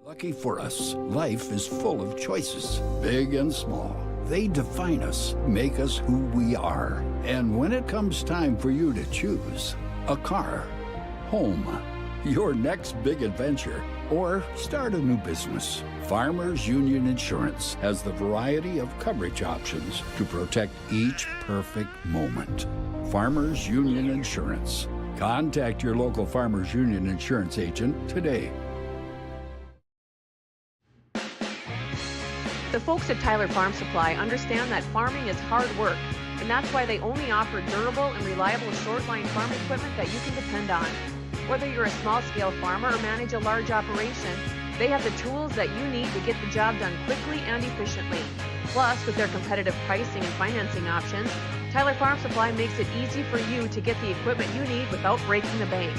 Lucky for us, life is full of choices, big and small. They define us, make us who we are. And when it comes time for you to choose, a car, home, your next big adventure, or start a new business, Farmers Union Insurance has the variety of coverage options to protect each perfect moment. Farmers Union Insurance. Contact your local Farmers Union Insurance agent today. The folks at Tyler Farm Supply understand that farming is hard work, and that's why they only offer durable and reliable short-line farm equipment that you can depend on. Whether you're a small-scale farmer or manage a large operation, they have the tools that you need to get the job done quickly and efficiently. Plus, with their competitive pricing and financing options, Tyler Farm Supply makes it easy for you to get the equipment you need without breaking the bank.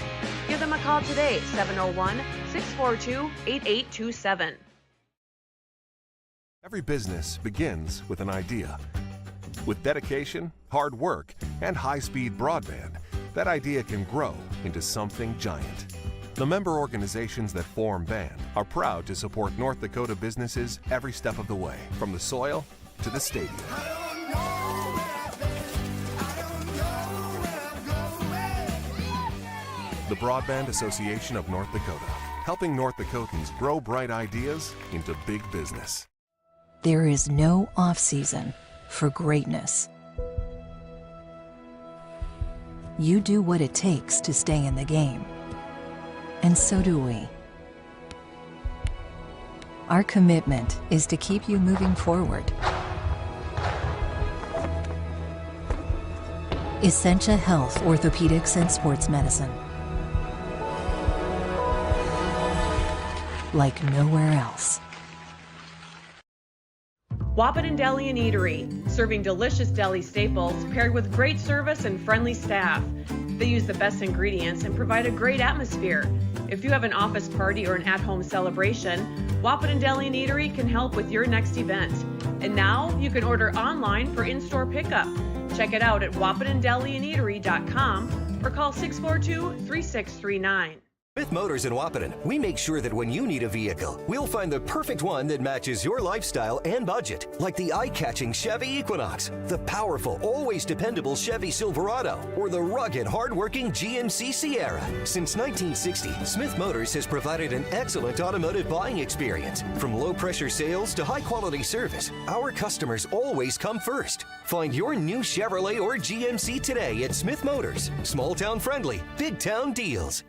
Give them a call today, 701-642-8827. Every business begins with an idea. With dedication, hard work, and high-speed broadband, that idea can grow into something giant. The member organizations that form BAND are proud to support North Dakota businesses every step of the way, from the soil to the stadium. The Broadband Association of North Dakota, helping North Dakotans grow bright ideas into big business. There is no off-season for greatness. You do what it takes to stay in the game. And so do we. Our commitment is to keep you moving forward. Essentia Health Orthopedics and Sports Medicine. Like nowhere else. Wahpeton Deli and Eatery, serving delicious deli staples paired with great service and friendly staff. They use the best ingredients and provide a great atmosphere. If you have an office party or an at-home celebration, Wahpeton Deli and Eatery can help with your next event. And now you can order online for in-store pickup. Check it out at wahpetondeliandeatery.com or call 642-3639. With Motors in Wahpeton, we make sure that when you need a vehicle, we'll find the perfect one that matches your lifestyle and budget. Like the eye-catching Chevy Equinox, the powerful, always dependable Chevy Silverado, or the rugged, hard-working GMC Sierra. Since 1960, Smith Motors has provided an excellent automotive buying experience. From low-pressure sales to high-quality service, our customers always come first. Find your new Chevrolet or GMC today at Smith Motors. Small-town friendly, big-town deals.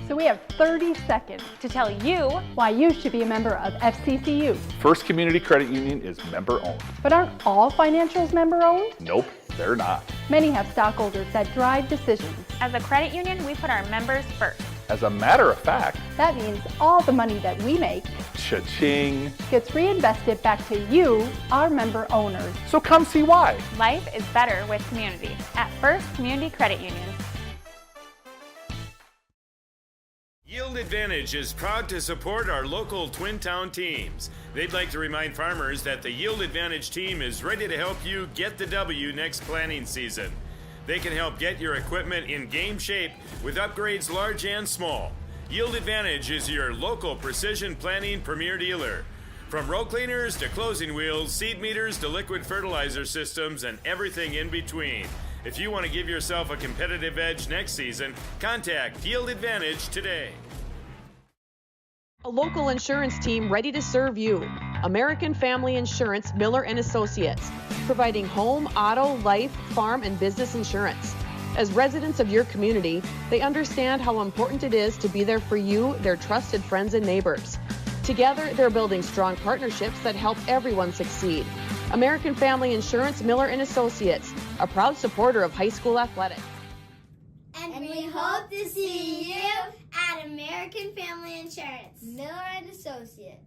So we have 30 seconds to tell you why you should be a member of FCCU. First Community Credit Union is member-owned. But aren't all financials member-owned? Nope, they're not. Many have stockholders that drive decisions. As a credit union, we put our members first. As a matter of fact, that means all the money that we make cha-ching gets reinvested back to you, our member owners. So come see why. Life is better with community at First Community Credit Union. Yield Advantage is proud to support our local Twin Town teams. They'd like to remind farmers that the Yield Advantage team is ready to help you get the W next planting season. They can help get your equipment in game shape with upgrades large and small. Yield Advantage is your local precision planting premier dealer. From row cleaners to closing wheels, seed meters to liquid fertilizer systems, and everything in between. If you want to give yourself a competitive edge next season, contact Yield Advantage today. A local insurance team ready to serve you. American Family Insurance, Miller & Associates, providing home, auto, life, farm, and business insurance. As residents of your community, they understand how important it is to be there for you, their trusted friends and neighbors. Together, they're building strong partnerships that help everyone succeed. American Family Insurance, Miller & Associates, a proud supporter of high school athletics. And we hope to see you at American Family Insurance, Miller and Associates.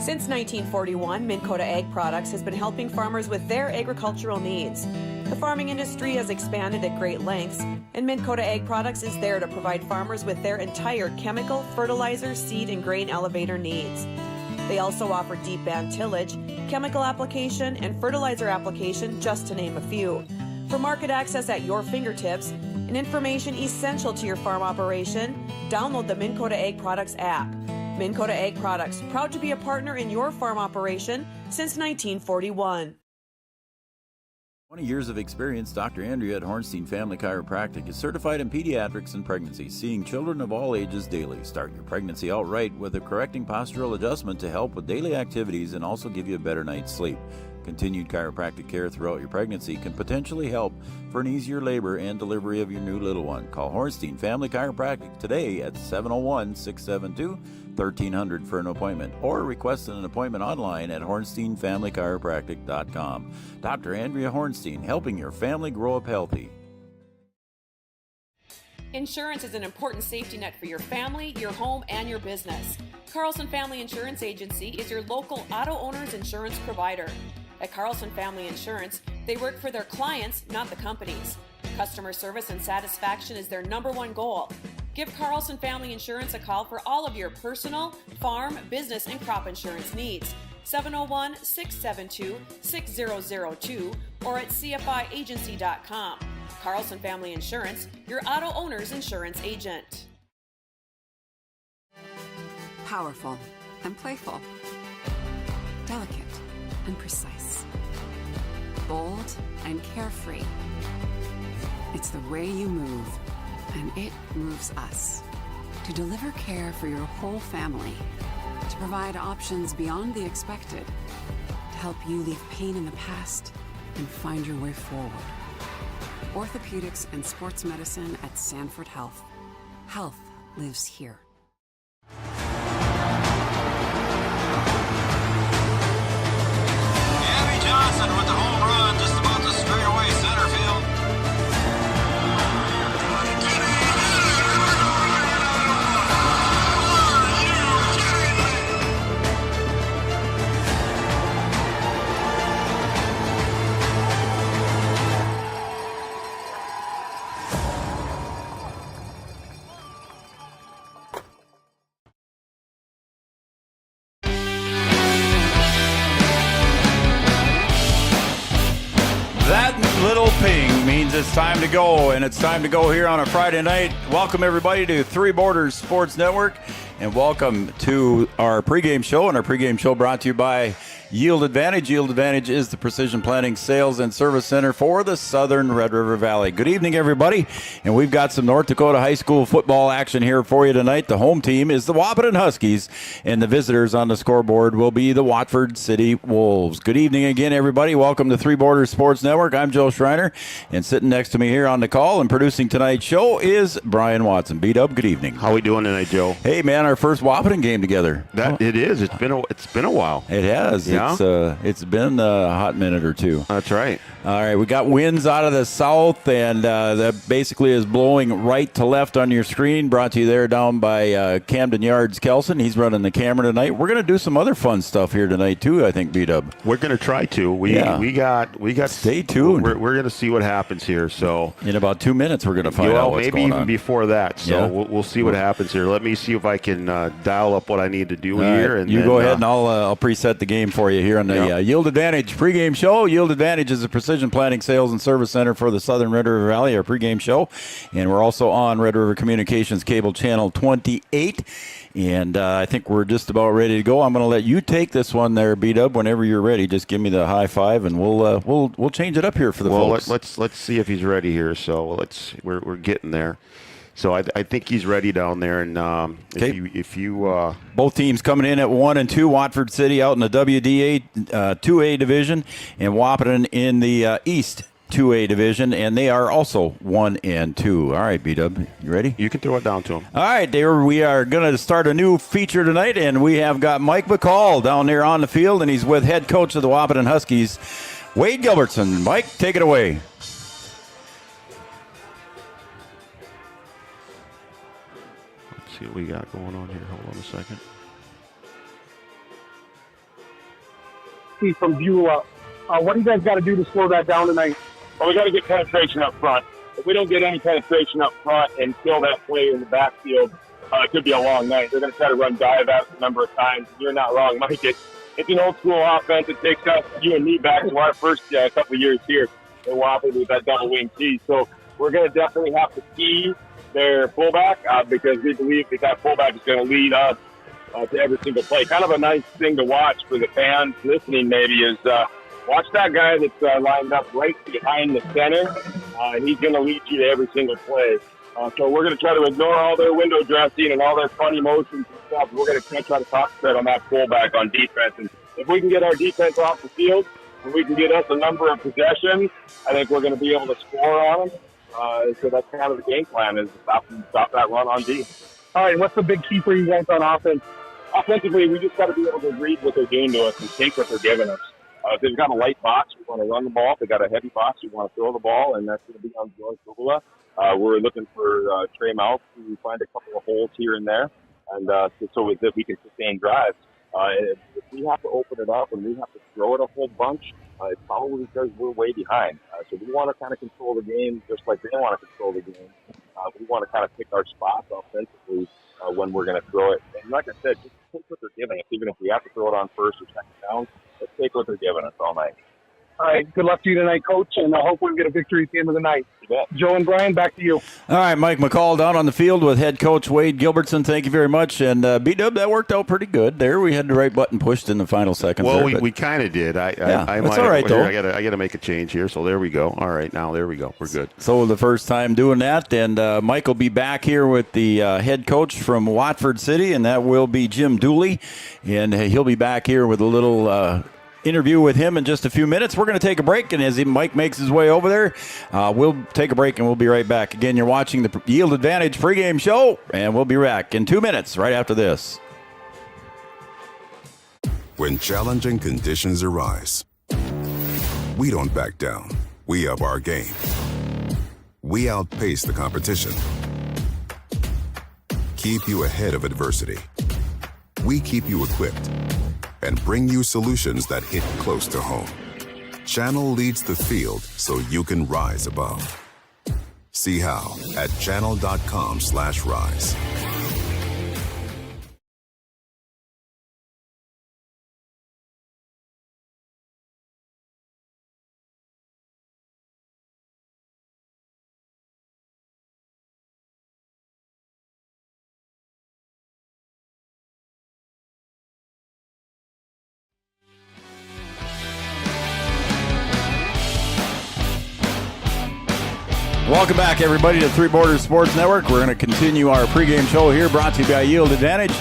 Since 1941, Minn Kota Ag Products has been helping farmers with their agricultural needs. The farming industry has expanded at great lengths, and Minn Kota Ag Products is there to provide farmers with their entire chemical, fertilizer, seed, and grain elevator needs. They also offer deep band tillage, chemical application, and fertilizer application, just to name a few. For market access at your fingertips and information essential to your farm operation, download the Minn Kota Ag Products app. Minn Kota Ag Products, proud to be a partner in your farm operation since 1941. 20 years of experience, Dr. Andrea at Hornstein Family Chiropractic is certified in pediatrics and pregnancy, seeing children of all ages daily. Start your pregnancy out right with a correcting postural adjustment to help with daily activities and also give you a better night's sleep. Continued chiropractic care throughout your pregnancy can potentially help for an easier labor and delivery of your new little one. Call Hornstein Family Chiropractic today at 701-672-1300 for an appointment, or request an appointment online at hornsteinfamilychiropractic.com. Dr. Andrea Hornstein, helping your family grow up healthy. Insurance is an important safety net for your family, your home, and your business. Carlson Family Insurance Agency is your local auto owner's insurance provider. At Carlson Family Insurance, they work for their clients, not the companies. Customer service and satisfaction is their #1 goal. Give Carlson Family Insurance a call for all of your personal, farm, business, and crop insurance needs. 701-672-6002 or at cfiagency.com. Carlson Family Insurance, your auto owner's insurance agent. Powerful and playful. Delicate and precise. Bold and carefree. It's the way you move, and it moves us. To deliver care for your whole family. To provide options beyond the expected. To help you leave pain in the past and find your way forward. Orthopedics and sports medicine at Sanford Health. Health lives here. Abby Johnson with the home run, just about to straightaway center field. That little ping means it's time to go, and it's time to go here on a Friday night. Welcome, everybody, to Three Borders Sports Network, and welcome to our pregame show, and our pregame show brought to you by Yield Advantage. Yield Advantage is the precision planning sales and service center for the Southern Red River Valley. Good evening, everybody, and we've got some North Dakota high school football action here for you tonight. The home team is the Wahpeton Huskies, and the visitors on the scoreboard will be the Watford City Wolves. Good evening again, everybody. Welcome to Three Borders Sports Network. I'm Joe Schreiner, and sitting next to me here on the call and producing tonight's show is Brian Watson. B-Dub, good evening. How we doing tonight, Joe? Hey, man, our first Wahpeton game together. It is. It's been a while. It has. Yeah. It's been a hot minute or two. That's right. All right, we got winds out of the south, and that basically is blowing right to left on your screen. Brought to you there down by Camden Yards. Kelson, he's running the camera tonight. We're going to do some other fun stuff here tonight too, I think, B-Dub. We're going to try to. We got. Stay tuned. We're going to see what happens here. So in about 2 minutes, we're going to find out what's maybe going on. even before that. So we'll see what happens here. Let me see if I can dial up what I need to do here. And you go ahead, and I'll preset the game for you here on the Yield Advantage pregame show. Yield Advantage is a precision planning sales and service center for the Southern Red River Valley, our pregame show. And we're also on Red River Communications Cable Channel 28. And I think we're just about ready to go. I'm going to let you take this one there, B-Dub. Whenever you're ready, just give me the high five, and we'll change it up here for the folks. Let's see if he's ready here. So we're getting there. So I think he's ready down there. And if you both teams coming in at 1 and 2, Watford City out in the WDA 2A division, and Wahpeton in the East 2A division, and they are also 1 and 2. All right, B-Dub, you ready? You can throw it down to him. All right, we are going to start a new feature tonight, and we have got Mike McCall down there on the field, and he's with head coach of the Wahpeton Huskies, Wade Gilbertson. Mike, take it away. see what we got going on here. Hold on a second. From Beulah, what do you guys got to do to slow that down tonight? Well, we got to get penetration up front. If we don't get any penetration up front and kill that play in the backfield, it could be a long night. They're going to try to run dive out a number of times. You're not wrong, Mike. It's an old-school offense. It takes us, you and me, back to our first couple of years here in Wahpeton with that double-wing T. So we're going to definitely have to key their fullback because we believe that fullback is going to lead us to every single play. Kind of a nice thing to watch for the fans listening maybe is watch that guy that's lined up right behind the center, and he's going to lead you to every single play. So we're going to try to ignore all their window dressing and all their funny motions and stuff. We're going to try to concentrate on that fullback on defense. And if we can get our defense off the field and we can get us a number of possessions, I think we're going to be able to score on them. So that's kind of the game plan is stop that run on D. All right, what's the big key for you guys on offense? Offensively, we just got to be able to read what they're doing to us and take what they're giving us. If they've got a light box, we want to run the ball. If they've got a heavy box, we want to throw the ball, and that's going to be on George Dakota. We're looking for Trey Mouth to find a couple of holes here and there, and so that we can sustain drives. If we have to open it up and we have to throw it a whole bunch, it's probably because we're way behind. So we want to kind of control the game just like they want to control the game. We want to kind of pick our spots offensively when we're going to throw it. And like I said, just take what they're giving us. Even if we have to throw it on first or second down, let's take what they're giving us all night. All right, good luck to you tonight, Coach, and I hope we get a victory at the end of the night. Joe and Brian, back to you. All right, Mike McCall down on the field with head coach Wade Gilbertson. Thank you very much. And B-Dub, that worked out pretty good there. We had the right button pushed in the final seconds. Well, there, we kind of did. That's all right, though. I got to make a change here. So there we go. All right, now there we go. We're good. So the first time doing that, and Mike will be back here with the head coach from Watford City, and that will be Jim Dooley. And he'll be back here with a little interview with him in just a few minutes. We're going to take a break, and as Mike makes his way over there, we'll take a break and we'll be right back. Again, you're watching the Yield Advantage pregame show, and we'll be back in 2 minutes right after this. When challenging conditions arise, we don't back down. We up our game. We outpace the competition. Keep you ahead of adversity. We keep you equipped and bring you solutions that hit close to home. Channel leads the field so you can rise above. See how at channel.com/rise. Welcome back, everybody, to Three Borders Sports Network. We're going to continue our pregame show here, brought to you by Yield Advantage.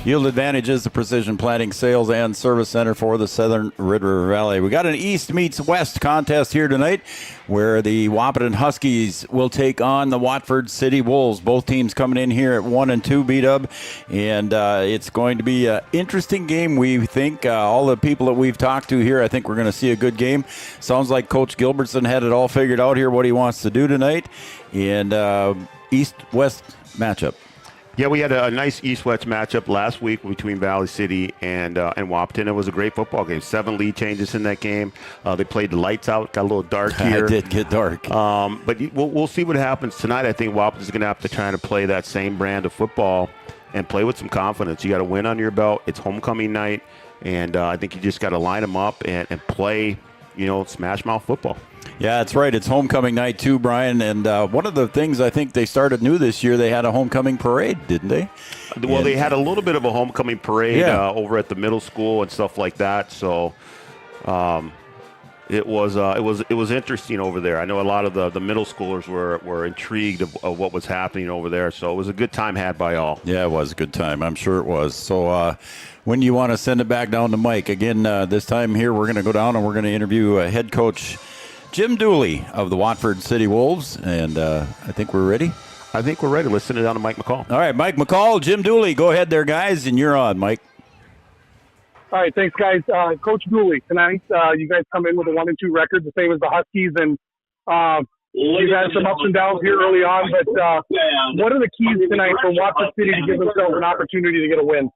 Yield Advantage is the precision planting sales and service center for the Southern River Valley. We got an East meets West contest here tonight where the Wahpeton Huskies will take on the Watford City Wolves. Both teams coming in here at 1 and 2 B-Dub, and it's going to be an interesting game, we think. All the people that we've talked to here, I think we're going to see a good game. Sounds like Coach Gilbertson had it all figured out here, what he wants to do tonight, and East-West matchup. Yeah, we had a nice East-West matchup last week between Valley City and Wahpeton. It was a great football game. 7 lead changes in that game. They played the lights out. Got a little dark here. It did get dark. But we'll see what happens tonight. I think Wahpeton's going to have to try to play that same brand of football and play with some confidence. You got to win under your belt. It's homecoming night, and I think you just got to line them up and play, smash mouth football. Yeah, that's right. It's homecoming night too, Brian. And one of the things I think they started new this year, they had a homecoming parade, didn't they? Well, they had a little bit of a homecoming parade over at the middle school and stuff like that. So it was interesting over there. I know a lot of the middle schoolers were intrigued of what was happening over there. So it was a good time had by all. Yeah, it was a good time. I'm sure it was. So when you want to send it back down to Mike again, this time here we're going to go down and we're going to interview head coach Jim Dooley of the Watford City Wolves, and I think we're ready. I think we're ready. Let's send it down to Mike McCall. All right, Mike McCall, Jim Dooley, go ahead there, guys, and you're on, Mike. All right, thanks, guys. Coach Dooley, tonight you guys come in with a 1-2 record, the same as the Huskies, and We've had some ups and downs here early on, but what are the keys tonight for Watford City to give themselves an opportunity to get a win?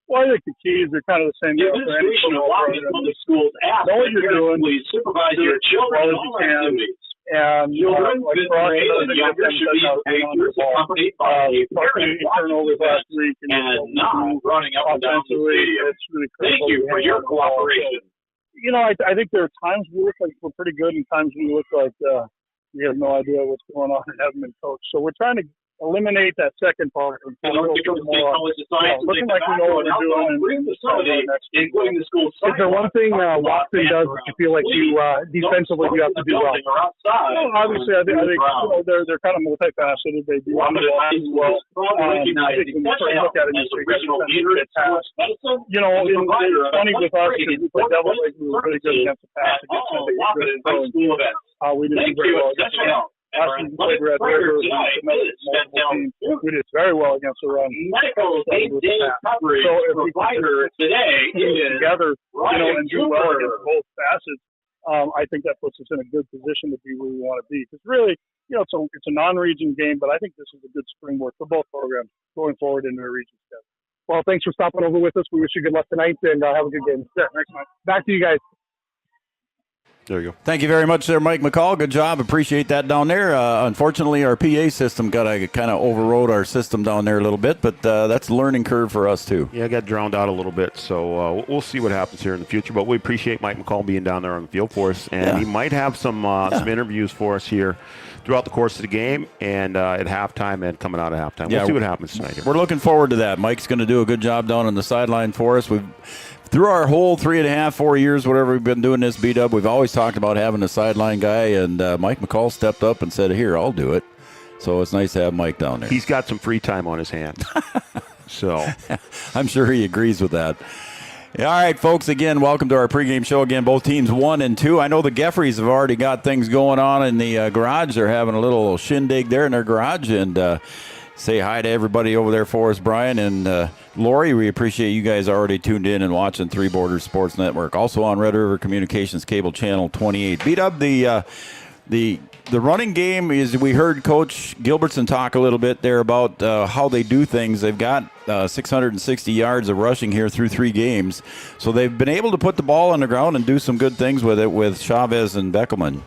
Well, I think the keys are kind of the same. Administration of Wahpeton Public Schools asks know what you're doing, supervise your children as you can, and children like for us, and younger should be accompanied by a parent turnovers last week and not running up and down the stadium. It's really Thank you for your cooperation. You know, I think there are times we look like we're pretty good and times we look like we have no idea what's going on and haven't been coached. So we're trying to eliminate that second part. Looking like we know what we're doing. Including the school. Is there one thing Watson does that you feel like you defensively you have to do well? Well, obviously, I think you know, they're kind of multifaceted. They do well. Recognizing look at it as original leader at pass. You know, it's funny with us because we played Devil Lake. We were really good against the pass. We didn't do very well against the run. Last week we played Red River. We did very well against the run. Medical day coverage so if we provider today is together, you know, and do well against both facets, I think that puts us in a good position to be where we want to be. Because really, you know, it's a non-region game, but I think this is a good springboard for both programs going forward into the region together. Well, thanks for stopping over with us. We wish you good luck tonight, and have a good game. Yeah, thanks, man. Back to you guys. There you go. Thank you very much there, Mike McCall. Good job. Appreciate that down there. Unfortunately, our PA system kind of overrode our system down there a little bit, but that's a learning curve for us, too. Yeah, I got drowned out a little bit, so we'll see what happens here in the future. But we appreciate Mike McCall being down there on the field for us, and he might have some interviews for us here throughout the course of the game and at halftime and coming out of halftime. We'll see what happens tonight. We're looking forward to that. Mike's going to do a good job down on the sideline for us. Through our whole 3.5, 4 years, whatever we've been doing this B-Dub, we've always talked about having a sideline guy, and Mike McCall stepped up and said, here, I'll do it. So it's nice to have Mike down there. He's got some free time on his hands. So I'm sure he agrees with that. All right, folks, again, welcome to our pregame show. Again, both teams 1 and 2. I know the Geffreys have already got things going on in the garage. They're having a little shindig there in their garage, and say hi to everybody over there for us, Brian and Lori. We appreciate you guys already tuned in and watching Three Borders Sports Network. Also on Red River Communications Cable Channel 28. Beat up the running game is, we heard Coach Gilbertson talk a little bit there about how they do things. They've got 660 yards of rushing here through 3 games. So they've been able to put the ball on the ground and do some good things with it with Chavez and Beckelman.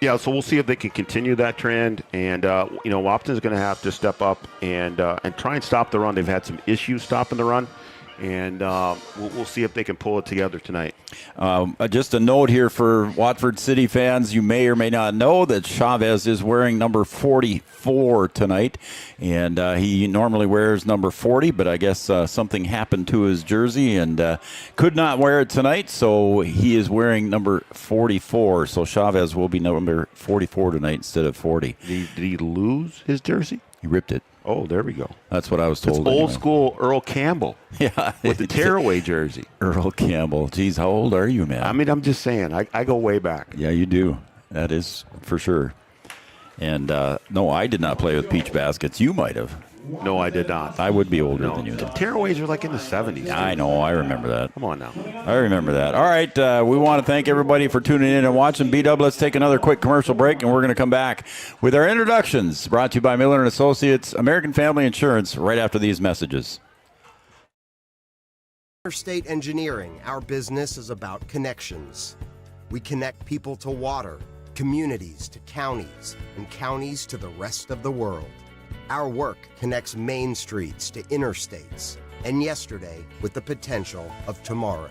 Yeah, so we'll see if they can continue that trend, and Wahpeton's going to have to step up and try and stop the run. They've had some issues stopping the run, and we'll see if they can pull it together tonight. Just a note here for Watford City fans, you may or may not know that Chavez is wearing number 44 tonight, and he normally wears number 40, but I guess something happened to his jersey and could not wear it tonight, so he is wearing number 44. So Chavez will be number 44 tonight instead of 40. Did he lose his jersey? He ripped it. Oh, there we go. That's what I was told. It's old school Earl Campbell. Yeah. With the tearaway jersey. Earl Campbell. Geez, how old are you, man? I mean, I'm just saying. I go way back. Yeah, you do. That is for sure. And, no, I did not play with peach baskets. You might have. No, I did not. I would be older than you. The tearaways are like in the 70s. I know. I remember that. Come on now. I remember that. All right. We want to thank everybody for tuning in and watching B-Dub. Let's take another quick commercial break, and we're going to come back with our introductions brought to you by Miller & Associates, American Family Insurance, right after these messages. Interstate Engineering, our business is about connections. We connect people to water, communities to counties, and counties to the rest of the world. Our work connects main streets to interstates, and yesterday with the potential of tomorrow.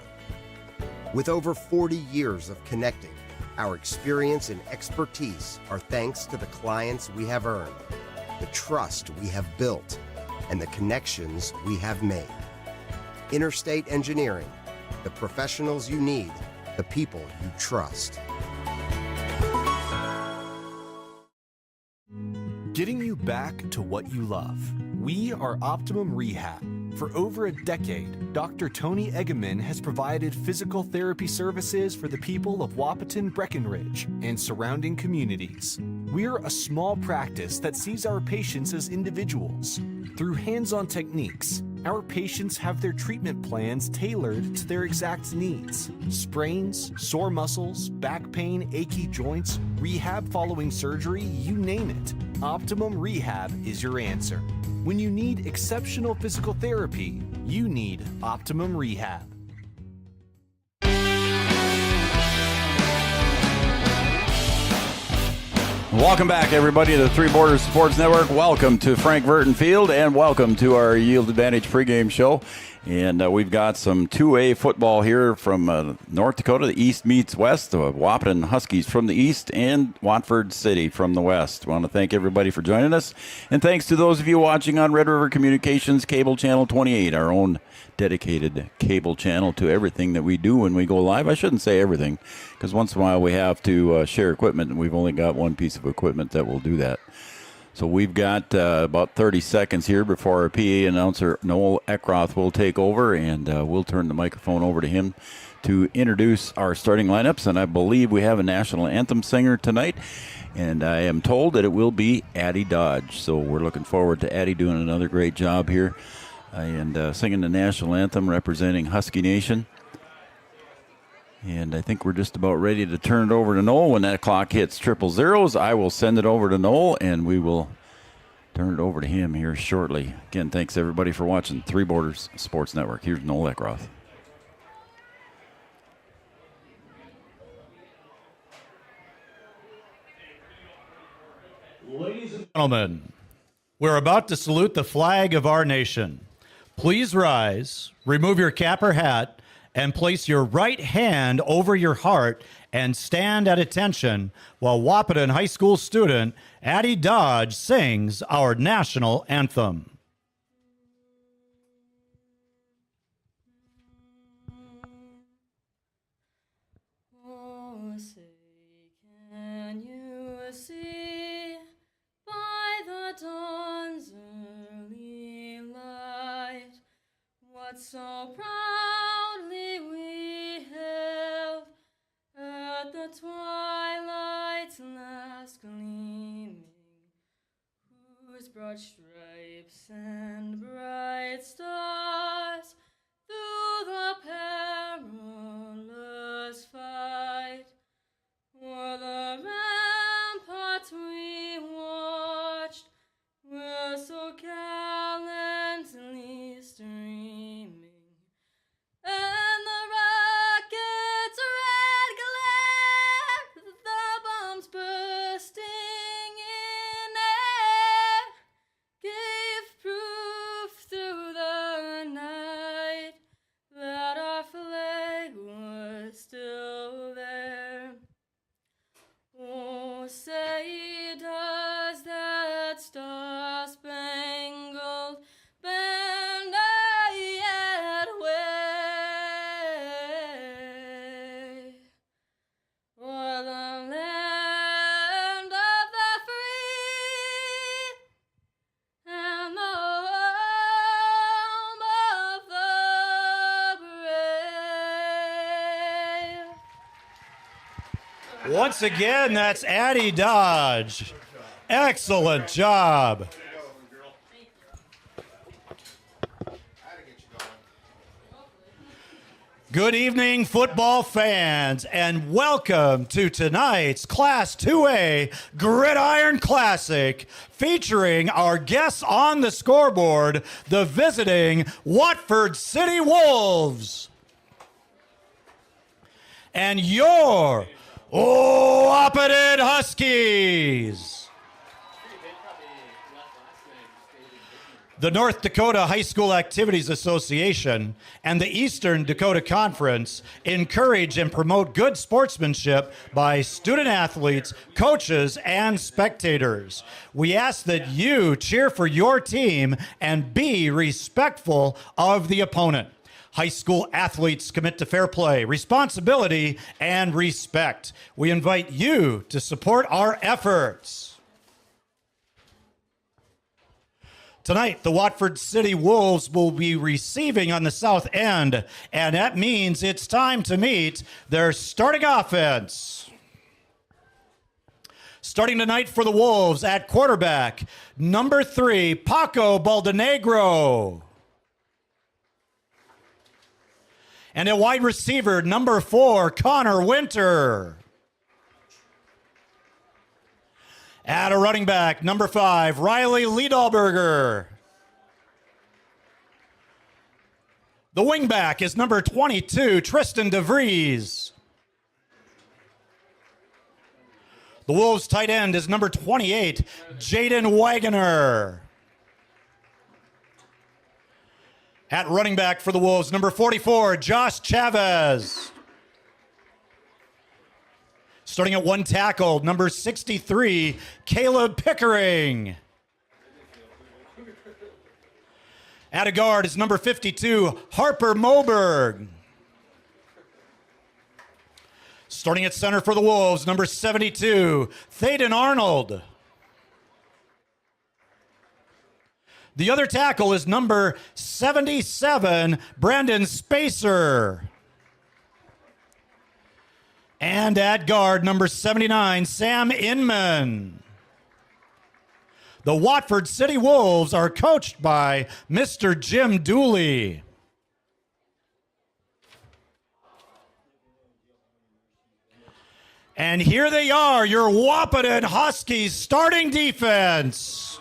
With over 40 years of connecting, our experience and expertise are thanks to the clients we have earned, the trust we have built, and the connections we have made. Interstate Engineering, the professionals you need, the people you trust. Getting you back to what you love. We are Optimum Rehab. For over a decade, Dr. Tony Eggeman has provided physical therapy services for the people of Wahpeton, Breckenridge, and surrounding communities. We're a small practice that sees our patients as individuals. Through hands-on techniques, Our patients have their treatment plans tailored to their exact needs. Sprains, sore muscles, back pain, achy joints, rehab following surgery, you name it. Optimum Rehab is your answer. When you need exceptional physical therapy, you need Optimum Rehab. Welcome back, everybody, to the Three Borders Sports Network. Welcome to Frank Verton Field, and welcome to our Yield Advantage pregame show. And we've got some 2A football here from North Dakota. The East meets West. The Wahpeton Huskies from the East and Watford City from the West. I want to thank everybody for joining us. And thanks to those of you watching on Red River Communications Cable Channel 28, our own dedicated cable channel to everything that we do when we go live. I shouldn't say everything, because once in a while we have to share equipment, and we've only got one piece of equipment that will do that. So we've got about 30 seconds here before our PA announcer, Noel Eckroth, will take over, and we'll turn the microphone over to him to introduce our starting lineups. And I believe we have a national anthem singer tonight, and I am told that it will be Addie Dodge. So we're looking forward to Addie doing another great job here and singing the national anthem representing Husky Nation. And I think we're just about ready to turn it over to Noel. When that clock hits 000, I will send it over to Noel, and we will turn it over to him here shortly. Again, thanks everybody for watching Three Borders Sports Network. Here's Noel Eckroth. Ladies and gentlemen, we're about to salute the flag of our nation. Please rise, remove your cap or hat, and place your right hand over your heart and stand at attention while Wahpeton High School student Addie Dodge sings our national anthem. Oh, say, can you see by the dawn's early light what so proudly we hailed at the twilight's last gleaming, whose broad stripes and bright stars through the perilous fight o'er the ramparts we watched were so gallantly streaming, and the rocket's red glare, the bombs bursting in air, gave proof through the night that our flag was still there. Oh, say does that star-spangled banner yet wave o'er the land of the free and the home of the brave? Once again, that's Addie Dodge. Excellent job. Good evening, football fans, and welcome to tonight's Class 2A Gridiron Classic, featuring our guests on the scoreboard, the visiting Watford City Wolves. And your Wahpeton Huskies. The North Dakota High School Activities Association and the Eastern Dakota Conference encourage and promote good sportsmanship by student athletes, coaches, and spectators. We ask that you cheer for your team and be respectful of the opponent. High school athletes commit to fair play, responsibility, and respect. We invite you to support our efforts. Tonight, the Watford City Wolves will be receiving on the south end, and that means it's time to meet their starting offense. Starting tonight for the Wolves at quarterback, number 3, Paco Baldenegro. And at wide receiver, number 4, Connor Winter. At a running back, number 5, Riley Liedalberger. The wingback is number 22, Tristan DeVries. The Wolves tight end is number 28, Jaden Wagoner. At running back for the Wolves, number 44, Josh Chavez. Starting at one tackle, number 63, Caleb Pickering. At a guard is number 52, Harper Moberg. Starting at center for the Wolves, number 72, Thaden Arnold. The other tackle is number 77, Brandon Spacer. And at guard, number 79, Sam Inman. The Watford City Wolves are coached by Mr. Jim Dooley. And here they are, your Wahpeton Huskies starting defense.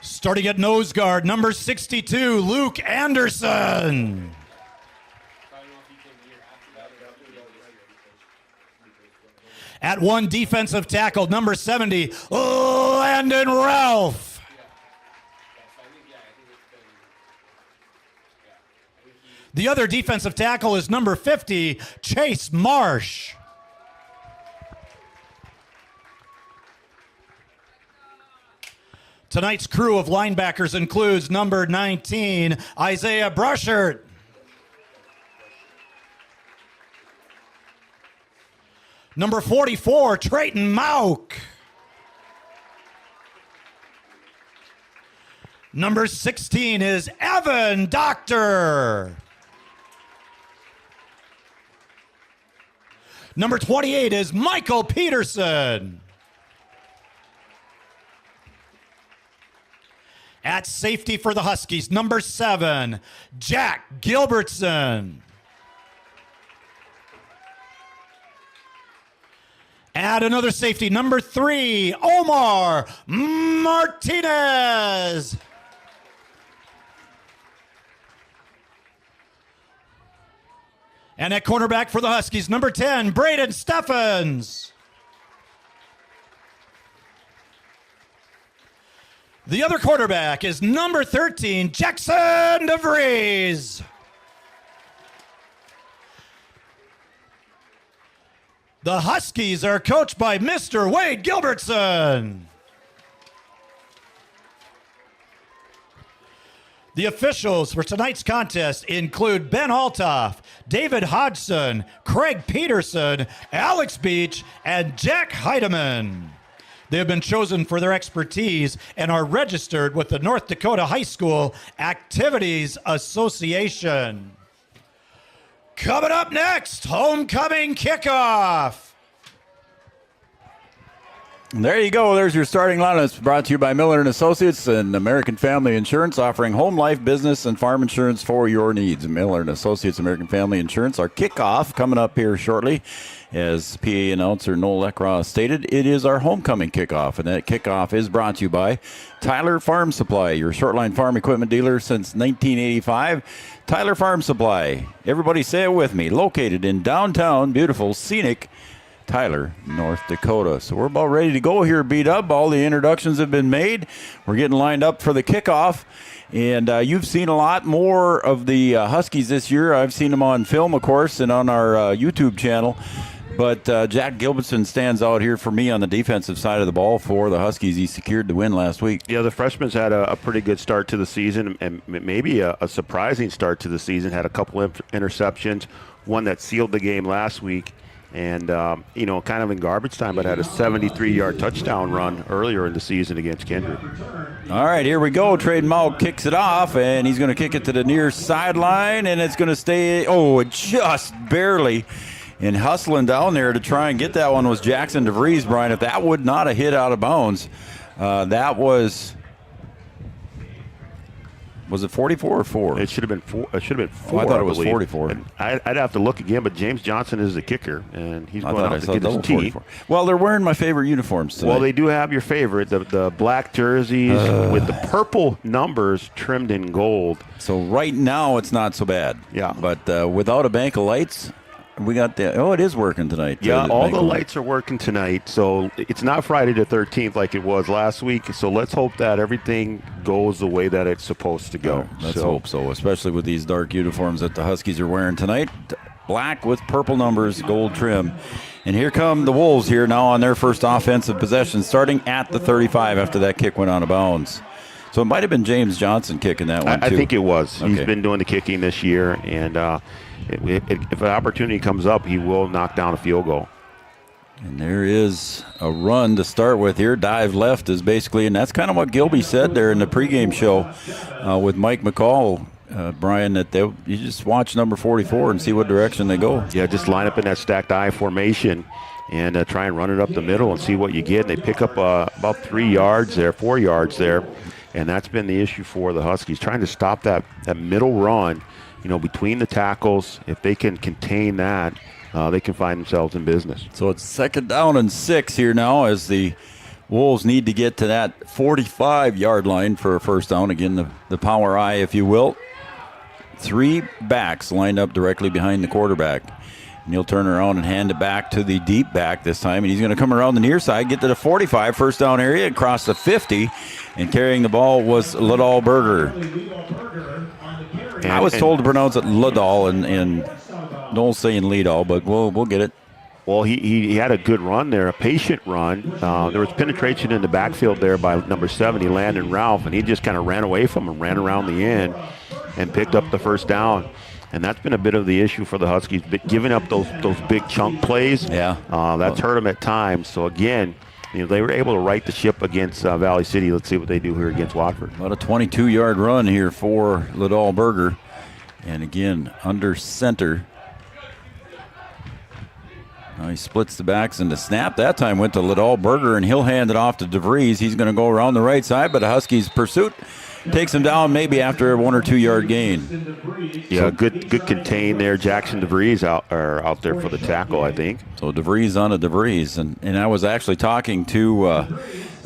Starting at nose guard, number 62, Luke Anderson. At one defensive tackle, number 70, Landon Ralph. The other defensive tackle is number 50, Chase Marsh. Tonight's crew of linebackers includes number 19, Isaiah Brushert. Number 44, Trayton Mauk. Number 16 is Evan Doctor. Number 28 is Michael Peterson. At safety for the Huskies, number 7, Jack Gilbertson. Add another safety, number 3, Omar Martinez. And at cornerback for the Huskies, number 10, Braden Steffens. The other quarterback is number 13, Jackson DeVries. The Huskies are coached by Mr. Wade Gilbertson. The officials for tonight's contest include Ben Altoff, David Hodgson, Craig Peterson, Alex Beach, and Jack Heidemann. They have been chosen for their expertise and are registered with the North Dakota High School Activities Association. Coming up next, homecoming kickoff. There you go. There's your starting lineup. It's brought to you by Miller & Associates and American Family Insurance, offering home, life, business, and farm insurance for your needs. Miller & Associates, American Family Insurance. Our kickoff coming up here shortly. As PA announcer Noel Lecraw stated, it is our homecoming kickoff, and that kickoff is brought to you by Tyler Farm Supply, your shortline farm equipment dealer since 1985. Tyler Farm Supply, everybody say it with me, located in downtown, beautiful, scenic Tyler, North Dakota. So we're about ready to go here, B-Dub. All the introductions have been made. We're getting lined up for the kickoff. And you've seen a lot more of the Huskies this year. I've seen them on film, of course, and on our YouTube channel. But Jack Gilbertson stands out here for me on the defensive side of the ball for the Huskies. He secured the win last week. Yeah, the freshman's had a pretty good start to the season, and maybe a surprising start to the season. Had a couple of interceptions, one that sealed the game last week. And, kind of in garbage time, but had a 73-yard touchdown run earlier in the season against Kindred. All right, here we go. Trayton Mauk kicks it off, and he's going to kick it to the near sideline, and it's going to stay, just barely. And hustling down there to try and get that one was Jackson DeVries, Brian. If that would not have hit out of bounds, that was Was it 44 or 4? It should have been 4. It should have been 4. I thought it was believe. 44. And I'd have to look again, but James Johnson is the kicker, and he's going out to get his tee. 44. Well, they're wearing my favorite uniforms tonight. Well, they do have your favorite, the black jerseys with the purple numbers trimmed in gold. So right now it's not so bad. Yeah. But without a bank of lights, we got it is working tonight. Yeah, all the lights are working tonight. So it's not Friday the 13th like it was last week. So let's hope that everything goes the way that it's supposed to go. Let's hope so, especially with these dark uniforms that the Huskies are wearing tonight. Black with purple numbers, gold trim. And here come the Wolves here now on their first offensive possession, starting at the 35 after that kick went out of bounds. So it might have been James Johnson kicking that one, too. I think it was. Okay. He's been doing the kicking this year, and if an opportunity comes up, he will knock down a field goal. And there is a run to start with here. Dive left is basically, and that's kind of what Gilby said there in the pregame show with Mike McCall, Brian, that you just watch number 44 and see what direction they go. Yeah, just line up in that stacked I formation and try and run it up the middle and see what you get. And they pick up about 4 yards there, and that's been the issue for the Huskies, trying to stop that middle run. Between the tackles, if they can contain that, they can find themselves in business. So it's 2nd down and 6 here now as the Wolves need to get to that 45-yard line for a first down. Again, the power I, if you will. 3 backs lined up directly behind the quarterback. And he'll turn around and hand it back to the deep back this time. And he's going to come around the near side, get to the 45, first down area, across the 50. And carrying the ball was Liddell Berger. I was told to pronounce it Liddell, and Noel's saying Liddell, but we'll get it. Well, he had a good run there, a patient run. There was penetration in the backfield there by number 70, Landon Ralph, and he just kind of ran away from him, ran around the end, and picked up the first down. And that's been a bit of the issue for the Huskies, giving up those big chunk plays. Yeah, that's hurt them at times. So again, they were able to right the ship against Valley City. Let's see what they do here against Watford. About a 22-yard run here for Liddell Berger. And again, under center. Now he splits the backs, and the snap that time went to Liddell Berger, and he'll hand it off to DeVries. He's going to go around the right side, but the Huskies' pursuit takes him down maybe after a 1 or 2 yard gain. Yeah, good contain there. Jackson DeVries out there for the tackle, I think. So DeVries on a DeVries. And I was actually talking to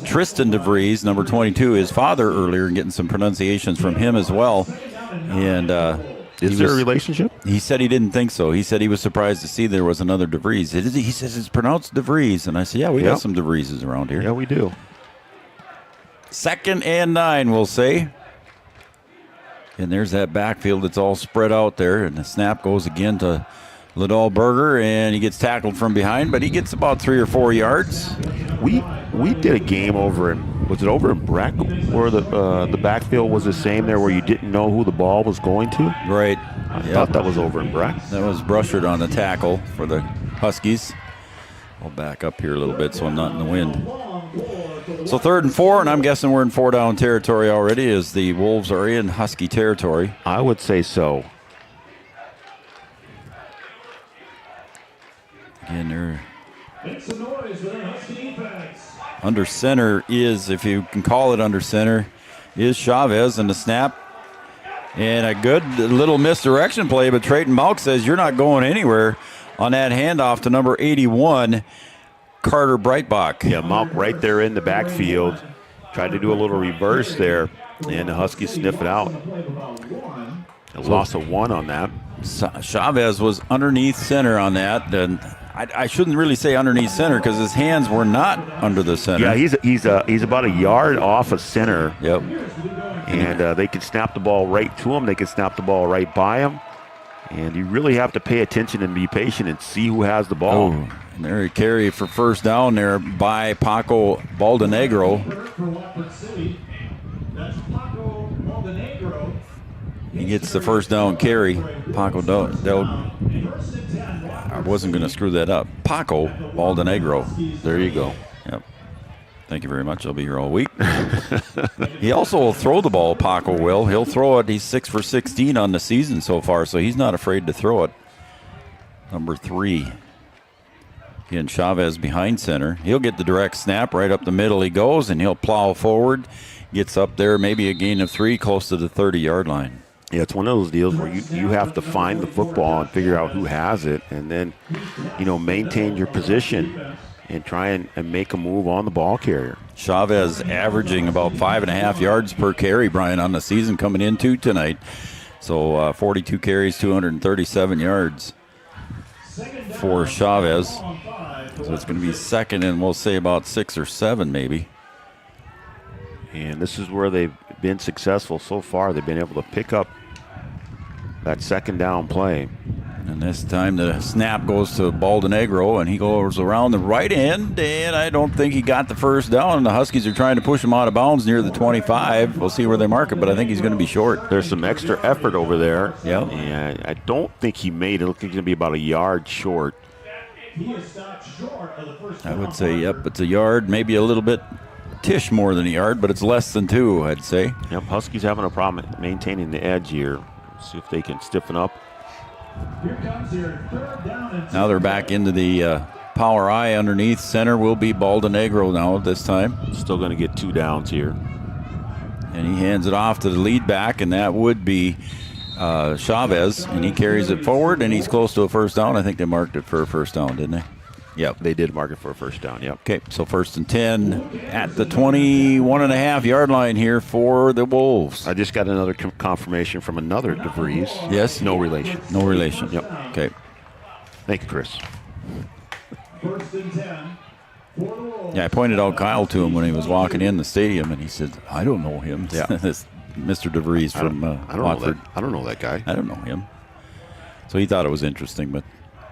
Tristan DeVries, number 22, his father earlier, and getting some pronunciations from him as well. And is there a relationship? He said he didn't think so. He said he was surprised to see there was another DeVries. He says it's pronounced DeVries. And I said, yeah, we got some DeVrieses around here. Yeah, we do. 2nd and 9, we'll say. And there's that backfield that's all spread out there. And the snap goes again to Liddell Berger, and he gets tackled from behind, but he gets about 3 or 4 yards. We did a game over was it over in Breck where the backfield was the same there, where you didn't know who the ball was going to? Right. I thought that was over in Breck. That was Brushard on the tackle for the Huskies. I'll back up here a little bit so I'm not in the wind. So 3rd and 4, and I'm guessing we're in 4-down territory already as the Wolves are in Husky territory. I would say so. Again, they're under center is, if you can call it under center, is Chavez, and the snap. And a good little misdirection play, but Trayton Malk says you're not going anywhere on that handoff to number 81, Carter Breitbach. Yeah, Malk right there in the backfield. Tried to do a little reverse there, and the Huskies sniff it out. A loss of 1 on that. Chavez was underneath center on that, and I shouldn't really say underneath center because his hands were not under the center. Yeah, he's about a yard off of center. Yep. And they can snap the ball right to him. They can snap the ball right by him. And you really have to pay attention and be patient and see who has the ball. Oh, and there a carry for first down there by Paco Baldenegro. He gets the first down carry. Paco I wasn't going to screw that up. Paco Baldenegro. There you go. Yep. Thank you very much. I'll be here all week. He also will throw the ball, Paco will. He'll throw it. He's 6 for 16 on the season so far, so he's not afraid to throw it. Number 3. Again, Chavez behind center. He'll get the direct snap. Right up the middle he goes, and he'll plow forward. Gets up there, maybe a gain of 3, close to the 30-yard line. Yeah, it's one of those deals where you have to find the football and figure out who has it, and then, maintain your position and try and make a move on the ball carrier. Chavez averaging about 5.5 yards per carry, Brian, on the season coming into tonight. So 42 carries, 237 yards for Chavez. So it's going to be second and we'll say about 6 or 7 maybe. And this is where they've been successful so far. They've been able to pick up that second down play. And this time the snap goes to Baldonegro, and he goes around the right end, and I don't think he got the first down. And the Huskies are trying to push him out of bounds near the 25. We'll see where they mark it, but I think he's going to be short. There's some extra effort over there. Yeah. And I don't think he made it. It looks like he's going to be about a yard short. I would say, yep, it's a yard, maybe a little bit tish more than a yard, but it's less than 2, I'd say. Yep, Huskies having a problem maintaining the edge here. See if they can stiffen up. Now they're back into the power I underneath. Center will be Baldonegro now this time. Still going to get 2 downs here. And he hands it off to the lead back, and that would be Chavez. And he carries it forward, and he's close to a first down. I think they marked it for a first down, didn't they? Yep, they did mark it for a first down, yep. Okay, so 1st and 10 at the 21.5-yard line here for the Wolves. I just got another confirmation from another DeVries. Yes? No relation. No relation. Yep. Okay. Thank you, Chris. 1st and 10 for the Wolves. Yeah, I pointed out Kyle to him when he was walking in the stadium, and he said, I don't know him. Yeah. This Mr. DeVries from Watford. I don't know that guy. I don't know him. So he thought it was interesting, but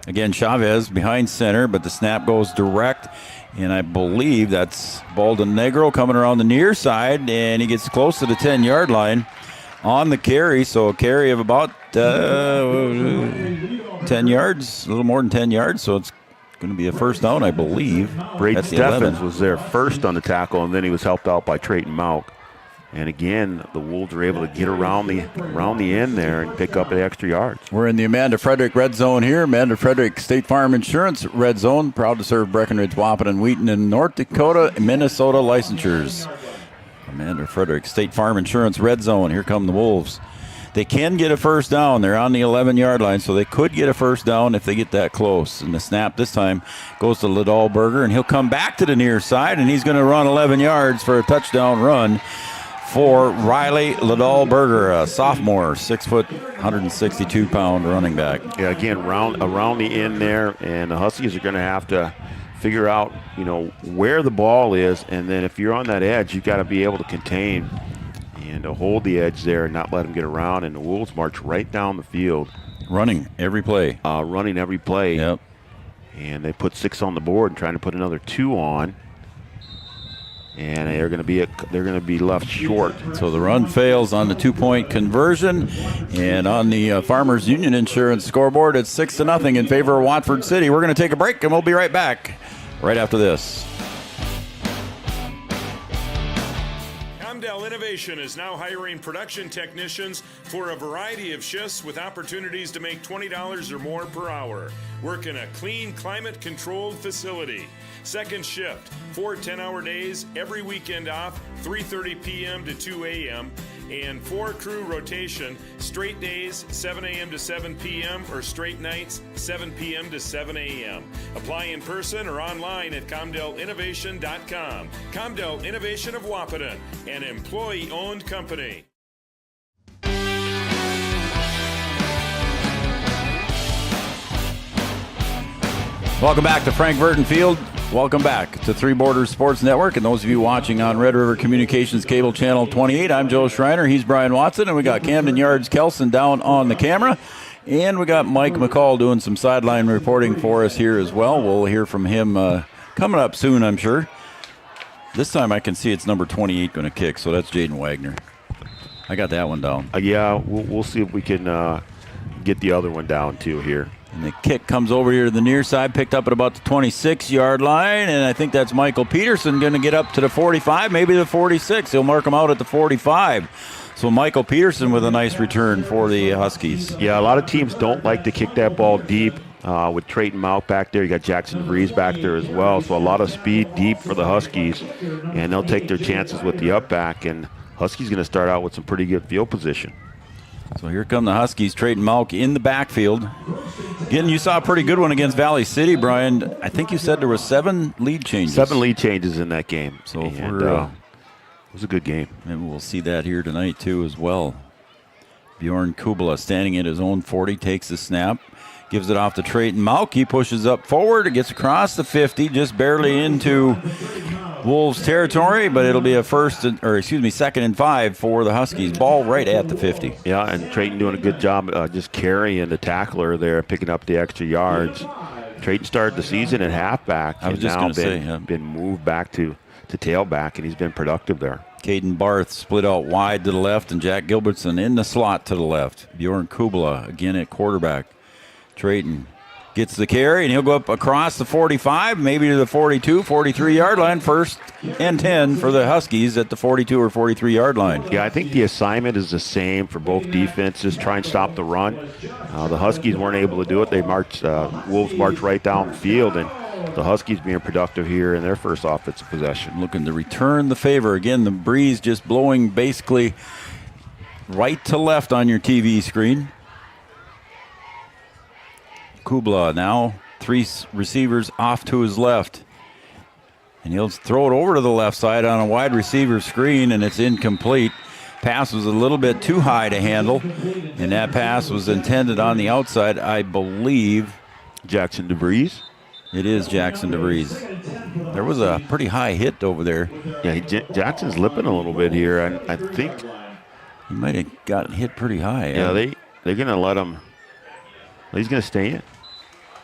again, Chavez behind center, but the snap goes direct, and I believe that's Baldonegro coming around the near side, and he gets close to the 10-yard line on the carry, so a carry of about 10 yards, a little more than 10 yards, so it's going to be a first down, I believe. Braden Steffens was there first on the tackle, and then he was helped out by Trayton Mauck. And again, the Wolves were able to get around the end there and pick up the extra yards. We're in the Amanda Frederick Red Zone here. Amanda Frederick State Farm Insurance Red Zone. Proud to serve Breckenridge, Wahpeton, Wheaton, and North Dakota, Minnesota licensures. Amanda Frederick State Farm Insurance Red Zone. Here come the Wolves. They can get a first down. They're on the 11-yard line, so they could get a first down if they get that close. And the snap this time goes to Lidalberger, and he'll come back to the near side, and he's going to run 11 yards for a touchdown run for Riley Lidalberger, a sophomore, 6 foot, 162-pound running back. Yeah, again, around the end there, and the Huskies are going to have to figure out, where the ball is, and then if you're on that edge, you've got to be able to contain and to hold the edge there and not let them get around. And the Wolves march right down the field, running every play. Yep. And they put 6 on the board and trying to put another 2 on. And they're going to be left short. So the run fails on the 2-point conversion, and on the Farmers Union Insurance scoreboard, it's 6-0 in favor of Watford City. We're going to take a break, and we'll be right back right after this. Comdell Innovation is now hiring production technicians for a variety of shifts with opportunities to make $20 or more per hour. Work in a clean, climate-controlled facility. Second shift, 4 10-hour days, every weekend off, 3:30 p.m. to 2 a.m., and 4 crew rotation, straight days, 7 a.m. to 7 p.m., or straight nights, 7 p.m. to 7 a.m. Apply in person or online at ComdellInnovation.com. Comdell Innovation of Wahpeton, an employee-owned company. Welcome back to Frank Burton Field. Welcome back to Three Borders Sports Network. And those of you watching on Red River Communications Cable Channel 28, I'm Joe Schreiner. He's Brian Watson. And we got Camden Yards Kelson down on the camera. And we got Mike McCall doing some sideline reporting for us here as well. We'll hear from him coming up soon, I'm sure. This time I can see it's number 28 going to kick, so that's Jaden Wagner. I got that one down. Yeah, we'll see if we can get the other one down too here. And the kick comes over here to the near side, picked up at about the 26-yard line, and I think that's Michael Peterson going to get up to the 45, maybe the 46. He'll mark him out at the 45. So Michael Peterson with a nice return for the Huskies. Yeah, a lot of teams don't like to kick that ball deep with Trayton Mount back there. You got Jackson DeVries back there as well. So a lot of speed deep for the Huskies, and they'll take their chances with the up back. And Huskies going to start out with some pretty good field position. So here come the Huskies. Trayton Malk in the backfield. Again, you saw a pretty good one against Valley City, Brian. I think you said there was 7 lead changes. 7 lead changes in that game. So it was a good game. And we'll see that here tonight, too, as well. Bjorn Kubala standing at his own 40, takes the snap, gives it off to Trayton Malk. He pushes up forward. It gets across the 50, just barely into Wolves territory, but it'll be a second and 5 for the Huskies. Ball right at the 50. Yeah, and Trayton doing a good job just carrying the tackler there, picking up the extra yards. Trayton started the season at halfback. I was just going to say, been moved back to tailback, and he's been productive there. Caden Barth split out wide to the left, and Jack Gilbertson in the slot to the left. Bjorn Kubala again at quarterback. Trayton gets the carry, and he'll go up across the 45, maybe to the 42, 43-yard line. First and 10 for the Huskies at the 42 or 43-yard line. Yeah, I think the assignment is the same for both defenses. Try and stop the run. The Huskies weren't able to do it. They marched, Wolves marched right down the field, and the Huskies being productive here in their first offensive possession. Looking to return the favor. Again, the breeze just blowing basically right to left on your TV screen. Kubla now 3 receivers off to his left. And he'll throw it over to the left side on a wide receiver screen, and it's incomplete. Pass was a little bit too high to handle, and that pass was intended on the outside, I believe. Jackson DeVries? It is Jackson DeVries. There was a pretty high hit over there. Yeah, Jackson's lipping a little bit here. I think he might have gotten hit pretty high. Yeah, they're going to let him. He's going to stay in.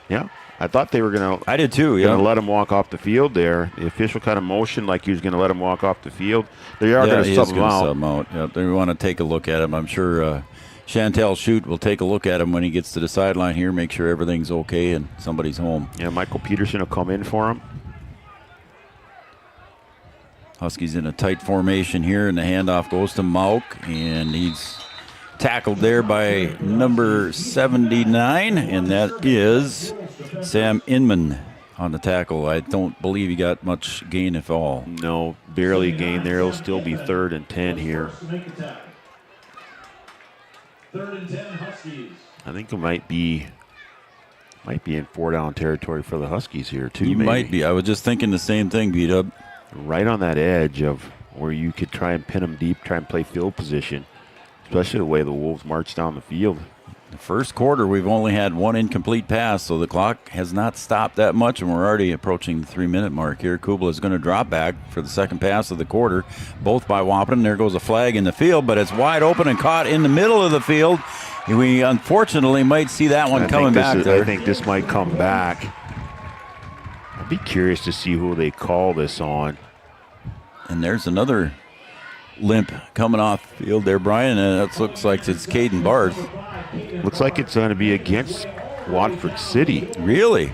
Yeah, I thought they were going to. I did too. Yeah, going to let him walk off the field there. The official kind of motioned like he was going to let him walk off the field. They are going to sub him out. Yep, they want to take a look at him. I'm sure Chantel Shute will take a look at him when he gets to the sideline here, make sure everything's okay and somebody's home. Yeah, Michael Peterson will come in for him. Huskies in a tight formation here, and the handoff goes to Mauk, and he's tackled there by number 79, and that is Sam Inman on the tackle. I don't believe he got much gain, if all. No, barely gain there. It'll still be 3rd and 10 here. 3rd and 10 Huskies. I think it might be in 4-down territory for the Huskies here too. You might be. I was just thinking the same thing, B-Dub. Right on that edge of where you could try and pin them deep, try and play field position, especially the way the Wolves march down the field. The first quarter, we've only had 1 incomplete pass, so the clock has not stopped that much, and we're already approaching the 3-minute mark here. Kubla is going to drop back for the second pass of the quarter, both by Wahpeton. There goes a flag in the field, but it's wide open and caught in the middle of the field. We unfortunately might see that one coming back there. I think this might come back. I'd be curious to see who they call this on. And there's another limp coming off the field there, Brian, and it looks like it's Caden Barth. Looks like it's going to be against Watford City. Really?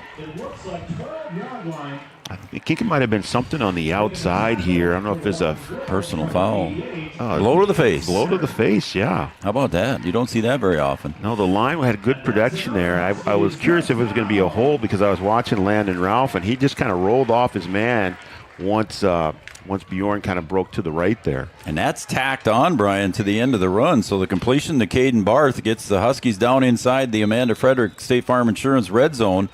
I think it might have been something on the outside here. I don't know if it's a personal foul. Blow to the face. Blow to the face, yeah. How about that? You don't see that very often. No, the line had good protection there. I was curious if it was going to be a hold because I was watching Landon Ralph, and he just kind of rolled off his man once Bjorn kind of broke to the right there. And that's tacked on, Brian, to the end of the run. So the completion to Caden Barth gets the Huskies down inside the Amanda Frederick State Farm Insurance red zone.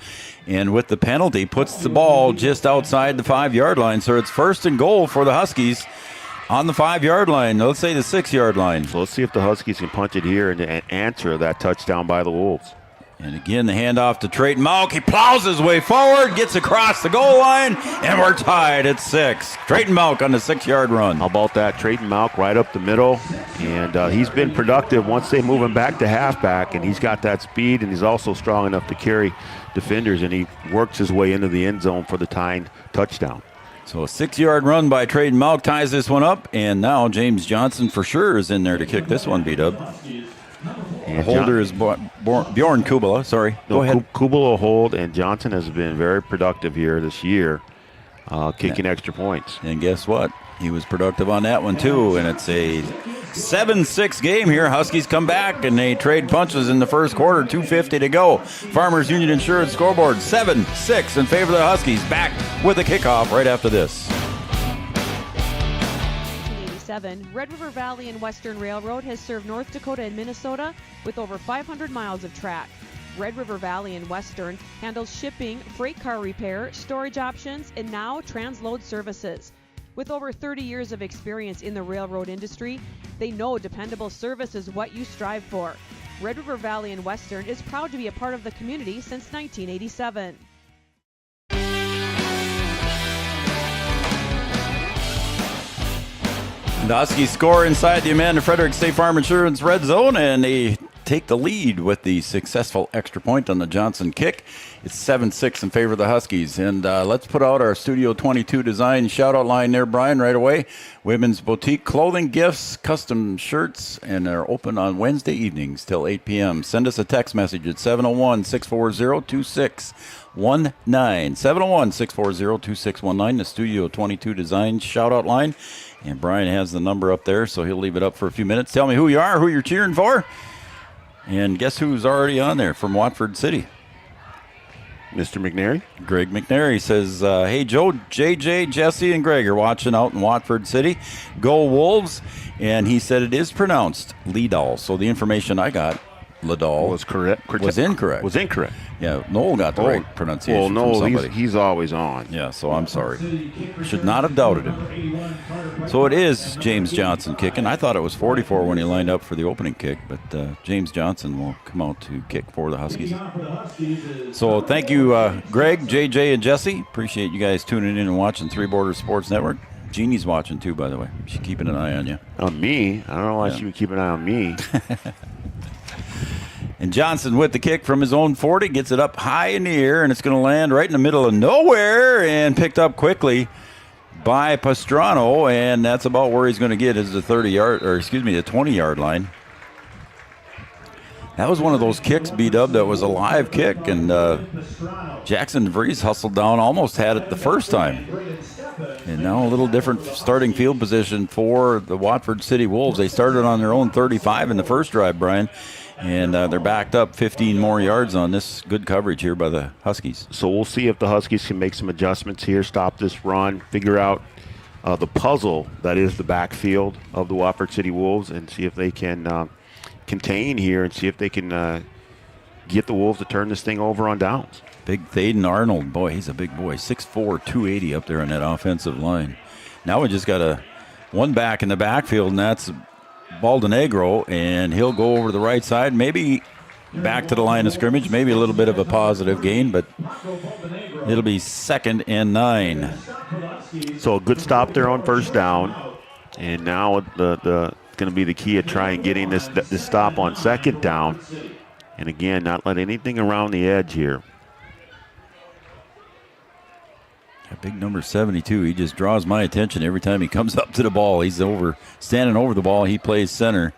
And with the penalty, puts the ball just outside the 5-yard line. So it's 1st and goal for the Huskies on the 5-yard line. Let's say the 6-yard line. So let's see if the Huskies can punch it here and answer that touchdown by the Wolves. And again, the handoff to Trayton Malk. He plows his way forward, gets across the goal line, and we're tied at 6. Trayton Malk on the 6-yard run. How about that? Trayton Malk right up the middle. And he's been productive once they move him back to halfback, and he's got that speed, and he's also strong enough to carry defenders, and he works his way into the end zone for the tying touchdown. So a 6-yard run by Trayton Malk ties this one up, and now James Johnson for sure is in there to kick this one, B-Dub. The holder is Bjorn Kubala. Sorry. Go ahead. Kubala hold, and Johnson has been very productive here this year, kicking extra points. And guess what? He was productive on that one, too, and it's a 7-6 game here. Huskies come back and they trade punches in the first quarter. 2:50 to go. Farmers Union Insurance scoreboard 7-6 in favor of the Huskies. Back with the kickoff right after this. 1987, Red River Valley and Western Railroad has served North Dakota and Minnesota with over 500 miles of track. Red River Valley and Western handles shipping, freight car repair, storage options, and now transload services. With over 30 years of experience in the railroad industry, they know dependable service is what you strive for. Red River Valley and Western is proud to be a part of the community since 1987. The Huskies score inside the Amanda Frederick State Farm Insurance red zone, and they take the lead with the successful extra point on the Johnson kick. It's 7-6 in favor of the Huskies. And let's put out our Studio 22 design shout-out line there, Brian, right away. Women's boutique clothing, gifts, custom shirts, and they're open on Wednesday evenings till 8 p.m. Send us a text message at 701-640-2619. 701-640-2619, the Studio 22 design shout-out line. And Brian has the number up there, so he'll leave it up for a few minutes. Tell me who you are, who you're cheering for. And guess who's already on there from Watford City? Mr. McNary. Greg McNary says, hey, Joe, JJ, Jesse, and Greg are watching out in Watford City. Go Wolves. And he said it is pronounced Lidal. So the information I got, Lidal, was correct. Was incorrect. Was incorrect. Yeah, Noel got the right pronunciation. Well, from Noel, somebody. he's always on. Yeah, so I'm sorry. Should not have doubted him. So it is James Johnson kicking. I thought it was 44 when he lined up for the opening kick, but James Johnson will come out to kick for the Huskies. So thank you, Greg, JJ, and Jesse. Appreciate you guys tuning in and watching Three Borders Sports Network. Jeannie's watching too, by the way. She's keeping an eye on you. On me? I don't know why she would keep an eye on me. And Johnson with the kick from his own 40, gets it up high in the air, and it's going to land right in the middle of nowhere and picked up quickly by Pastrano, and that's about where he's going to get is the 20-yard line. That was one of those kicks, B-Dub, that was a live kick, and Jackson DeVries hustled down, almost had it the first time. And now a little different starting field position for the Watford City Wolves. They started on their own 35 in the first drive, Brian. And they're backed up 15 more yards on this good coverage here by the Huskies. So we'll see if the Huskies can make some adjustments here, stop this run, figure out the puzzle that is the backfield of the Watford City Wolves, and see if they can contain here and see if they can get the Wolves to turn this thing over on downs. Big Thaden Arnold, boy, he's a big boy. 6'4", 280 up there on that offensive line. Now we just got one back in the backfield, and that's Baldonegro, and he'll go over to the right side, maybe back to the line of scrimmage, maybe a little bit of a positive gain, but it'll be 2nd and 9. So a good stop there on first down, and now the going to be the key of trying getting this stop on 2nd down, and again, not let anything around the edge here. Big number 72. He just draws my attention every time he comes up to the ball. He's standing over the ball. He plays center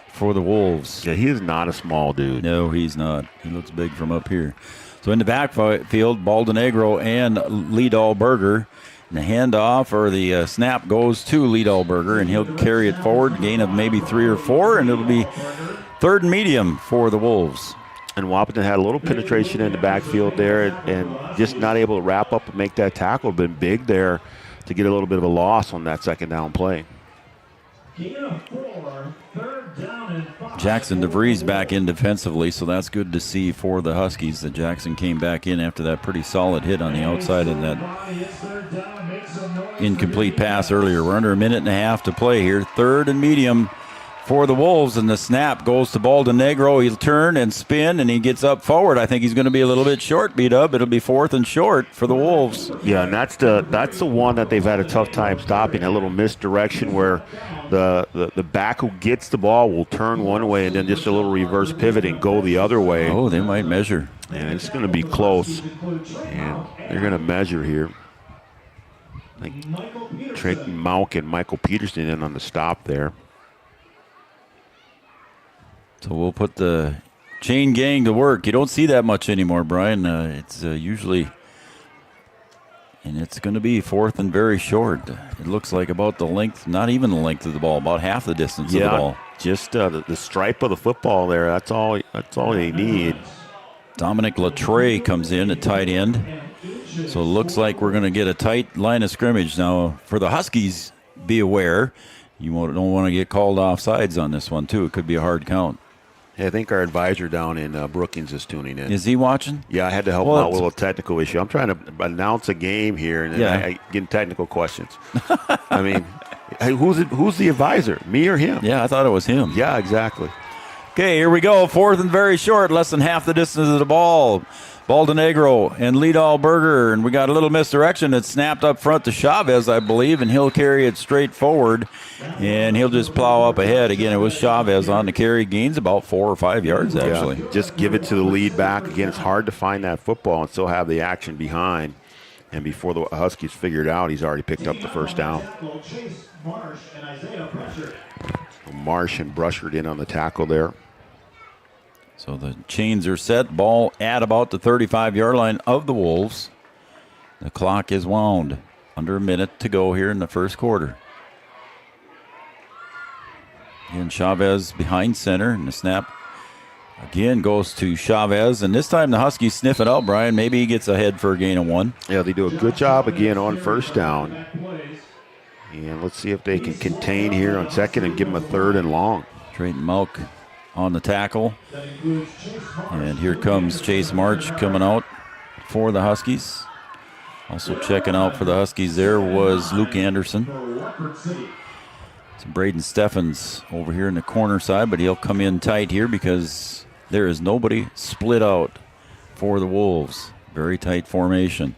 for the Wolves. Yeah, he is not a small dude. No, he's not. He looks big from up here. So in the backfield, Baldonegro and Lidal Berger. And the handoff or the snap goes to Lidal Berger, and he'll carry it forward, gain of maybe 3 or 4, and it'll be 3rd and medium for the Wolves. And Wahpeton had a little penetration in the backfield there and just not able to wrap up and make that tackle. Been big there to get a little bit of a loss on that 2nd down play. Jackson DeVries back in defensively, so that's good to see for the Huskies that Jackson came back in after that pretty solid hit on the outside of that incomplete pass earlier. We're under a minute and a half to play here. 3rd and medium for the Wolves, and the snap goes to Baldonegro. He'll turn and spin, and he gets up forward. I think he's going to be a little bit short, beat-up. It'll be 4th and short for the Wolves. Yeah, and that's the one that they've had a tough time stopping, a little misdirection where the back who gets the ball will turn one way and then just a little reverse pivot and go the other way. Oh, they might measure. And it's going to be close, and they're going to measure here. I think Trenton Mauk and Michael Peterson in on the stop there. So we'll put the chain gang to work. You don't see that much anymore, Brian. It's usually And it's going to be 4th and very short. It looks like about the length, not even the length of the ball, about half the distance of the ball. Just the stripe of the football there. That's all they need. Dominic Latreille comes in at tight end. So it looks like we're going to get a tight line of scrimmage. Now, for the Huskies, be aware, you don't want to get called offsides on this one, too. It could be a hard count. I think our advisor down in Brookings is tuning in. Is he watching? Yeah, I had to help him out with a little technical issue. I'm trying to announce a game here, and then I get technical questions. I mean, who's the advisor, me or him? Yeah, I thought it was him. Yeah, exactly. Okay, here we go. 4th and very short, less than half the distance of the ball. Baldenegro and Liedalberger, and we got a little misdirection. It's snapped up front to Chavez, I believe, and he'll carry it straight forward, and he'll just plow up ahead. Again, it was Chavez on the carry, gains about 4 or 5 yards, actually. Yeah, just give it to the lead back. Again, it's hard to find that football and still have the action behind. And before the Huskies figure it out, he's already picked up the first down. Marsh and Brushard in on the tackle there. So the chains are set. Ball at about the 35-yard line of the Wolves. The clock is wound. Under a minute to go here in the first quarter. Again, Chavez behind center, and the snap again goes to Chavez. And this time the Huskies sniff it out, Brian. Maybe he gets ahead for a gain of 1. Yeah, they do a good job again on first down. And let's see if they can contain here on second and give them a 3rd and long. Drayton Malk on the tackle. And here comes Chase March coming out for the Huskies. Also checking out for the Huskies there was Luke Anderson. It's Braden Steffens over here in the corner side, but he'll come in tight here because there is nobody split out for the Wolves. Very tight formation.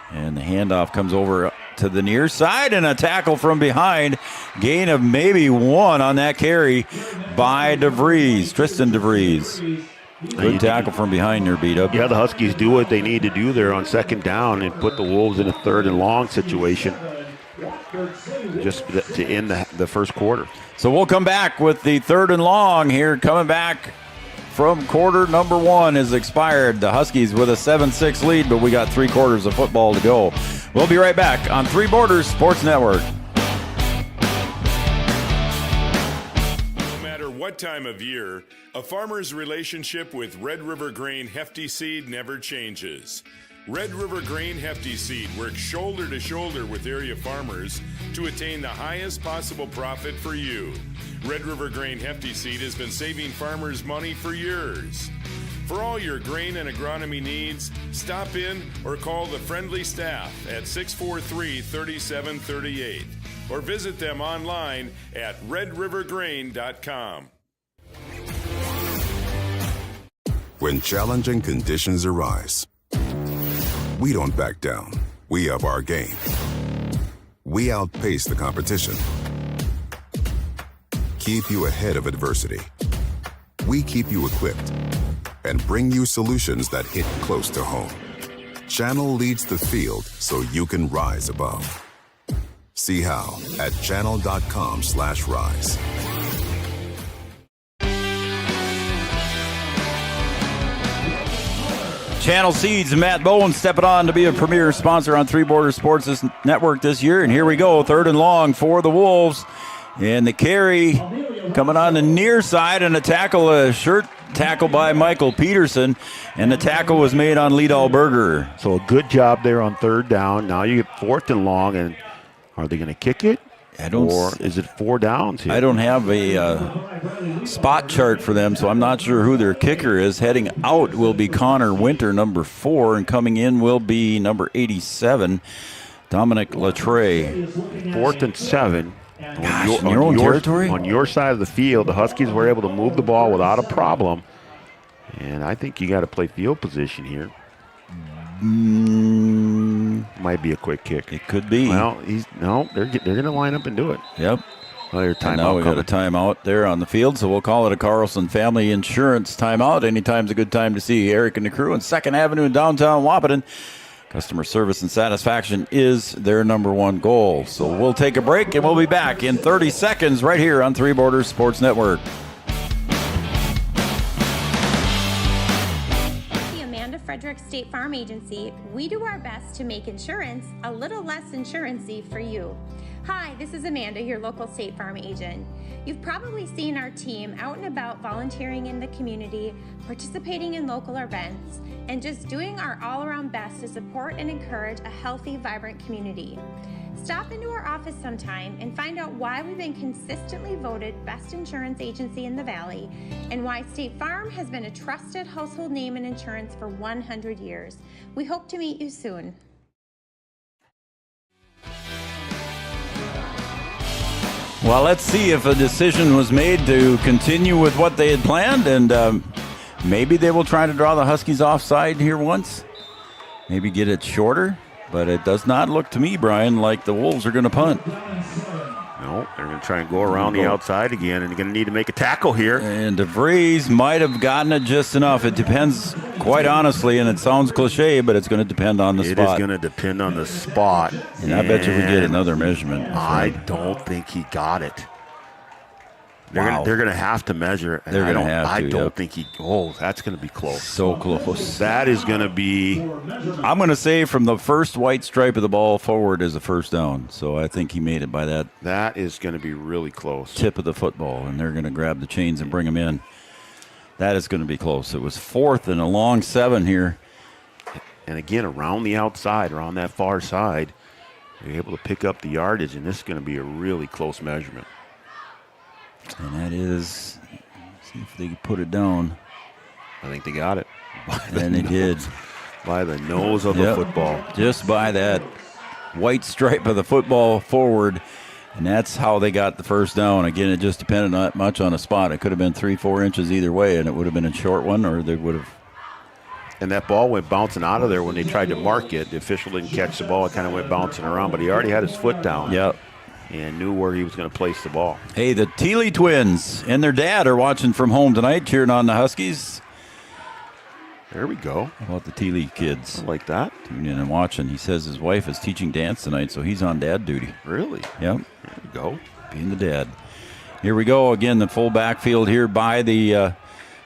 And the handoff comes over to the near side, and a tackle from behind. Gain of maybe 1 on that carry by DeVries, Tristan DeVries. Good tackle from behind there, B-Dub. Yeah, the Huskies do what they need to do there on second down and put the Wolves in a 3rd and long situation just to end the first quarter. So we'll come back with the 3rd and long here. Coming back from quarter number 1 is expired. The Huskies with a 7-6 lead, but we got 3 quarters of football to go. We'll be right back on Three Borders Sports Network. No matter what time of year, a farmer's relationship with Red River Grain Hefty Seed never changes. Red River Grain Hefty Seed works shoulder to shoulder with area farmers to attain the highest possible profit for you. Red River Grain Hefty Seed has been saving farmers money for years. For all your grain and agronomy needs, stop in or call the friendly staff at 643-3738 or visit them online at redrivergrain.com. When challenging conditions arise, we don't back down. We up our game. We outpace the competition. Keep you ahead of adversity. We keep you equipped and bring you solutions that hit close to home. Channel leads the field so you can rise above. See how at channel.com/rise. Channel Seeds, Matt Bowen stepping on to be a premier sponsor on Three Borders Sports Network this year. And here we go, 3rd and long for the Wolves. And the carry coming on the near side, and a tackle, a shirt tackle by Michael Peterson. And the tackle was made on Liedalberger. So a good job there on 3rd down. Now you get 4th and long, and are they going to kick it? Or is it 4 downs here? I don't have a spot chart for them, so I'm not sure who their kicker is. Heading out will be Connor Winter, number 4, and coming in will be number 87, Dominic Latreille. 4th and 7. Gosh, in your own territory? On your side of the field, the Huskies were able to move the ball without a problem. And I think you got to play field position here. Might be a quick kick. It could be. Well, they're going to line up and do it. Yep. Well, now we got a timeout there on the field, so we'll call it a Carlson Family Insurance timeout. Anytime's a good time to see Eric and the crew on 2nd Avenue in downtown Wahpeton. Customer service and satisfaction is their number 1 goal. So we'll take a break, and we'll be back in 30 seconds right here on Three Borders Sports Network. The Amanda Fredericks State Farm Agency, we do our best to make insurance a little less insurance-y for you. Hi, this is Amanda, your local State Farm agent. You've probably seen our team out and about volunteering in the community, participating in local events, and just doing our all-around best to support and encourage a healthy, vibrant community. Stop into our office sometime and find out why we've been consistently voted best insurance agency in the Valley and why State Farm has been a trusted household name in insurance for 100 years. We hope to meet you soon. Well, let's see if a decision was made to continue with what they had planned, and maybe they will try to draw the Huskies offside here once. Maybe get it shorter, but it does not look to me, Brian, like the Wolves are going to punt. No, they're going to try and go around the outside again, and they're going to need to make a tackle here. And DeVries might have gotten it just enough. It depends, quite honestly, and it sounds cliche, but it's going to depend on the spot. It is going to depend on the spot. And I bet you we get another measurement. I don't think he got it. They're going to have to measure. They're going to have to. I don't think he. Oh, that's going to be close. So close. That is going to be. I'm going to say from the first white stripe of the ball forward is a first down. So I think he made it by that. That is going to be really close. Tip of the football, and they're going to grab the chains and bring him in. That is going to be close. It was 4th and a long 7 here. And again, around the outside or on that far side, they're able to pick up the yardage, and this is going to be a really close measurement. And that is, see if they can put it down. I think they got it. And they did. By the nose of the football. Just by that white stripe of the football forward. And that's how they got the first down. Again, it just depended not much on a spot. It could have been 3-4 inches either way, and it would have been a short one, or they would have. And that ball went bouncing out of there when they tried to mark it. The official didn't catch the ball. It kind of went bouncing around, but he already had his foot down. Yep. And knew where he was going to place the ball. Hey, the Teely twins and their dad are watching from home tonight, cheering on the Huskies. There we go. How about the Teely kids? I like that. Tuning in and watching. He says his wife is teaching dance tonight, so he's on dad duty. Really? Yep. There we go. Being the dad. Here we go again. The full backfield here by the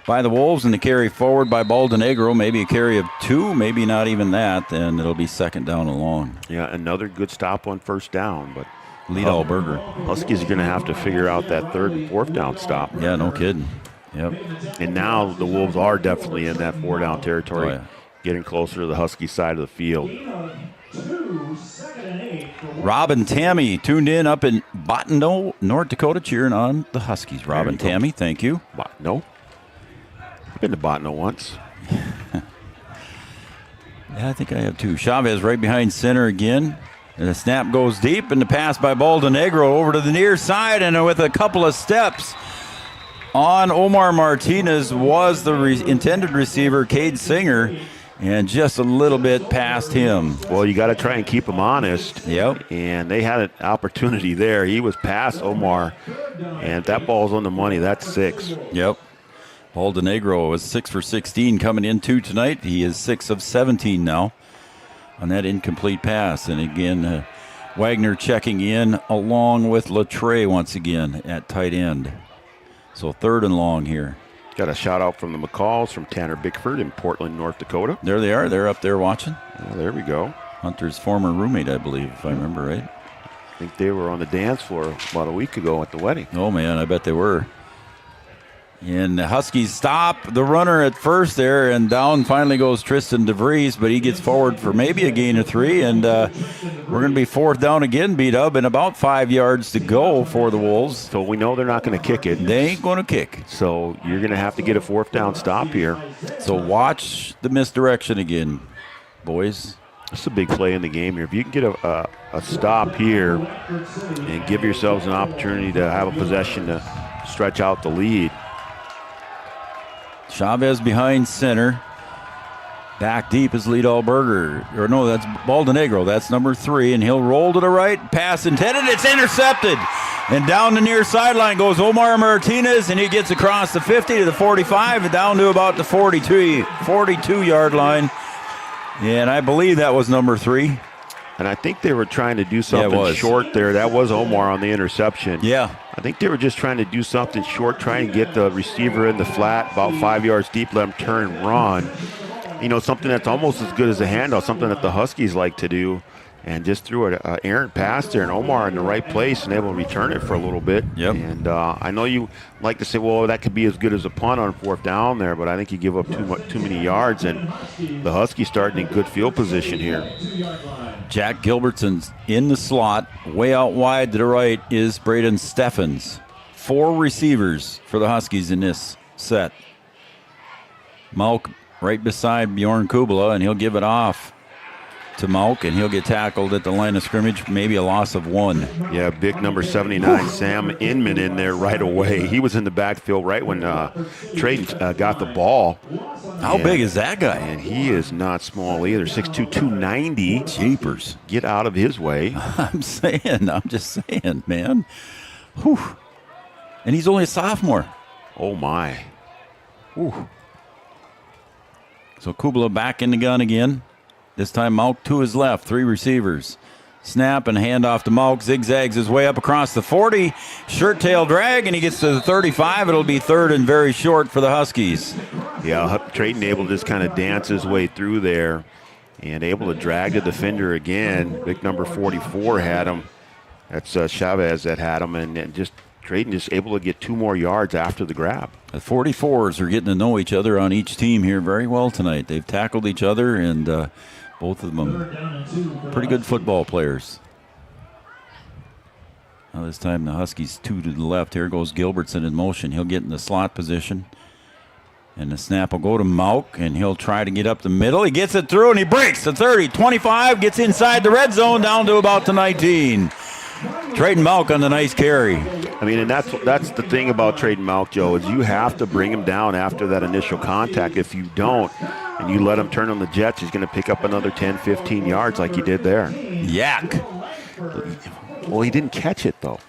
Wolves, and the carry forward by Baldenegro. Maybe a carry of 2, maybe not even that. And it'll be second down and long. Yeah, another good stop on first down, but. Lead-all burger. Huskies are going to have to figure out that 3rd and 4th down stop. Yeah, no kidding. Yep. And now the Wolves are definitely in that 4-down territory, getting closer to the Husky side of the field. Rob and Tammy tuned in up in Bottineau, North Dakota, cheering on the Huskies. Rob and Tammy, thank you. Bottineau. I've been to Bottineau once. Yeah, I think I have too. Chavez right behind center again. And the snap goes deep, and the pass by Baldenegro over to the near side, and with a couple of steps on Omar Martinez was the intended receiver, Cade Singer, and just a little bit past him. Well, you got to try and keep him honest. Yep. And they had an opportunity there. He was past Omar, and if that ball's on the money, that's 6. Yep. Baldenegro was 6 for 16 coming into tonight. He is 6 of 17 now on that incomplete pass. And again, Wagner checking in along with Latre once again at tight end. So 3rd and long here. Got a shout out from the McCalls from Tanner Bickford in Portland, North Dakota. There they are. They're up there watching. Oh, there we go. Hunter's former roommate, I believe, if I remember right. I think they were on the dance floor about a week ago at the wedding. Oh, man, I bet they were. And the Huskies stop the runner at first there, and down finally goes Tristan DeVries, but he gets forward for maybe a gain of 3, and we're going to be 4th down again, B-Dub, and about 5 yards to go for the Wolves. So we know they're not going to kick it. They ain't going to kick. So you're going to have to get a 4th down stop here. So watch the misdirection again, boys. It's a big play in the game here. If you can get a stop here and give yourselves an opportunity to have a possession to stretch out the lead. Chavez behind center. Back deep is Lead-all Burger. Or no, that's Baldenegro. That's number 3. And he'll roll to the right. Pass intended. It's intercepted. And down the near sideline goes Omar Martinez. And he gets across the 50 to the 45 and down to about the 42-yard line. And I believe that was number 3. And I think they were trying to do something short there. That was Omar on the interception. Yeah. I think they were just trying to do something short, trying to get the receiver in the flat about 5 yards deep, let him turn and run. something that's almost as good as a handoff, something that the Huskies like to do, and just threw an errant pass there, and Omar in the right place and able to return it for a little bit. Yep. And I know you like to say, well, that could be as good as a punt on 4th down there, but I think you give up too many yards, and the Huskies starting in good field position here. Jack Gilbertson's in the slot. Way out wide to the right is Braden Steffens. 4 receivers for the Huskies in this set. Malk right beside Bjorn Kubala, and he'll give it off to Malk, and he'll get tackled at the line of scrimmage, maybe a loss of 1. Yeah, big number 79, Sam Inman in there right away. He was in the backfield right when Trayton got the ball. How big is that guy? And he is not small either, 6'2", 290. Jeepers. Get out of his way. I'm just saying, man. Whew. And he's only a sophomore. Oh, my. Whew. So Kubala back in the gun again. This time Malk to his left, 3 receivers. Snap and handoff to Malk. Zigzags his way up across the 40. Shirt tail drag, and he gets to the 35. It'll be 3rd and very short for the Huskies. Yeah, Trayton able to just kind of dance his way through there and able to drag the defender again. Big number 44 had him. That's Chavez that had him, and just Trayton just able to get 2 more yards after the grab. The 44s are getting to know each other on each team here very well tonight. They've tackled each other, and both of them pretty good football players. Now this time the Huskies 2 to the left. Here goes Gilbertson in motion. He'll get in the slot position. And the snap will go to Malk, and he'll try to get up the middle. He gets it through, and he breaks the 30. 25, gets inside the red zone, down to about the 19. Trayton Malk on the nice carry. I mean, and that's the thing about Trayton Malk, Joe, is you have to bring him down after that initial contact. If you don't, and you let him turn on the jets, he's going to pick up another 10, 15 yards like he did there. Yak. Well, he didn't catch it, though.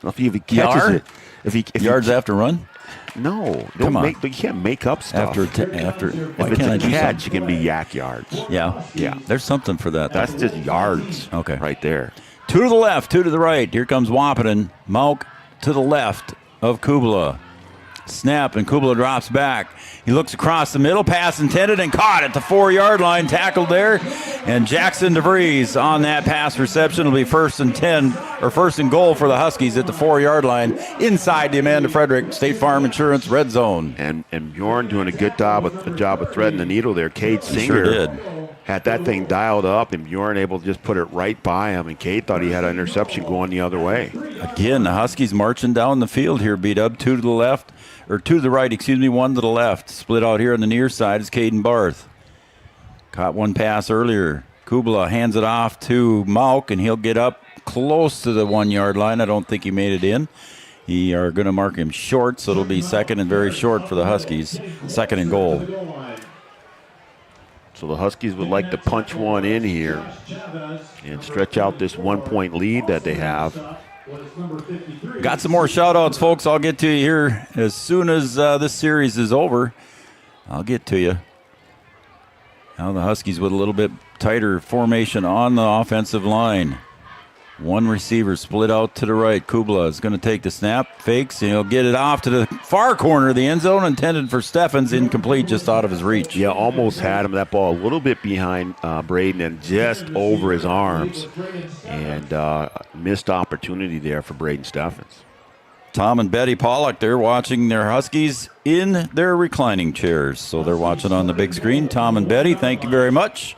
If he catches it. If yards after run? No. Come on. You can't make up stuff. If it's a catch, it can be yak yards. Yeah. Yeah. There's something for that. That's just yards. Okay. Right there. 2 to the left, 2 to the right. Here comes Wahpeton. Malk to the left of Kubala. Snap, and Kubala drops back. He looks across the middle. Pass intended and caught at the 4-yard line. Tackled there. And Jackson DeVries on that pass reception will be 1st and 10, or 1st and goal for the Huskies at the 4-yard line inside the Amanda Frederick State Farm Insurance red zone. And Bjorn doing a good job of threading the needle there. Cade Singer sure did. Had that thing dialed up, and Bjorn able to just put it right by him, and Cade thought he had an interception going the other way. Again, the Huskies marching down the field here, B-Dub. 2 to the left, or 2 to the right, 1 to the left. Split out here on the near side is Caden Barth. Caught one pass earlier. Kubala hands it off to Malk, and he'll get up close to the 1-yard line. I don't think he made it in. He are going to mark him short, so it'll be 2nd and very short for the Huskies. 2nd and goal. So the Huskies would like to punch one in here and stretch out this 1-point lead that they have. Got some more shout-outs, folks. I'll get to you here as soon as this series is over. I'll get to you. Now the Huskies with a little bit tighter formation on the offensive line. 1 receiver split out to the right. Kubala is going to take the snap, fakes, and he'll get it off to the far corner of the end zone, intended for Steffens, incomplete, just out of his reach. Yeah, almost had him. That ball a little bit behind Braden and just over his arms. And missed opportunity there for Braden Steffens. Tom and Betty Pollock, they're watching their Huskies in their reclining chairs. So they're watching on the big screen. Tom and Betty, thank you very much.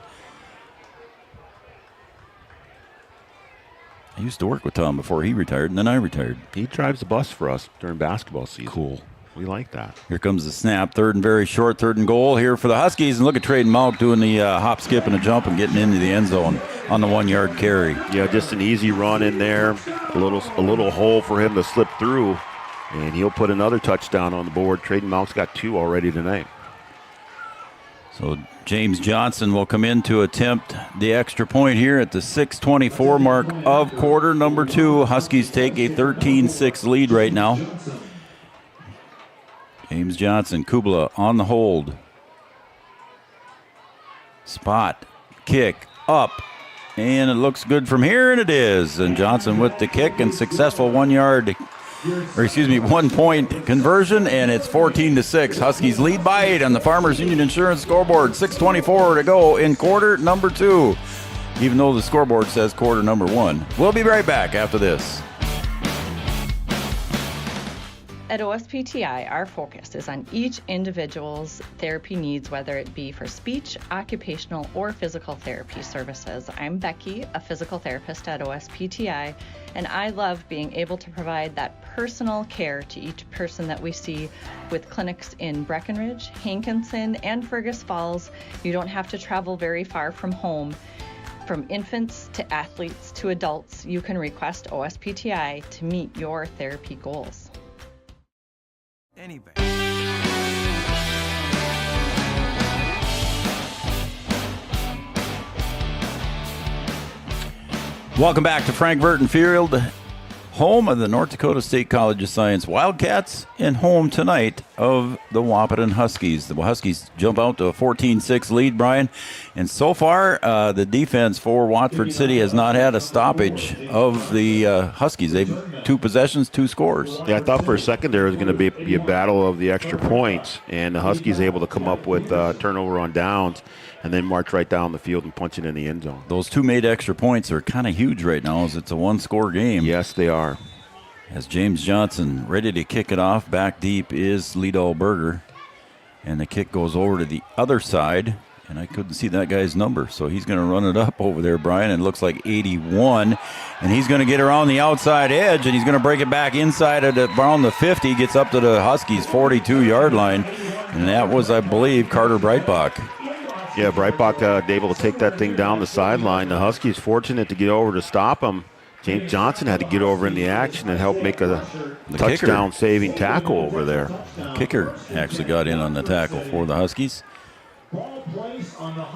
I used to work with Tom before he retired, and then I retired. He drives the bus for us during basketball season. Cool. We like that. Here comes the snap. 3rd and very short, 3rd and goal here for the Huskies. And look at Trayton Malk doing the hop, skip, and a jump and getting into the end zone on the 1-yard carry. Yeah, just an easy run in there. A little hole for him to slip through, and he'll put another touchdown on the board. Trayton Malk's got 2 already tonight. So James Johnson will come in to attempt the extra point here at the 6:24 mark of quarter number 2. Huskies take a 13-6 lead right now. James Johnson, Kubala on the hold. Spot, kick, up, and it looks good from here, and it is. And Johnson with the kick and successful 1-yard 1-point conversion, and it's 14-6. Huskies lead by 8 on the Farmers Union Insurance scoreboard. 6:24 to go in quarter number 2, even though the scoreboard says quarter number 1. We'll be right back after this. At OSPTI, our focus is on each individual's therapy needs, whether it be for speech, occupational, or physical therapy services. I'm Becky, a physical therapist at OSPTI, and I love being able to provide that personal care to each person that we see with clinics in Breckenridge, Hankinson, and Fergus Falls. You don't have to travel very far from home. From infants to athletes to adults, you can request OSPTI to meet your therapy goals. Anybody. Welcome back to Frank Burton Field, home of the North Dakota State College of Science Wildcats, and home tonight of the Wahpeton Huskies. The Huskies jump out to a 14-6 lead, Brian, and so far the defense for Watford City has not had a stoppage of the Huskies. They've 2 possessions, 2 scores. Yeah, I thought for a second there was going to be a battle of the extra points, and the Huskies able to come up with turnover on downs and then march right down the field and punch it in the end zone. Those 2 made extra points are kind of huge right now as it's a 1-score game. Yes, they are. As James Johnson ready to kick it off, back deep is Liedel Berger. And the kick goes over to the other side, and I couldn't see that guy's number, so he's going to run it up over there, Brian, and it looks like 81. And he's going to get around the outside edge, and he's going to break it back inside of around the 50, gets up to the Huskies' 42-yard line. And that was, I believe, Carter Breitbach. Yeah, Breitbach able to take that thing down the sideline. The Huskies fortunate to get over to stop him. James Johnson had to get over in the action and help make a touchdown-saving tackle over there. The kicker actually got in on the tackle for the Huskies.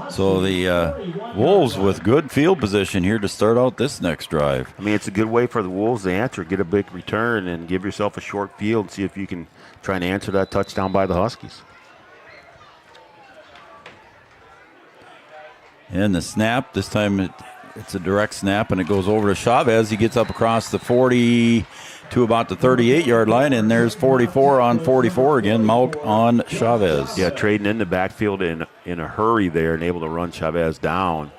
So the Wolves with good field position here to start out this next drive. I mean, it's a good way for the Wolves to answer, get a big return, and give yourself a short field and see if you can try and answer that touchdown by the Huskies. And the snap, this time it's a direct snap, and it goes over to Chavez. He gets up across the 40 to about the 38-yard line, and there's 44 on 44 again, Malk on Chavez. Yeah, trading in the backfield in a hurry there and able to run Chavez down.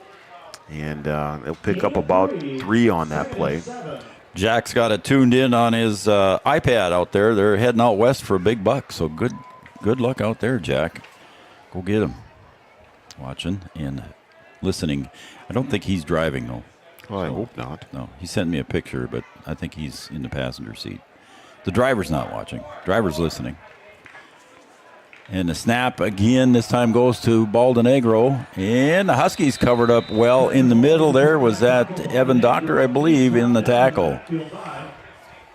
And they'll pick up about 3 on that play. Jack's got it tuned in on his iPad out there. They're heading out west for a big buck, so good luck out there, Jack. Go get him. Watching and listening. I don't think he's driving, though. Well, I hope not. No, he sent me a picture, but I think he's in the passenger seat. The driver's not watching. Driver's listening. And the snap again this time goes to Baldonegro. And the Huskies covered up well in the middle. There was that Evan Doctor, I believe, in the tackle.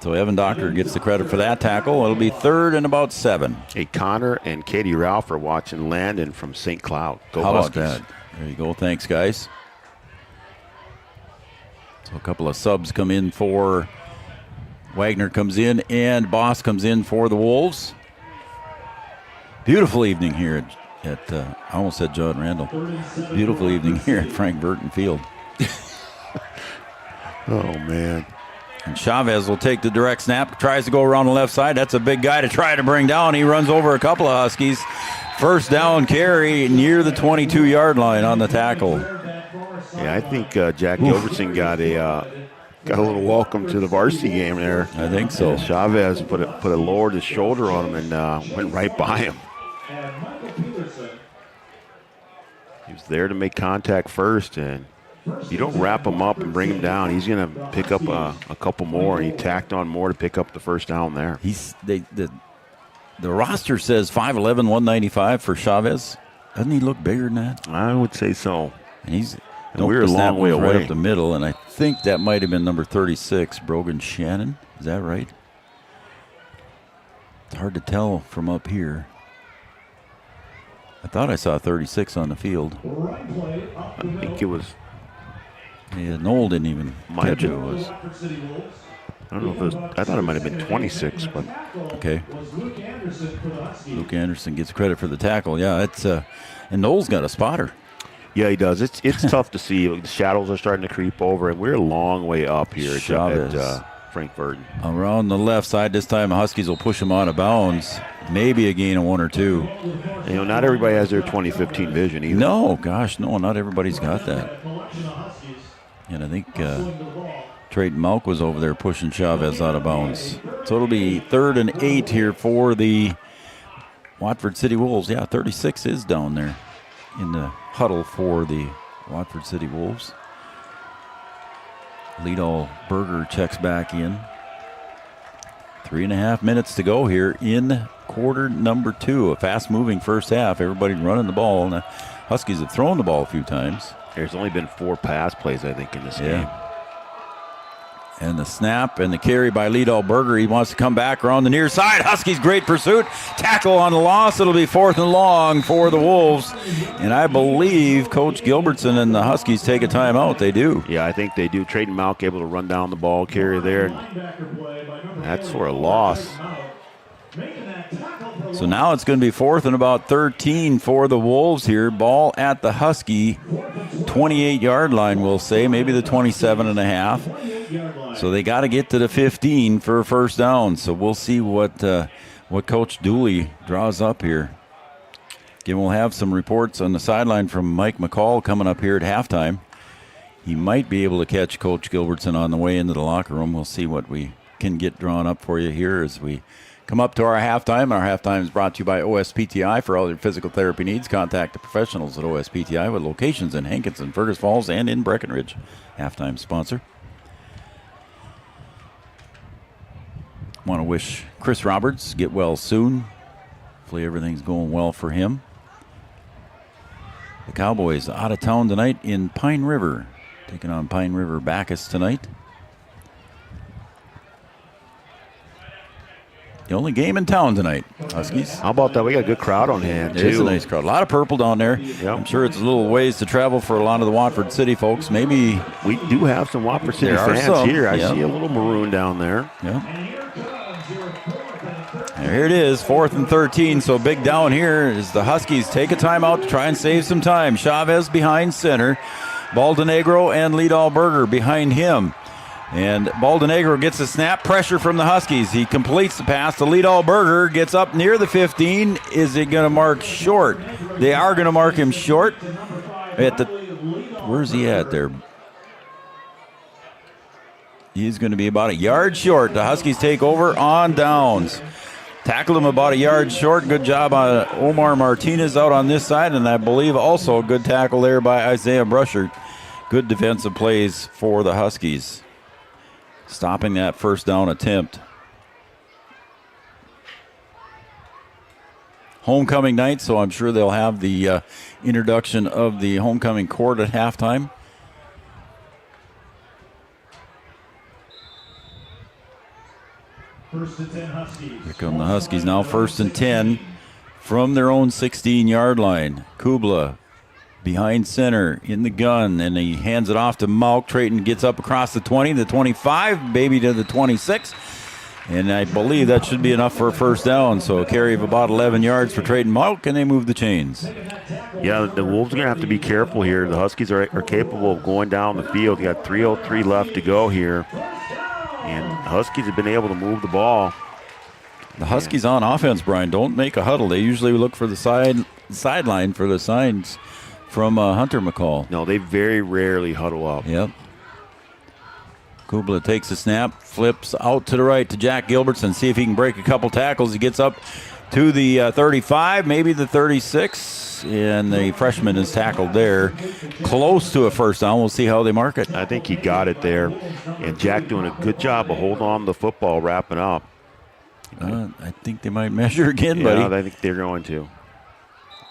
So Evan Doctor gets the credit for that tackle. It'll be 3rd and about 7. Hey, Connor and Katie Ralph are watching Landon from St. Cloud. Go How Huskies. about that? There you go. Thanks, guys. So a couple of subs come in for Wagner comes in, and Boss comes in for the Wolves. Beautiful evening here at I almost said John Randall. Beautiful evening here at Frank Burton Field. Oh, man. And Chavez will take the direct snap, tries to go around the left side. That's a big guy to try to bring down. He runs over a couple of Huskies. First down carry near the 22-yard line on the tackle. Yeah, I think Jack Gilbertson got a little welcome to the varsity game there. I think so. Chavez put a lowered his shoulder on him and went right by him. He was there to make contact first, and if you don't wrap him up and bring him down, he's going to pick up a couple more, and he tacked on more to pick up the first down there. The roster says 5'11", 195 for Chavez. Doesn't he look bigger than that? I would say so. And we're a long way away. Right up the middle, and I think that might have been number 36, Brogan Shannon. Is that right? It's hard to tell from up here. I thought I saw 36 on the field. I think it was. Yeah, Noel didn't even catch it. I don't know if it was. I thought it might have been 26, but okay. Luke Anderson gets credit for the tackle. Yeah, it's and Noel's got a spotter. Yeah, he does. It's tough to see. The shadows are starting to creep over, and we're a long way up here at Frank Verdon. Around the left side this time, the Huskies will push him out of bounds. Maybe a gain of 1 or 2. You know, not everybody has their 2015 vision either. No, gosh, no, not everybody's got that. And I think Trayton Malk was over there pushing Chavez out of bounds. So it'll be 3rd and 8 here for the Watford City Wolves. Yeah, 36 is down there in the huddle for the Watford City Wolves. Liedel Berger checks back in. 3.5 minutes to go here in quarter number 2. A fast-moving first half. Everybody running the ball. And the Huskies have thrown the ball a few times. There's only been 4 pass plays, I think, in this game. And the snap and the carry by Liedel Berger. He wants to come back around the near side. Huskies, great pursuit. Tackle on the loss. It'll be 4th and long for the Wolves. And I believe Coach Gilbertson and the Huskies take a timeout. They do. Yeah, I think they do. Trayton Malk able to run down the ball carrier there. That's for a loss. So now it's going to be 4th and about 13 for the Wolves here. Ball at the Husky 28-yard line, we'll say. Maybe the 27.5. So they got to get to the 15 for a first down. So we'll see what Coach Dooley draws up here. Again, we'll have some reports on the sideline from Mike McCall coming up here at halftime. He might be able to catch Coach Gilbertson on the way into the locker room. We'll see what we can get drawn up for you here as we come up to our halftime. Our halftime is brought to you by OSPTI. For all your physical therapy needs, contact the professionals at OSPTI with locations in Hankinson, Fergus Falls, and in Breckenridge. Halftime sponsor. Want to wish Chris Roberts get well soon. Hopefully everything's going well for him. The Cowboys out of town tonight in Pine River. Taking on Pine River Bacchus tonight. The only game in town tonight, Huskies. How about that? We got a good crowd on hand, too. It is a nice crowd. A lot of purple down there. Yep. I'm sure it's a little ways to travel for a lot of the Watford City folks. Maybe we do have some Watford City fans here. I see a little maroon down there. Yeah. Here it is, 4th and 13. So big down here as the Huskies take a timeout to try and save some time. Chavez behind center. Baldenegro and Liedel Berger behind him. And Baldenegro gets a snap, pressure from the Huskies. He completes the pass to Liedel Berger, gets up near the 15. Is it going to mark short? They are going to mark him short. Where's he at there? He's going to be about a yard short. The Huskies take over on downs. Tackled him about a yard short. Good job on Omar Martinez out on this side, and I believe also a good tackle there by Isaiah Brusher. Good defensive plays for the Huskies, stopping that first down attempt. Homecoming night, so I'm sure they'll have the introduction of the homecoming court at halftime. First and 10 Huskies. Here come the Huskies now, 1st and 10 from their own 16-yard line. Kubla behind center in the gun, and he hands it off to Malk. Trayton gets up across the 20, the 25, maybe to the 26. And I believe that should be enough for a first down. So a carry of about 11 yards for Trayton Malk, and they move the chains. Yeah, the Wolves are going to have to be careful here. The Huskies are capable of going down the field. You got 3:03 left to go here. And the Huskies have been able to move the ball. The Huskies on offense, Brian, don't make a huddle. They usually look for the sideline for the signs from Hunter McCall. No, they very rarely huddle up. Yep. Kubla takes a snap, flips out to the right to Jack Gilbertson, see if he can break a couple tackles. He gets up to the 35, maybe the 36, and the freshman is tackled there. Close to a first down. We'll see how they mark it. I think he got it there. And Jack doing a good job of holding on to the football, wrapping up. I think they might measure again, buddy. Yeah, I think they're going to.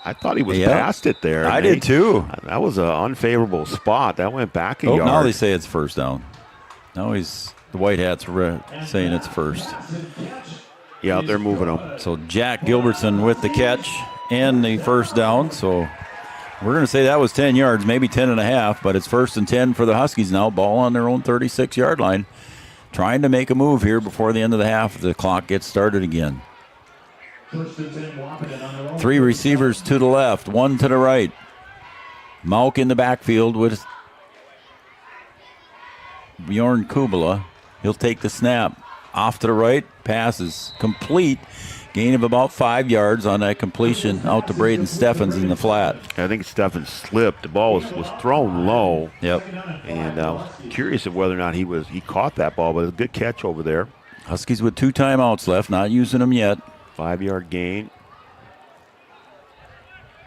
I thought he was past it there. I did too. That was an unfavorable spot. That went back a yard. Now they say it's first down. Now the white hats saying it's first. Yeah, they're moving them. So Jack Gilbertson with the catch and the first down. So we're going to say that was 10 yards, maybe 10 and a half, but it's 1st and 10 for the Huskies now. Ball on their own 36-yard line. Trying to make a move here before the end of the half. The clock gets started again. 3 receivers to the left, 1 to the right. Malk in the backfield with Bjorn Kubala. He'll take the snap. Off to the right. Pass is complete. Gain of about 5 yards on that completion out to Braden Steffens in the flat. I think Steffens slipped. The ball was thrown low. Yep. And I was curious of whether or not he caught that ball, but it was a good catch over there. Huskies with 2 timeouts left, not using them yet. 5-yard gain.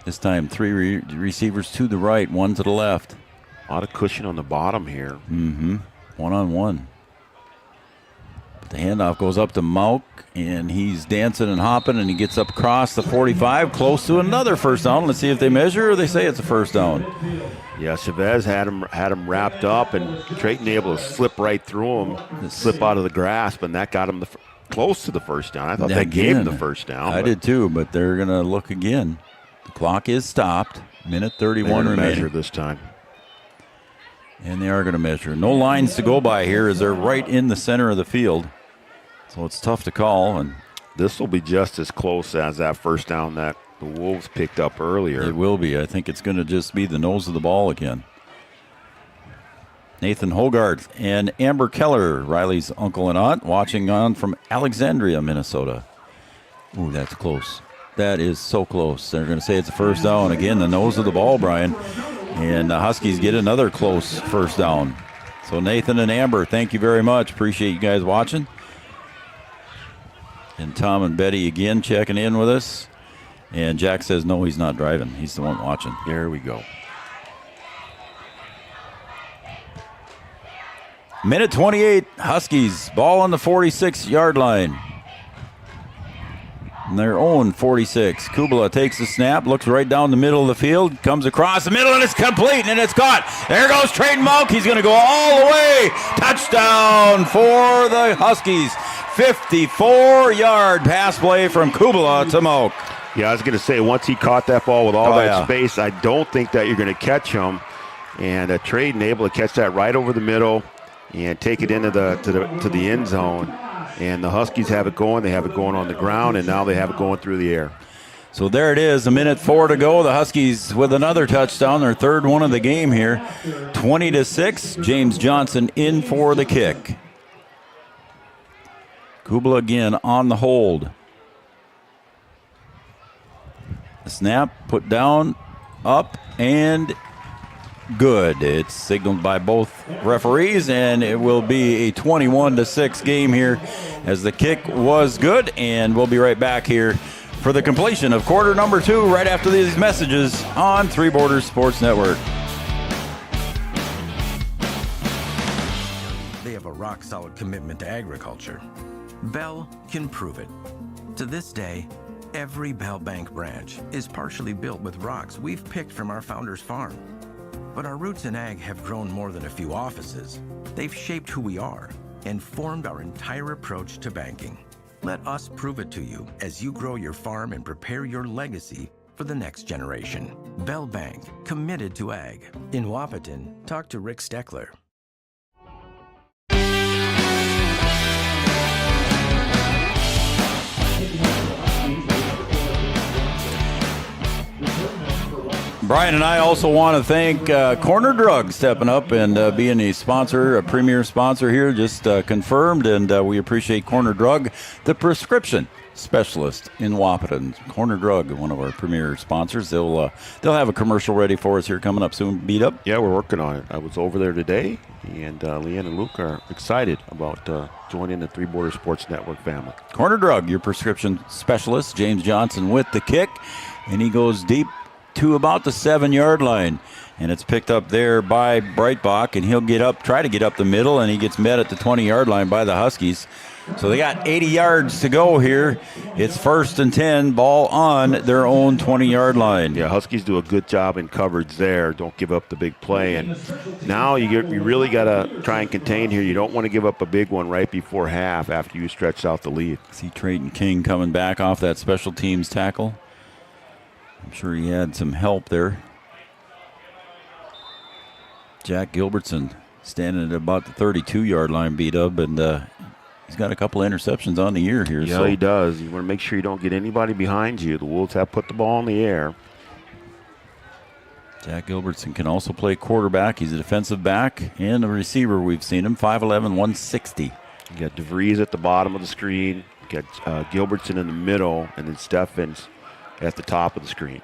This time 3 receivers to the right, 1 to the left. A lot of cushion on the bottom here. Mm-hmm. 1-on-1. The handoff goes up to Mauk, and he's dancing and hopping, and he gets up across the 45, close to another first down. Let's see if they measure or they say it's a first down. Yeah, Chavez had him wrapped up, and Trayton able to slip right through him, slip out of the grasp, and that got him close to the first down. I thought that gave him the first down. I did too, but they're going to look again. The clock is stopped. Minute 31 remaining. Measure this time. And they are going to measure. No lines to go by here as they're right in the center of the field. So it's tough to call, and this will be just as close as that first down that the Wolves picked up earlier. It will be. I think it's going to just be the nose of the ball again. Nathan Hogarth and Amber Keller, Riley's uncle and aunt, watching on from Alexandria, Minnesota. Ooh, that's close. That is so close. They're going to say it's a first down. Again, the nose of the ball, Brian. And the Huskies get another close first down. So Nathan and Amber, thank you very much. Appreciate you guys watching. And Tom and Betty again checking in with us. And Jack says, no, he's not driving. He's the one watching. There we go. Minute 28, Huskies, ball on the 46-yard line. And their own 46. Kubala takes the snap, looks right down the middle of the field, comes across the middle, and it's complete, and it's caught. There goes Trayton Mauk. He's going to go all the way. Touchdown for the Huskies. 54-yard pass play from Kubala to Mauk. Yeah, I was going to say, once he caught that ball with all that space, I don't think that you're going to catch him. And Trayton able to catch that right over the middle and take it into the end zone. And the Huskies have it going. They have it going on the ground, and now they have it going through the air. So there it is, a minute 4 to go. The Huskies with another touchdown, their third one of the game here. 20-6, James Johnson in for the kick. Kubala again on the hold. The snap, put down, up, and good. It's signaled by both referees, and it will be a 21-6 game here as the kick was good, and we'll be right back here for the completion of quarter number 2 right after these messages on Three Borders Sports Network. They have a rock-solid commitment to agriculture. Bell can prove it. To this day, every Bell Bank branch is partially built with rocks we've picked from our founder's farm. But our roots in ag have grown more than a few offices. They've shaped who we are and formed our entire approach to banking. Let us prove it to you as you grow your farm and prepare your legacy for the next generation. Bell Bank, committed to ag. In Wahpeton, talk to Rick Steckler. Brian and I also want to thank Corner Drug stepping up and being a sponsor, a premier sponsor here, just confirmed, and we appreciate Corner Drug, the prescription specialist in Wahpeton. Corner Drug, one of our premier sponsors. They'll have a commercial ready for us here coming up soon. Beat up? Yeah, we're working on it. I was over there today, and Leanne and Luke are excited about joining the Three Borders Sports Network family. Corner Drug, your prescription specialist. James Johnson with the kick, and he goes deep to about the 7-yard line, and it's picked up there by Breitbach, and he'll try to get up the middle, and he gets met at the 20-yard line by the Huskies. So they got 80 yards to go here. It's 1st and 10, ball on their own 20-yard line. Yeah, Huskies do a good job in coverage there. Don't give up the big play. And now you really got to try and contain here. You don't want to give up a big one right before half after you stretch out the lead. See Trayton King coming back off that special teams tackle. I'm sure he had some help there. Jack Gilbertson standing at about the 32-yard line, beat up, and he's got a couple of interceptions on the year here. Yeah, he does. You want to make sure you don't get anybody behind you. The Wolves have put the ball in the air. Jack Gilbertson can also play quarterback. He's a defensive back and a receiver. We've seen him, 5'11", 160. You got DeVries at the bottom of the screen. You got Gilbertson in the middle, and then Steffens at the top of the screen.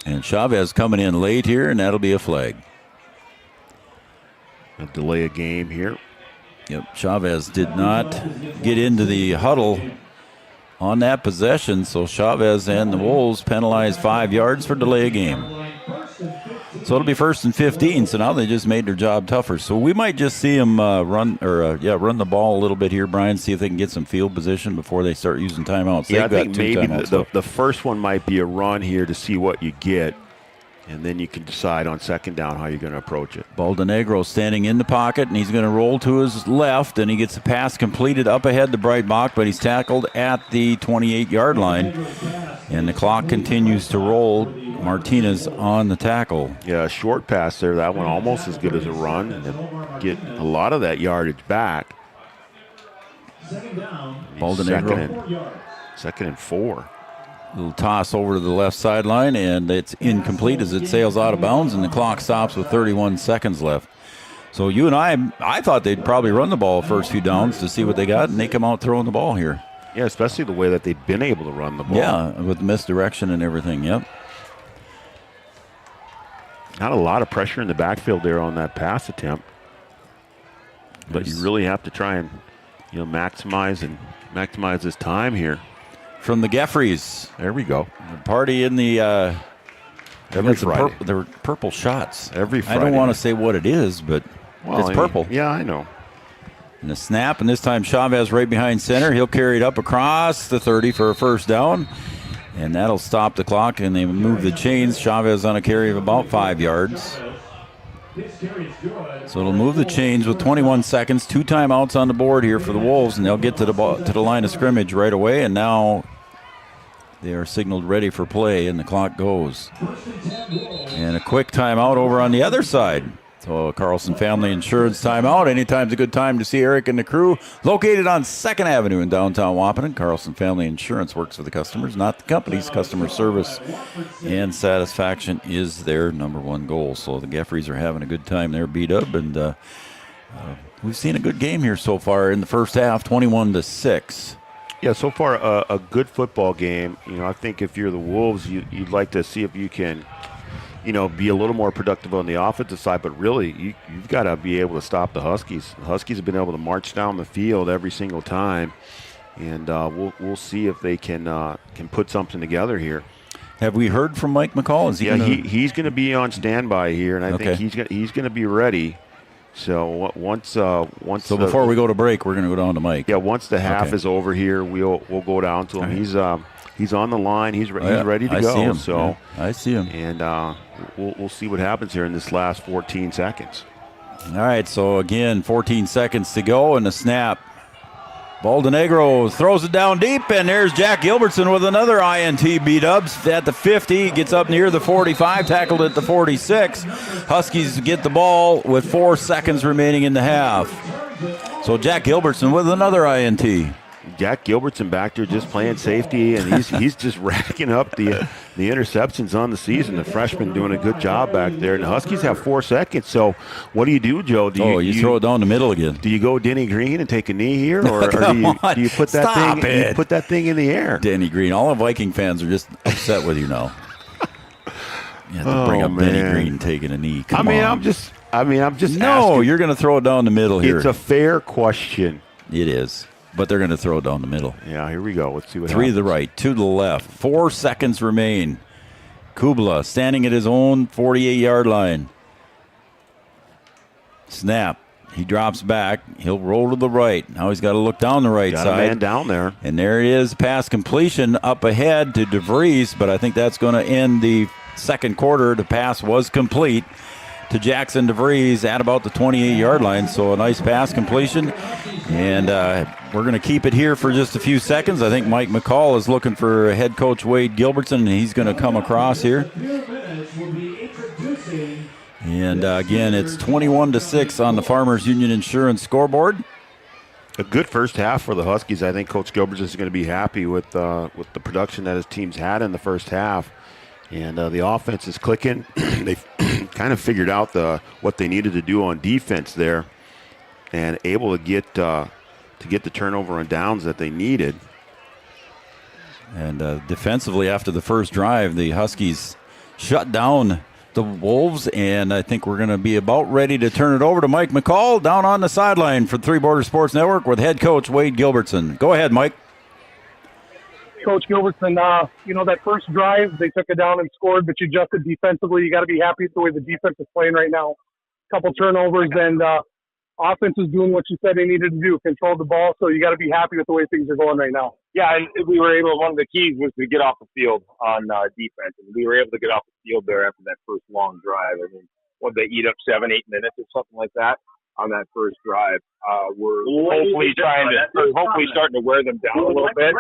And Chavez coming in late here, and that'll be a flag. A delay a game here. Yep, Chavez did not get into the huddle on that possession, so Chavez and the Wolves penalized 5 yards for delay a game. So it'll be 1st and 15, so now they just made their job tougher. So we might just see them run the ball a little bit here, Brian, see if they can get some field position before they start using timeouts. Yeah, I think maybe the first one might be a run here to see what you get, and then you can decide on second down how you're going to approach it. Baldenegro standing in the pocket, and he's going to roll to his left, and he gets the pass completed up ahead to Breitbach, but he's tackled at the 28-yard line, and the clock continues to roll. Martinez on the tackle. Yeah, a short pass there. That one almost as good as a run, and then get a lot of that yardage back. Baldenegro. Second and 4. Little toss over to the left sideline, and it's incomplete as it sails out of bounds, and the clock stops with 31 seconds left. So you and I thought they'd probably run the ball first few downs to see what they got, and they come out throwing the ball here. Yeah, especially the way that they've been able to run the ball. Yeah, with misdirection and everything, yep. Not a lot of pressure in the backfield there on that pass attempt. But you really have to try and, maximize this time here. From the Geffreys. There we go. The party in the every Friday. The purple shots. Every Friday. I don't want to say what it is, but it's purple. Yeah, I know. And the snap, and this time Chavez right behind center. He'll carry it up across the 30 for a first down. And that'll stop the clock, and they move the chains. Chavez on a carry of about 5 yards. So it'll move the chains with 21 seconds. 2 timeouts on the board here for the Wolves, and they'll get to the line of scrimmage right away. And now they are signaled ready for play, and the clock goes. And a quick timeout over on the other side. So Carlson Family Insurance timeout. Anytime's a good time to see Eric and the crew. Located on 2nd Avenue in downtown Wahpeton, Carlson Family Insurance works for the customers, not the companies. Customer service and satisfaction is their number one goal. So the Geffreys are having a good time there, B-Dub, and we've seen a good game here so far in the first half, 21-6. Yeah, so far a good football game. I think if you're the Wolves, you'd like to see if you can be a little more productive on the offensive side, but really you've got to be able to stop the Huskies. The Huskies have been able to march down the field every single time, and we'll see if they can put something together here. Have we heard from Mike McCall? Is he he's going to be on standby here, and I think he's going to be ready. So once before we go to break, we're going to go down to Mike. Yeah, once the half is over here, we'll go down to him. Right. He's on the line. He's ready to go. See him. So yeah, I see him. And we'll see what happens here in this last 14 seconds. All right. So again, 14 seconds to go, and the snap. Baldenegro throws it down deep, and there's Jack Gilbertson with another INT B-Dubs at the 50. Gets up near the 45, tackled at the 46. Huskies get the ball with 4 seconds remaining in the half. So Jack Gilbertson with another INT. Jack Gilbertson back there just playing safety, and he's just racking up the interceptions on the season. The freshman doing a good job back there. And the Huskies have 4 seconds. So what do you do, Joe? You throw it down the middle again. Do you go Denny Green and take a knee here, or do you put that thing? You put that thing in the air. Denny Green. All the Viking fans are just upset with you now. You have to bring up Denny Green taking a knee. Come on. I'm just. No, asking. You're going to throw it down the middle here. It's a fair question. It is. But they're going to throw it down the middle. Yeah, here we go. Let's see what 3 happens. to the right, 2 to the left. 4 seconds remain. Kubla standing at his own 48-yard line. Snap. He drops back. He'll roll to the right. Now he's got to look down the right side. Got a man down there. And there it is. Pass completion up ahead to DeVries, but I think that's going to end the second quarter. The pass was complete to Jackson DeVries at about the 28-yard line. So a nice pass completion. And we're going to keep it here for just a few seconds. I think Mike McCall is looking for head coach Wade Gilbertson, and he's going to come across here. And again, it's 21-6 on the Farmers Union Insurance scoreboard. A good first half for the Huskies. I think Coach Gilbertson is going to be happy with the production that his team's had in the first half. And the offense is clicking. They've kind of figured out what they needed to do on defense there, and able to get to get the turnover on downs that they needed. And defensively, after the first drive, the Huskies shut down the Wolves, and I think we're going to be about ready to turn it over to Mike McCall down on the sideline for Three Border Sports Network with head coach Wade Gilbertson. Go ahead, Mike. Coach Gilbertson, that first drive, they took it down and scored, but you adjusted defensively. You got to be happy with the way the defense is playing right now. Couple turnovers, and offense is doing what you said they needed to do, control the ball, so you got to be happy with the way things are going right now. Yeah, and we were able, one of the keys was to get off the field on defense, and we were able to get off the field there after that first long drive. I mean, what did they eat up 7-8 minutes or something like that on that first drive? We're hopefully starting to wear them down a little bit.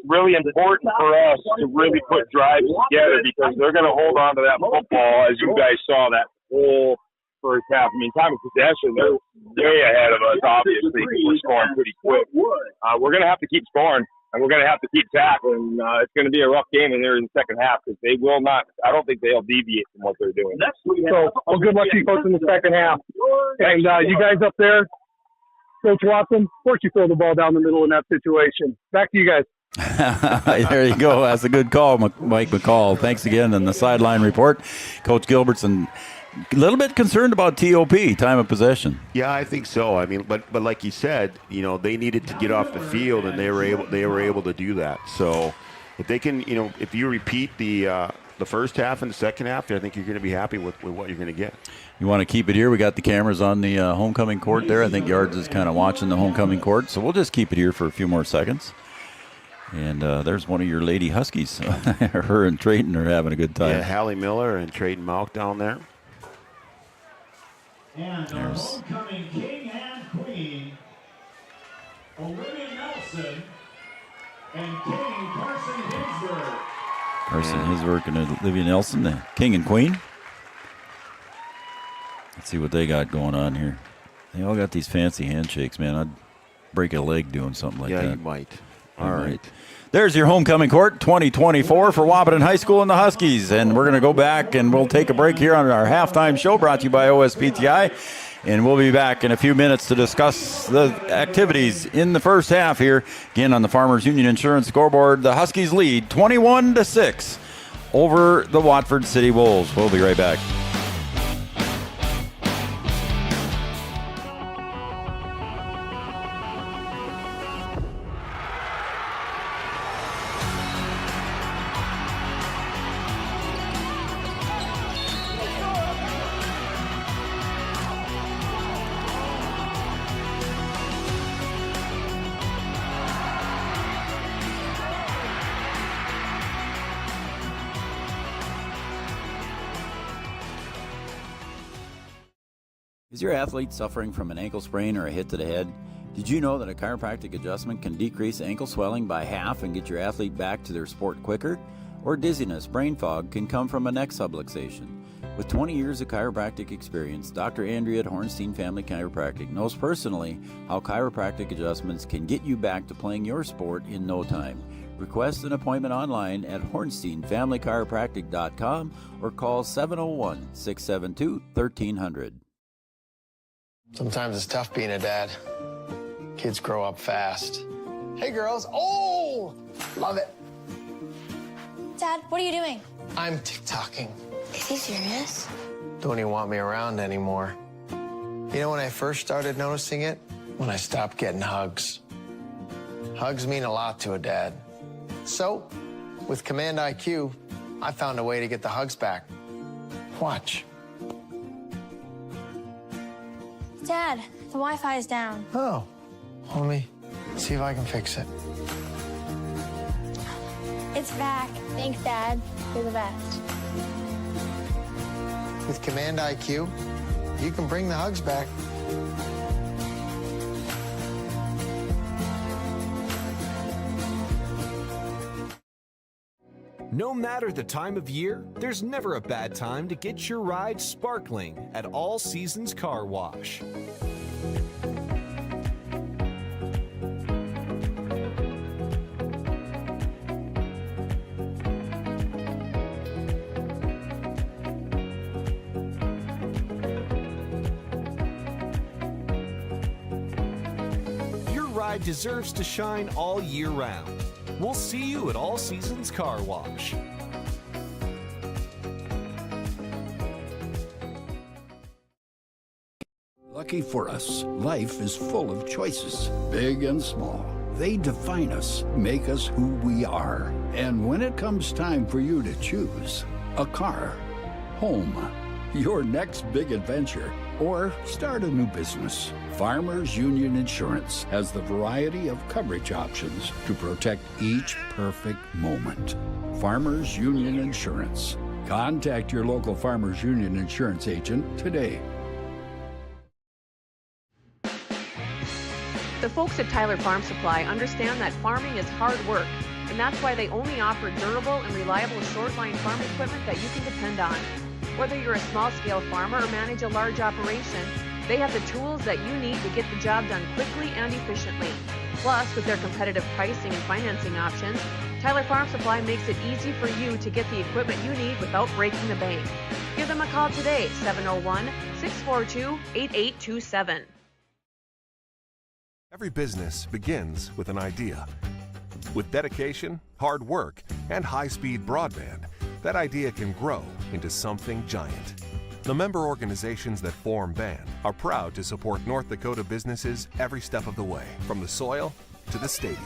Really important for us to really put drives together because they're going to hold on to that football, as you guys saw that whole first half. I mean, time of possession, they're way ahead of us, obviously, because we're scoring pretty quick. We're going to have to keep scoring, and we're going to have to keep tackling. It's going to be a rough game in there in the second half because they will not – I don't think they'll deviate from what they're doing. So, good luck to you folks in the second half. And you guys up there, Coach Watson, of course you throw the ball down the middle in that situation. Back to you guys. There you go. That's a good call, Mike McCall. Thanks again on the sideline report. Coach Gilbertson, a little bit concerned about TOP, time of possession. Yeah, I think so. I mean, but like you said, they needed to get off the field, and they were able to do that. So if they can, if you repeat the first half and the second half, I think you're going to be happy with what you're going to get. You want to keep it here? We got the cameras on the homecoming court there. I think Yards is kind of watching the homecoming court, so we'll just keep it here for a few more seconds. And there's one of your Lady Huskies. Her and Trayton are having a good time. Yeah, Hallie Miller and Trayton Malk down there. And our homecoming king and queen, Olivia Nelson and King Carson Hinsberg. Carson Hinsberg and Olivia Nelson, the king and queen. Let's see what they got going on here. They all got these fancy handshakes, man. I'd break a leg doing something like that. Yeah, you might. All right. There's your homecoming court 2024 for Wahpeton High School and the Huskies. And we're going to go back and we'll take a break here on our halftime show brought to you by OSPTI. And we'll be back in a few minutes to discuss the activities in the first half here. Again, on the Farmers Union Insurance scoreboard, the Huskies lead 21-6 over the Watford City Wolves. We'll be right back. Is your athlete suffering from an ankle sprain or a hit to the head? Did you know that a chiropractic adjustment can decrease ankle swelling by half and get your athlete back to their sport quicker? Or dizziness, brain fog can come from a neck subluxation. With 20 years of chiropractic experience, Dr. Andrea at Hornstein Family Chiropractic knows personally how chiropractic adjustments can get you back to playing your sport in no time. Request an appointment online at hornsteinfamilychiropractic.com or call 701-672-1300. Sometimes it's tough being a dad. Kids grow up fast. Hey, girls. Oh, love it. Dad, what are you doing? I'm TikToking. Is he serious? Don't even want me around anymore. You know when I first started noticing it? When I stopped getting hugs. Hugs mean a lot to a dad. So, with Command IQ, I found a way to get the hugs back. Watch. Dad, the Wi-Fi is down. Oh, let me see if I can fix it. It's back. Thanks, Dad. You're the best. With Command IQ, you can bring the hugs back. No matter the time of year, there's never a bad time to get your ride sparkling at All Seasons Car Wash. pride deserves to shine all year round. We'll see you at All Seasons Car Wash. Lucky for us, life is full of choices, big and small. They define us, make us who we are. And when it comes time for you to choose a car, home, your next big adventure, or start a new business, Farmers Union Insurance has the variety of coverage options to protect each perfect moment. Farmers Union Insurance. Contact your local Farmers Union Insurance agent today. The folks at Tyler Farm Supply understand that farming is hard work, and that's why they only offer durable and reliable short-line farm equipment that you can depend on. Whether you're a small-scale farmer or manage a large operation, they have the tools that you need to get the job done quickly and efficiently. Plus, with their competitive pricing and financing options, Tyler Farm Supply makes it easy for you to get the equipment you need without breaking the bank. Give them a call today, 701-642-8827. Every business begins with an idea. With dedication, hard work, and high-speed broadband, that idea can grow into something giant. The member organizations that form BAND are proud to support North Dakota businesses every step of the way, from the soil to the stadium.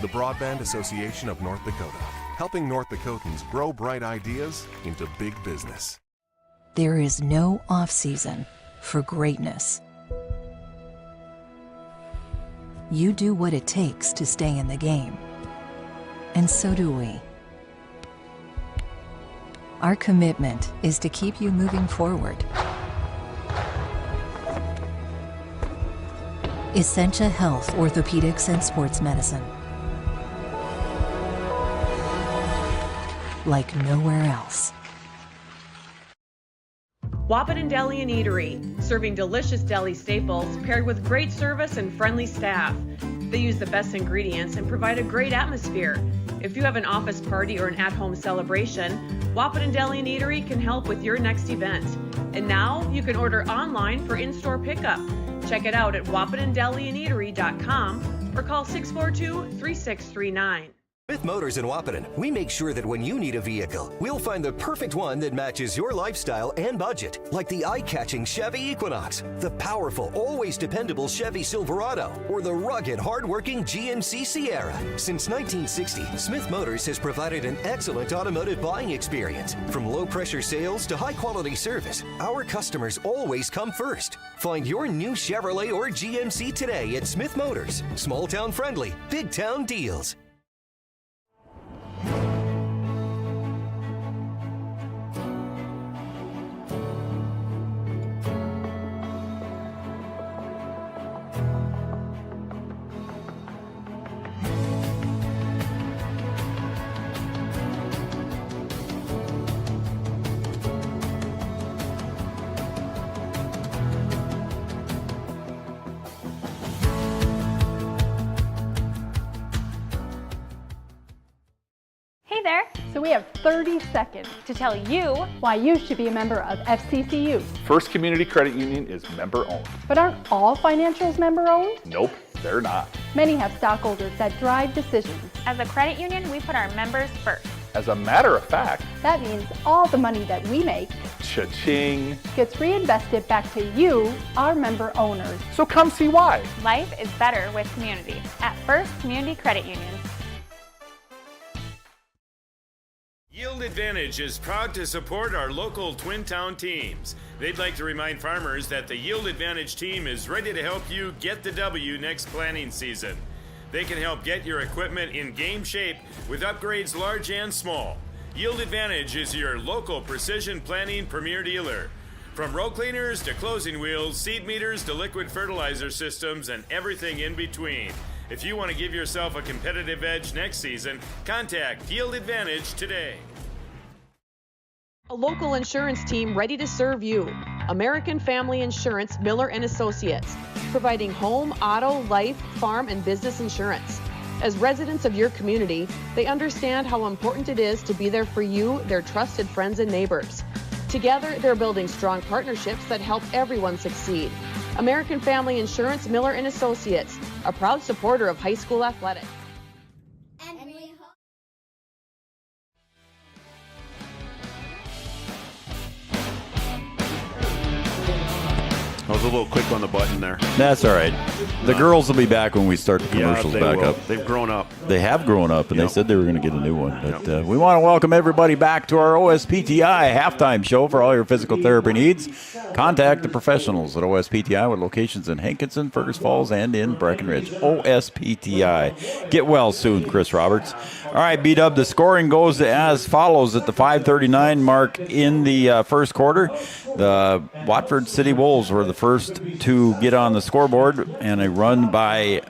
The Broadband Association of North Dakota, helping North Dakotans grow bright ideas into big business. There is no off-season for greatness. You do what it takes to stay in the game. And so do we. Our commitment is to keep you moving forward. Essentia Health Orthopedics and Sports Medicine. Like nowhere else. Wahpeton Deli and Eatery, serving delicious deli staples paired with great service and friendly staff. They use the best ingredients and provide a great atmosphere. If you have an office party or an at-home celebration, Wahpeton Deli and Eatery can help with your next event. And now you can order online for in-store pickup. Check it out at wahpetondeliandeatery.com or call 642-3639. With Motors in Wahpeton, we make sure that when you need a vehicle, we'll find the perfect one that matches your lifestyle and budget. Like the eye-catching Chevy Equinox, the powerful, always dependable Chevy Silverado, or the rugged, hard-working GMC Sierra. Since 1960, Smith Motors has provided an excellent automotive buying experience. From low-pressure sales to high-quality service, our customers always come first. Find your new Chevrolet or GMC today at Smith Motors. Small-town friendly, big-town deals. There. So we have 30 seconds to tell you why you should be a member of FCCU. First Community Credit Union is member owned. But aren't all financials member owned? Nope, they're not. Many have stockholders that drive decisions. As a credit union, we put our members first. As a matter of fact, that means all the money that we make, cha-ching, gets reinvested back to you, our member owners. So come see why. Life is better with community at First Community Credit Union. Yield Advantage is proud to support our local Twin Town teams. They'd like to remind farmers that the Yield Advantage team is ready to help you get the W next planting season. They can help get your equipment in game shape with upgrades large and small. Yield Advantage is your local precision planting premier dealer. From row cleaners to closing wheels, seed meters to liquid fertilizer systems, and everything in between. If you want to give yourself a competitive edge next season, contact Yield Advantage today. A local insurance team ready to serve you. American Family Insurance Miller & Associates, providing home, auto, life, farm, and business insurance. As residents of your community, they understand how important it is to be there for you, their trusted friends and neighbors. Together, they're building strong partnerships that help everyone succeed. American Family Insurance, Miller & Associates, a proud supporter of high school athletics. I was a little quick on the button there. That's all right. The girls will be back when we start the commercials back up. They've grown up. They have grown up, and they said they were going to get a new one. But we want to welcome everybody back to our OSPTI halftime show for all your physical therapy needs. Contact the professionals at OSPTI with locations in Hankinson, Fergus Falls, and in Breckenridge. OSPTI. Get well soon, Chris Roberts. All right, B-Dub, the scoring goes as follows at the 5:39 mark in the first quarter. The Watford City Wolves were the first to get on the scoreboard, and a run by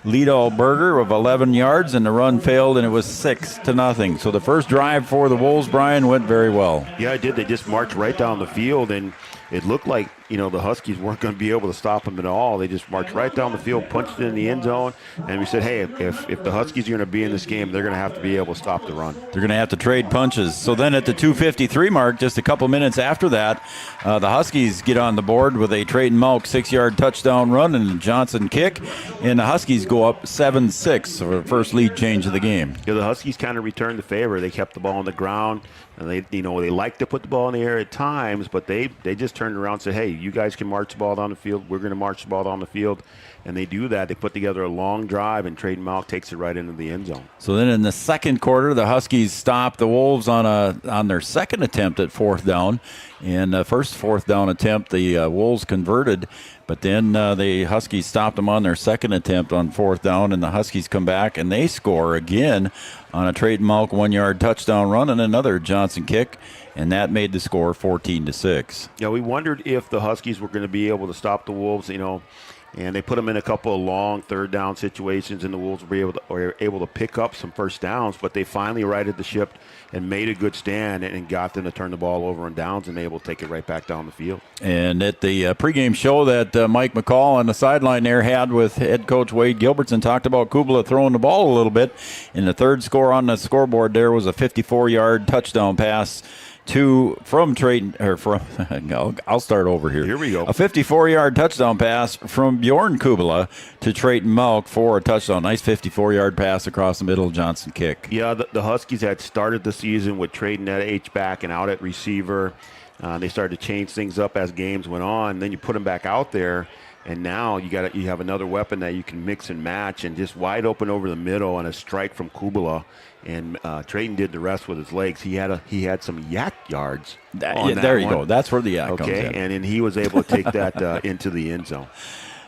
Lido Berger of 11 yards, and the run failed, and it was 6-0. So the first drive for the Wolves, Brian, went very well. Yeah, it did. They just marched right down the field, and it looked like, the Huskies weren't going to be able to stop them at all. They just marched right down the field, punched it in the end zone, and we said, hey, if the Huskies are going to be in this game, they're going to have to be able to stop the run. They're going to have to trade punches. So then at the 2:53 mark, just a couple minutes after that, the Huskies get on the board with a Trayton Malk 6-yard touchdown run and a Johnson kick, and the Huskies go up 7-6 for the first lead change of the game. Yeah, the Huskies kind of returned the favor. They kept the ball on the ground, and they like to put the ball in the air at times, but they just turned around and said, hey, you guys can march the ball down the field. We're going to march the ball down the field. And they do that. They put together a long drive, and Trayton Malk takes it right into the end zone. So then in the second quarter, the Huskies stopped the Wolves on their second attempt at fourth down. And the first fourth down attempt, the Wolves converted. But then the Huskies stopped them on their second attempt on fourth down, and the Huskies come back, and they score again on a Trayton Malk 1-yard touchdown run and another Johnson kick. And that made the score 14-6. Yeah, we wondered if the Huskies were going to be able to stop the Wolves, and they put them in a couple of long third down situations, and the Wolves were able to pick up some first downs, but they finally righted the ship and made a good stand and got them to turn the ball over on downs and able to take it right back down the field. And at the pregame show that Mike McCall on the sideline there had with head coach Wade Gilbertson talked about Kubala throwing the ball a little bit. And the third score on the scoreboard there was a 54-yard touchdown pass from Trayton, I'll start over here. Here we go. A 54-yard touchdown pass from Bjorn Kubala to Trayton Malk for a touchdown. Nice 54-yard pass across the middle, Johnson kick. Yeah, the Huskies had started the season with Trayton at H-back and out at receiver. They started to change things up as games went on. Then you put them back out there, and now you have another weapon that you can mix and match, and just wide open over the middle on a strike from Kubala. And Trayton did the rest with his legs. He had some yak yards. There you go. That's where the yak comes in. And then he was able to take that into the end zone.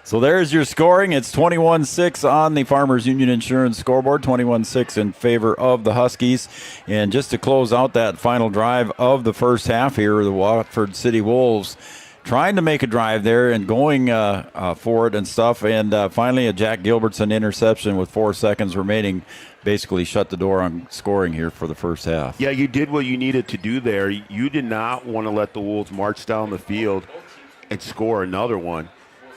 So there's your scoring. It's 21-6 on the Farmers Union Insurance scoreboard, 21-6 in favor of the Huskies. And just to close out that final drive of the first half here, the Watford City Wolves trying to make a drive there and going for it and stuff. And finally a Jack Gilbertson interception with 4 seconds remaining basically shut the door on scoring here for the first half. Yeah, you did what you needed to do there. You did not want to let the Wolves march down the field and score another one.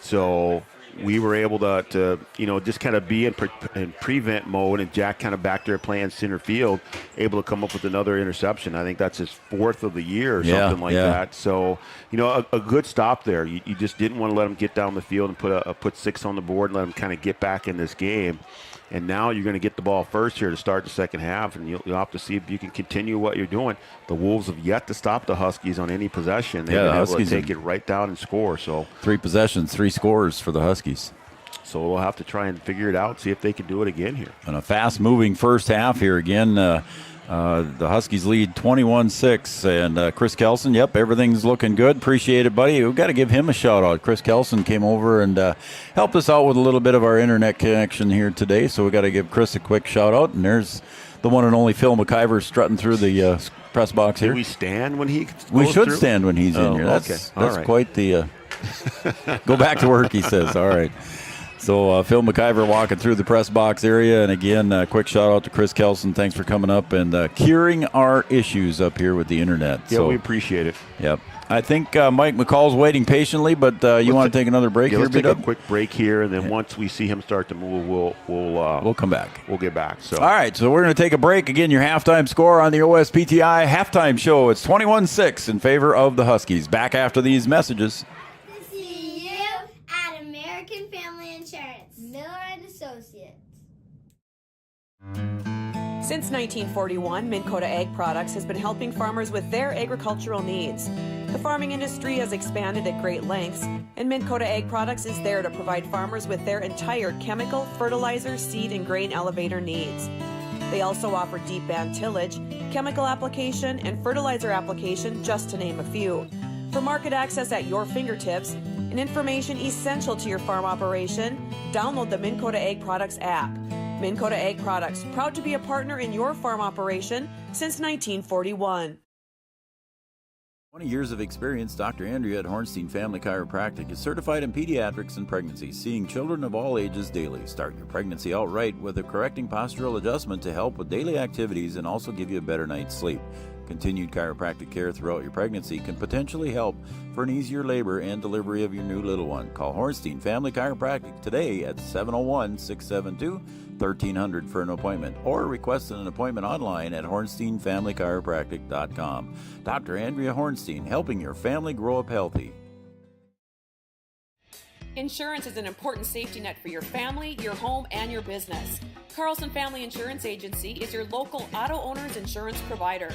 So we were able to just kind of be in prevent mode, and Jack kind of back there playing center field, able to come up with another interception. I think that's his fourth of the year or something like that. So, a good stop there. You just didn't want to let him get down the field and put 6 on the board and let him kind of get back in this game. And now you're going to get the ball first here to start the second half, and you'll have to see if you can continue what you're doing. The Wolves have yet to stop the Huskies on any possession. They've been able to take it right down and score. So 3 possessions, 3 scores for the Huskies. So we'll have to try and figure it out, see if they can do it again here. And a fast-moving first half here again. The Huskies lead 21-6, and Chris Kelson, everything's looking good. Appreciate it, buddy. We've got to give him a shout-out. Chris Kelson came over and helped us out with a little bit of our internet connection here today, so we got to give Chris a quick shout-out. And there's the one and only Phil McIver strutting through the press box here. Can we stand when he goes We should through? stand when he's in here. That's right. Quite the go back to work, he says. All right. So Phil McIver walking through the press box area. And again, quick shout out to Chris Kelson. Thanks for coming up and curing our issues up here with the internet. Yeah, we appreciate it. Yep. I think Mike McCall's waiting patiently, but you want to take another break here? Let's take a quick break here, and then once we see him start to move, we'll come back. We'll get back. So all right, so we're going to take a break. Again, your halftime score on the OSPTI halftime show. It's 21-6 in favor of the Huskies. Back after these messages. See you at American Family Insurance, Miller and Associates. Since 1941, Minn Kota Ag Products has been helping farmers with their agricultural needs. The farming industry has expanded at great lengths, and Minn Kota Ag Products is there to provide farmers with their entire chemical, fertilizer, seed, and grain elevator needs. They also offer deep band tillage, chemical application, and fertilizer application, just to name a few. For market access at your fingertips and information essential to your farm operation, download the Minn Kota Ag Products app. Minn Kota Ag Products, proud to be a partner in your farm operation since 1941. 20 years of experience, Dr. Andrea at Hornstein Family Chiropractic is certified in pediatrics and pregnancy, seeing children of all ages daily. Start your pregnancy out right with a correcting postural adjustment to help with daily activities and also give you a better night's sleep. Continued chiropractic care throughout your pregnancy can potentially help for an easier labor and delivery of your new little one. Call Hornstein Family Chiropractic today at 701-672-1300 for an appointment, or request an appointment online at hornsteinfamilychiropractic.com. Dr. Andrea Hornstein, helping your family grow up healthy. Insurance is an important safety net for your family, your home, and your business. Carlson Family Insurance Agency is your local auto owner's insurance provider.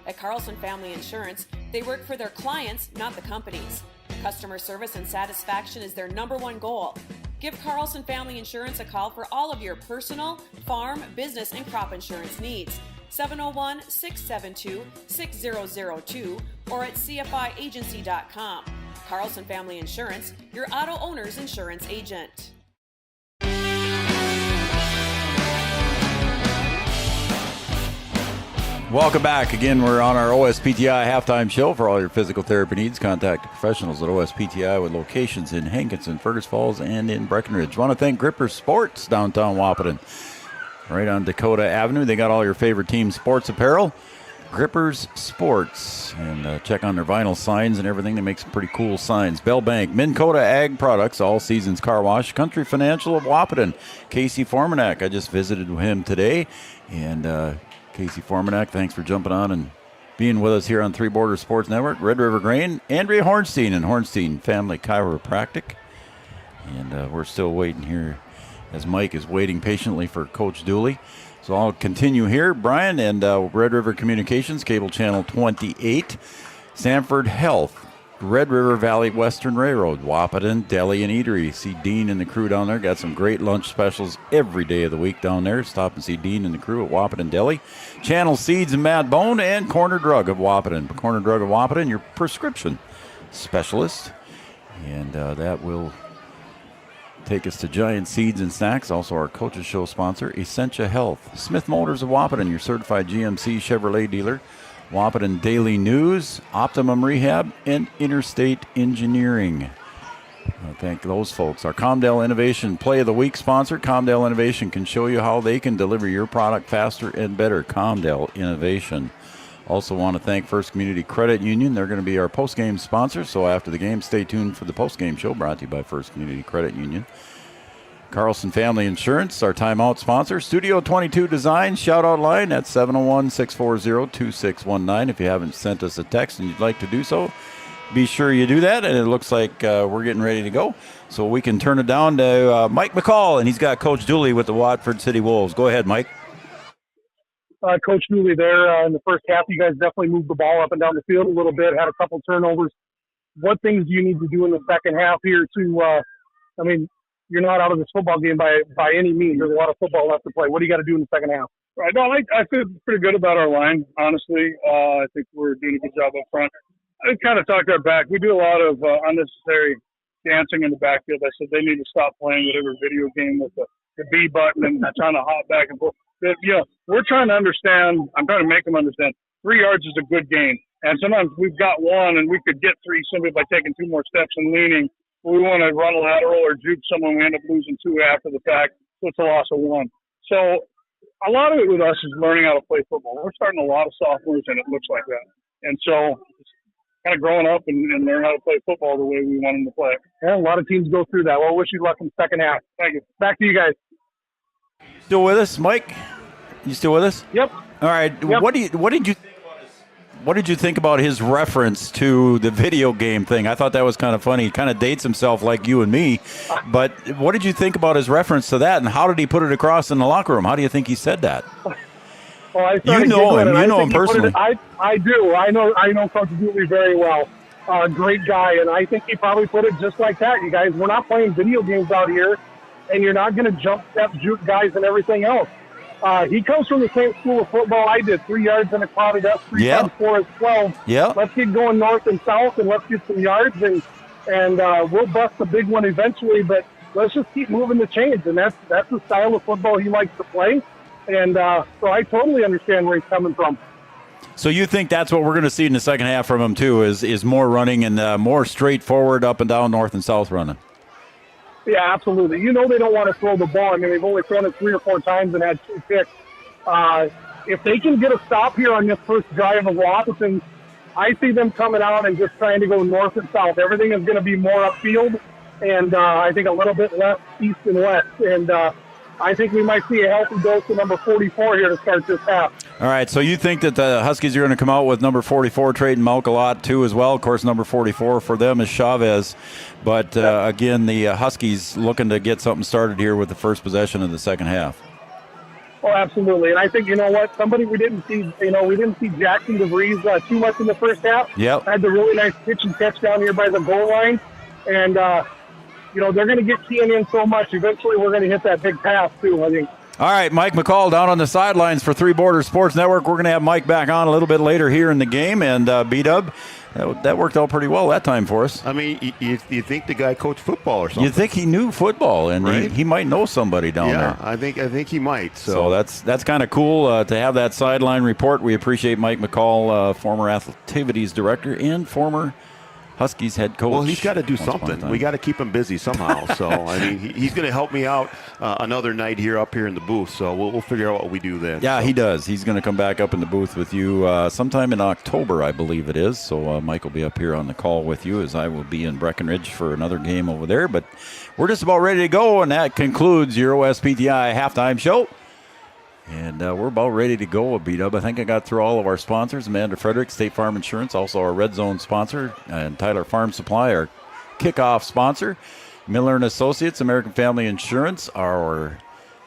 At Carlson Family Insurance, they work for their clients, not the companies. Customer service and satisfaction is their number one goal. Give Carlson Family Insurance a call for all of your personal, farm, business, and crop insurance needs. 701-672-6002 or at cfiagency.com. Carlson Family Insurance, your auto owner's insurance agent. Welcome back. Again, we're on our OSPTI halftime show. For all your physical therapy needs, contact the professionals at OSPTI with locations in Hankinson, Fergus Falls, and in Breckenridge. Want to thank Gripper Sports, downtown Wahpeton, right on Dakota Avenue. They got all your favorite team sports apparel. Grippers Sports. And check on their vinyl signs and everything. They make some pretty cool signs. Bell Bank, Minn Kota Ag Products, All Seasons Car Wash, Country Financial of Wahpeton, Casey Formanak. I just visited him today. And Casey Formanak, thanks for jumping on and being with us here on Three Borders Sports Network. Red River Grain, Andrea Hornstein and Hornstein Family Chiropractic. And we're still waiting here as Mike is waiting patiently for Coach Dooley. So I'll continue here, Brian, and Red River Communications, Cable Channel 28, Sanford Health, Red River Valley Western Railroad, Wahpeton Deli and Eatery. See Dean and the crew down there. Got some great lunch specials every day of the week down there. Stop and see Dean and the crew at Wahpeton Deli. Channel Seeds and Matt Bone, and Corner Drug of Wahpeton. Corner Drug of Wahpeton, your prescription specialist. And that will take us to Giant Seeds and Snacks, also our Coaches Show sponsor, Essentia Health. Smith Motors of Wahpeton, your certified GMC Chevrolet dealer. Wahpeton Daily News, Optimum Rehab, and Interstate Engineering. I thank those folks. Our Comdale Innovation Play of the Week sponsor. Comdale Innovation can show you how they can deliver your product faster and better. Comdale Innovation. Also want to thank First Community Credit Union. They're going to be our post-game sponsor, so after the game, stay tuned for the post-game show brought to you by First Community Credit Union. Carlson Family Insurance, our timeout sponsor. Studio 22 Design, shout-out line at 701-640-2619. If you haven't sent us a text and you'd like to do so, be sure you do that. And it looks like we're getting ready to go. So we can turn it down to Mike McCall, and he's got Coach Dooley with the Watford City Wolves. Go ahead, Mike. Coach Dooley there in the first half. You guys definitely moved the ball up and down the field a little bit, had a couple turnovers. What things do you need to do in the second half here to, you're not out of this football game by any means. There's a lot of football left to play. What do you got to do in the second half? Right. No, I feel pretty good about our line, honestly. I think we're doing a good job up front. I kind of talked our back. We do a lot of unnecessary dancing in the backfield. I said they need to stop playing whatever video game with the B button and trying to hop back and forth. We're trying to understand. I'm trying to make them understand 3 yards is a good gain. And sometimes we've got one and we could get 3 simply by taking 2 more steps and leaning. We want to run a lateral or juke someone. We end up losing 2 after the fact. So it's a loss of 1. So a lot of it with us is learning how to play football. We're starting a lot of sophomores, and it looks like that. And so kind of growing up and learn how to play football the way we want them to play. Yeah, a lot of teams go through that. Well, wish you luck in the second half. Thank you. Back to you guys. Still with us, Mike? You still with us? Yep. All right. Yep. What did you think about his reference to the video game thing? I thought that was kind of funny. He kind of dates himself like you and me. But what did you think about his reference to that, and how did he put it across in the locker room? How do you think he said that? Well, I You know him. You know him personally. I do. I know Coach Dooley very well. Great guy, and I think he probably put it just like that. You guys, we're not playing video games out here, and you're not going to jump step, juke guys, and everything else. He comes from the same school of football I did. 3 yards in a clouded up, 3 times 4 is 12. Yeah. Let's get going north and south, and let's get some yards, and we'll bust the big one eventually. But let's just keep moving the chains, and that's the style of football he likes to play. And so I totally understand where he's coming from. So you think that's what we're going to see in the second half from him too? Is more running and more straightforward up and down, north and south running? Yeah, absolutely. You know they don't want to throw the ball. I mean, they've only thrown it 3 or 4 times and had 2 picks. If they can get a stop here on this first drive of Wahpeton, I see them coming out and just trying to go north and south. Everything is going to be more upfield, and I think a little bit less east and west. And I think we might see a healthy dose of number 44 here to start this half. All right, so you think that the Huskies are going to come out with number 44, Trayton Malk, a lot too as well. Of course, number 44 for them is Chavez. But, again, the Huskies looking to get something started here with the first possession of the second half. Oh, absolutely. And I think, you know what, somebody we didn't see Jackson DeVries too much in the first half. Yep. Had the really nice pitch and catch down here by the goal line. And, they're going to get Kean in so much. Eventually we're going to hit that big pass, too, I think. All right, Mike McCall down on the sidelines for Three Borders Sports Network. We're going to have Mike back on a little bit later here in the game. And B-Dub, that worked out pretty well that time for us. I mean, you think the guy coached football or something? You think he knew football, and right? he might know somebody down there. Yeah, I think he might. So that's kind of cool to have that sideline report. We appreciate Mike McCall, former activities director and former Huskies head coach. Well, he's got to do something. We got to keep him busy somehow. So, I mean, he's going to help me out another night up here in the booth. So we'll figure out what we do then. Yeah, so. he does. He's going to come back up in the booth with you sometime in October, I believe it is. So Mike will be up here on the call with you, as I will be in Breckenridge for another game over there. But we're just about ready to go, and that concludes your OSPTI halftime show. And we're about ready to go, B-Dub. I think I got through all of our sponsors. Amanda Frederick, State Farm Insurance, also our Red Zone sponsor, and Tyler Farm Supply, our kickoff sponsor. Miller & Associates, American Family Insurance, our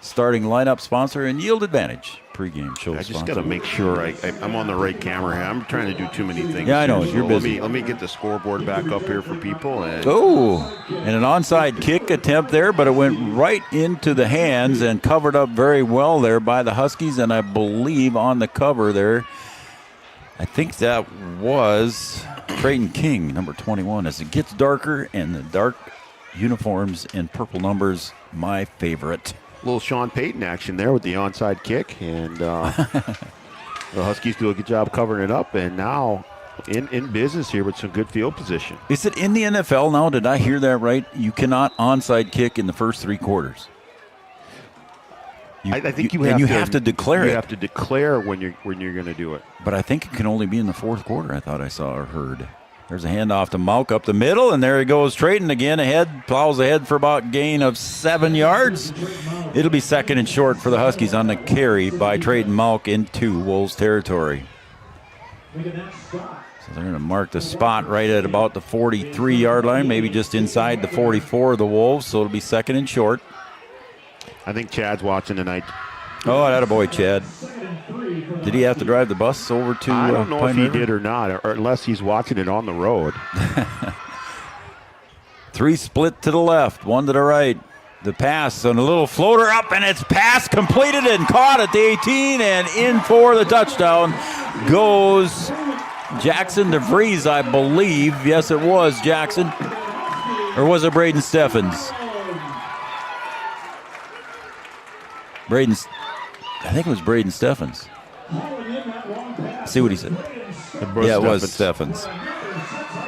starting lineup sponsor, and Yield Advantage, pregame show I just sponsor. got to make sure I'm on the right camera here. I'm trying to do too many things. Yeah, I know. Here, You're busy. Let me get the scoreboard back up here for people. And an onside kick attempt there, but it went right into the hands and covered up very well there by the Huskies, and I believe on the cover there, I think that was Trayton King, number 21. As it gets darker and the dark uniforms and purple numbers, my favorite. Little Sean Payton action there with the onside kick, and the Huskies do a good job covering it up, and now in business here with some good field position. Is it in the NFL now? Did I hear that right? You cannot onside kick in the first 3 quarters. I think you have to declare it. You have to declare when you're going to do it. But I think it can only be in the 4th quarter, I thought I saw or heard. There's a handoff to Malk up the middle, and there he goes, Trayton again ahead, plows ahead for about gain of 7 yards. It'll be second and short for the Huskies on the carry by Trayton Malk into Wolves territory. So they're going to mark the spot right at about the 43-yard line, maybe just inside the 44 of the Wolves, so it'll be second and short. I think Chad's watching tonight. Oh, attaboy, Chad. Did he have to drive the bus over to I don't know Pine if he River? did or not, or unless he's watching it on the road. 3 split to the left, 1 to the right. The pass and a little floater up, and it's pass completed and caught at the 18, and in for the touchdown goes Jackson DeVries, I believe. Yes, it was Jackson. Or was it Braden Steffens? I think it was Braden Steffens. See what he said. Yeah, it was Steffens.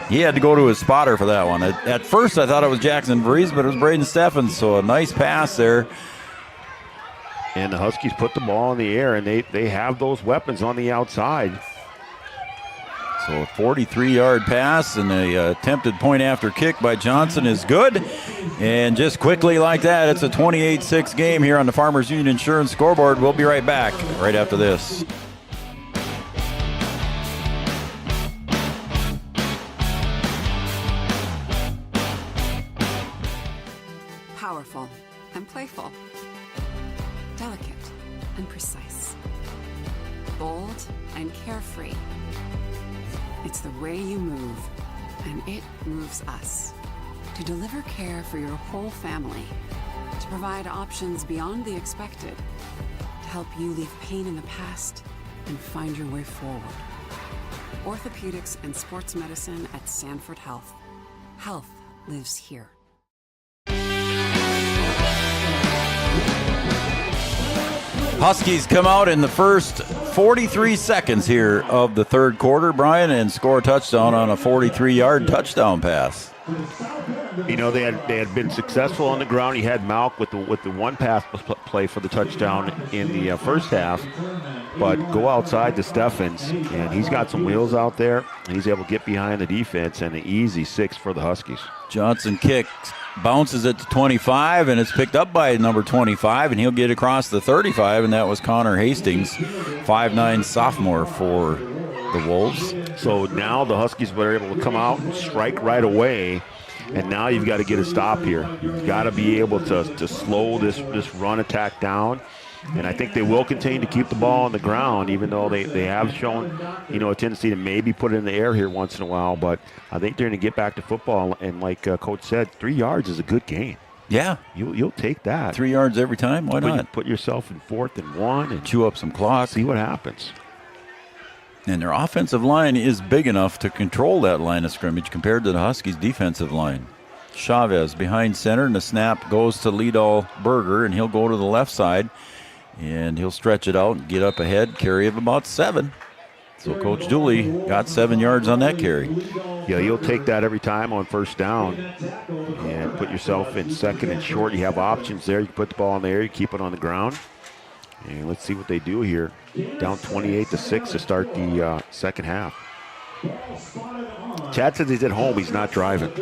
He had to go to his spotter for that one. At first, I thought it was Jackson DeVries, but it was Braden Steffens. So a nice pass there. And the Huskies put the ball in the air, and they have those weapons on the outside. So a 43-yard pass and a attempted point after kick by Johnson is good. And just quickly like that, it's a 28-6 game here on the Farmers Union Insurance scoreboard. We'll be right back right after this. Powerful and playful. Delicate and precise. Bold and carefree. It's the way you move, and it moves us. To deliver care for your whole family. To provide options beyond the expected. To help you leave pain in the past and find your way forward. Orthopedics and sports medicine at Sanford Health. Health lives here. Huskies come out in the first 43 seconds here of the third quarter, Brian, and score a touchdown on a 43-yard touchdown pass. You know, they had been successful on the ground. He had Malk with the one pass play for the touchdown in the first half. But go outside to Steffens, and he's got some wheels out there, and he's able to get behind the defense, and an easy 6 for the Huskies. Johnson kicks, bounces it to 25, and it's picked up by number 25, and he'll get across the 35, and that was Connor Hastings, 5'9" sophomore for the Wolves. So now the Huskies were able to come out and strike right away, and now you've got to get a stop here. You've got to be able to slow this run attack down. And I think they will continue to keep the ball on the ground, even though they have shown, you know, a tendency to maybe put it in the air here once in a while. But I think they're going to get back to football. And like Coach said, 3 yards is a good gain. Yeah. You'll take that. 3 yards every time. Why not? Put yourself in 4th and 1. And chew up some clock. See what happens. And their offensive line is big enough to control that line of scrimmage compared to the Huskies' defensive line. Chavez behind center, and the snap goes to Liedal Berger, and he'll go to the left side. And he'll stretch it out and get up ahead, carry of about 7. So Coach Dooley got 7 yards on that carry. Yeah, you'll take that every time on first down and put yourself in 2nd and short. You have options there. You can put the ball in the air, you keep it on the ground. And let's see what they do here. Down 28-6 to start the second half. Chad says he's at home. He's not driving.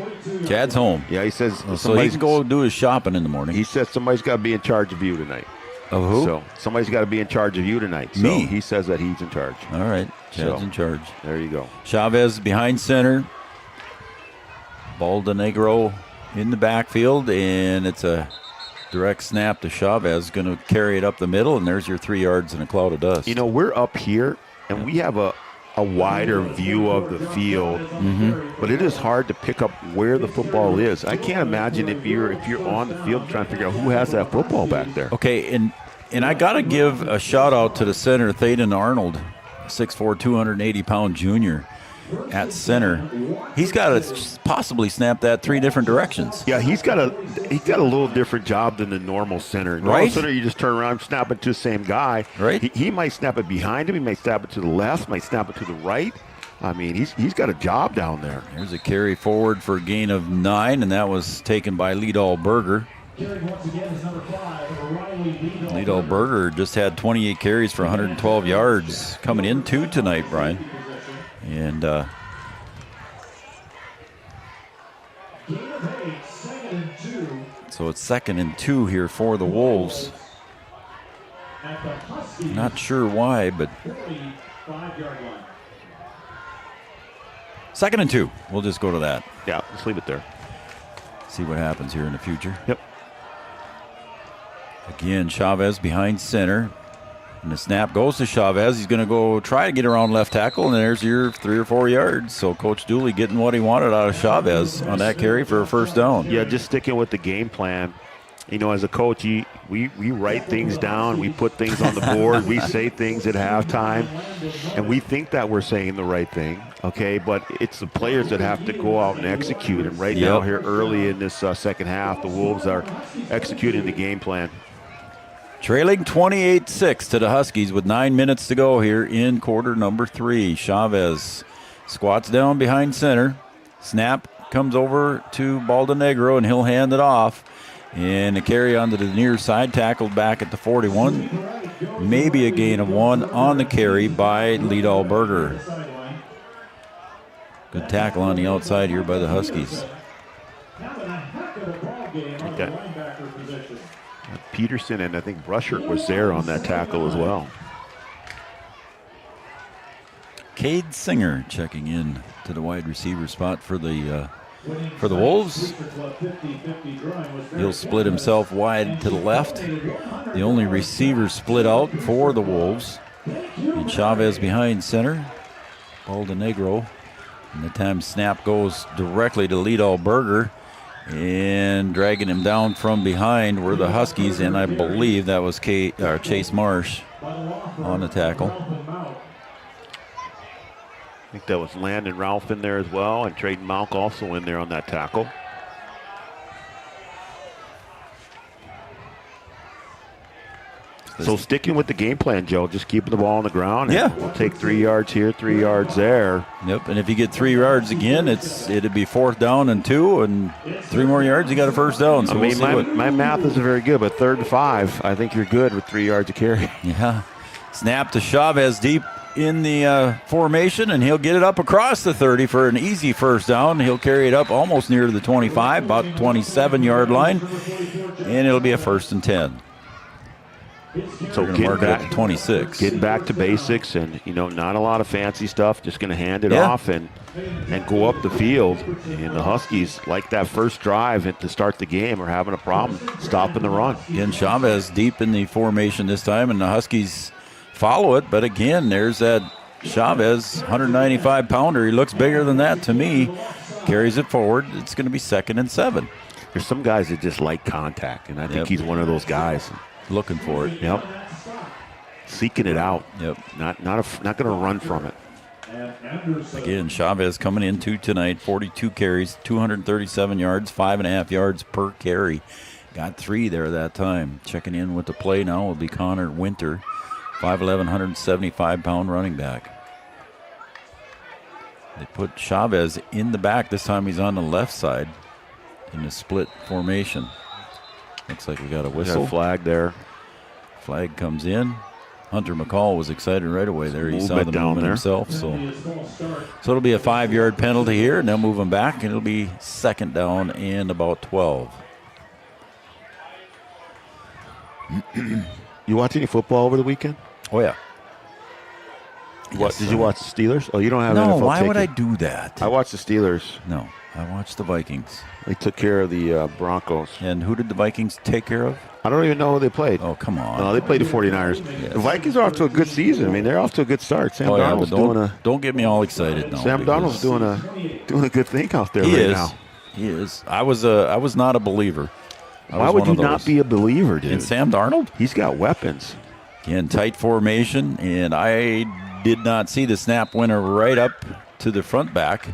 Chad's home. Yeah, he says. So he's going to do his shopping in the morning. He says somebody's got to be in charge of you tonight. Of who? So somebody's got to be in charge of you tonight. So Me. He says that he's in charge. All right. Chad's in charge. There you go. Chavez behind center. Baldenegro in the backfield, and it's a direct snap to Chavez. Going to carry it up the middle, and there's your 3 yards in a cloud of dust. You know, we're up here, and we have a wider view of the field, but it is hard to pick up where the football is. I can't imagine if you're on the field trying to figure out who has that football back there. Okay, and I got to give a shout out to the center, Thaden Arnold, 6'4", 280-pound junior at center. He's got to possibly snap that 3 different directions. Yeah, he's got a little different job than the normal center. Normal center, you just turn around and snap it to the same guy. Right. He might snap it behind him. He might snap it to the left. Might snap it to the right. I mean, he's got a job down there. Here's a carry forward for a gain of 9, and that was taken by Liedal Berger. Liedal Berger just had 28 carries for 112 yards coming into tonight, Brian. And so it's 2nd and 2 here for the Wolves. Not sure why, but 2nd and 2. We'll just go to that. Yeah, let's leave it there. See what happens here in the future. Yep. Again, Chavez behind center. And the snap goes to Chavez. He's going to go try to get around left tackle, and there's your 3 or 4 yards. So Coach Dooley getting what he wanted out of Chavez on that carry for a first down. Yeah, just sticking with the game plan. You know, as a coach, we write things down. We put things on the board. We say things at halftime, and we think that we're saying the right thing, okay? But it's the players that have to go out and execute. And right now here early in this second half, the Wolves are executing the game plan. Trailing 28-6 to the Huskies with 9 minutes to go here in quarter number 3. Chavez squats down behind center. Snap comes over to Baldenegro, and he'll hand it off. And a carry onto the near side, tackled back at the 41. Maybe a gain of 1 on the carry by Liedal Berger. Good tackle on the outside here by the Huskies. Okay. Peterson and I think Brushert was there on that tackle as well. Cade Singer checking in to the wide receiver spot for the Wolves. He'll split himself wide to the left. The only receiver split out for the Wolves. And Chavez behind center. Baldenegro. And the time snap goes directly to Liddell Berger. And dragging him down from behind were the Huskies. And I believe that was Chase Marsh on the tackle. I think that was Landon Ralph in there as well, and Trayden Malk also in there on that tackle. So sticking with the game plan, Joe, just keeping the ball on the ground. Yeah. We'll take 3 yards here, 3 yards there. Yep, and if you get 3 yards again, it'd be 4th down and 2, and 3 more yards, you got a first down. So I mean, my math isn't very good, but 3rd and 5, I think you're good with 3 yards of carry. Yeah. Snap to Chavez deep in the formation, and he'll get it up across the 30 for an easy first down. He'll carry it up almost near to the 25, about 27-yard line, and it'll be a 1st and 10. So getting back to 26. Getting back to basics, and not a lot of fancy stuff. Just going to hand it off and go up the field. And the Huskies, like that first drive to start the game, are having a problem stopping the run. Again, Chavez deep in the formation this time, and the Huskies follow it. But again, there's that Chavez, 195-pounder. He looks bigger than that to me. Carries it forward. It's going to be 2nd and 7. There's some guys that just like contact, and I think he's one of those guys. Looking for it. Yep. Seeking it out. Yep. Not going to run from it. Again, Chavez coming in tonight, 42 carries, 237 yards, 5.5 yards per carry. Got 3 there that time. Checking in with the play now will be Connor Winter, 5'11", 175-pound running back. They put Chavez in the back. This time he's on the left side in the split formation. Looks like we got a whistle. Got a flag there. Flag comes in. Hunter McCall was excited right away there. He saw the movement himself. So it'll be a 5-yard penalty here, and they'll move him back, and it'll be 2nd down and about 12. You watch any football over the weekend? Oh, yeah. Did you watch the Steelers? Oh, you don't have NFL No, why ticket. would I do that? I watched the Steelers. No, I watched the Vikings. They took care of the Broncos. And who did the Vikings take care of? I don't even know who they played. Oh, come on. No, they played the 49ers. Yes. The Vikings are off to a good season. I mean, they're off to a good start. Sam Darnold's don't get me all excited now. Sam Darnold's doing a good thing out there now. He is. I was not a believer. Why would you not be a believer, dude? In Sam Darnold? He's got weapons. Again, tight formation, and I did not see the snap winner right up to the front back.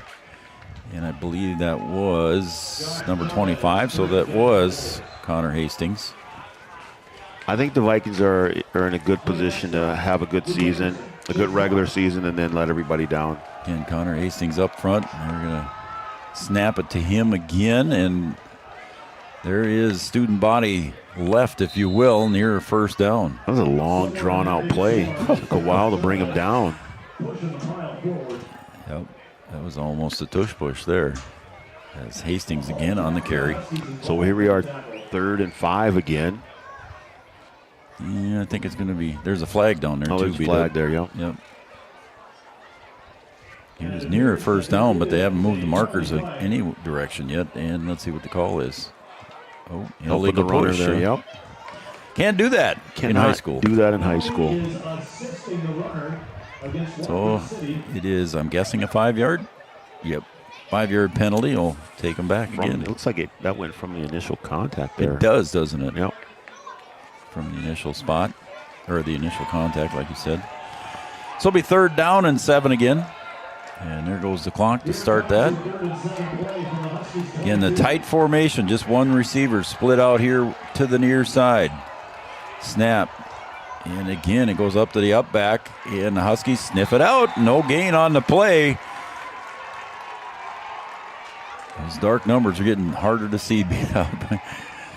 And I believe that was number 25, so that was Connor Hastings. I think the Vikings are in a good position to have a good season, a good regular season, and then let everybody down. Again, Connor Hastings up front. They're going to snap it to him again, and there is student body left, if you will, near first down. That was a long, drawn-out play. It took a while to bring him down. Yep, that was almost a tush push there. As Hastings again on the carry. So here we are, 3rd and 5 again. Yeah, I think it's going to be. There's a flag down there, too. There's a flag there, Yep. He was near a first down, but they haven't moved the markers in any direction yet. And let's see what the call is. Oh, illegal push there. Yep. Can't do that in high school. Do that in high school. So it is, I'm guessing, a 5-yard. Yep. 5-yard penalty. Will take him back again. It looks like that went from the initial contact there. It does, doesn't it? Yep. From the initial spot, or the initial contact, like you said. So it'll be 3rd down and 7 again. And there goes the clock to start that. Again, the tight formation, just one receiver split out here to the near side. Snap. And again, it goes up to the up back, and the Huskies sniff it out. No gain on the play. Those dark numbers are getting harder to see beat up.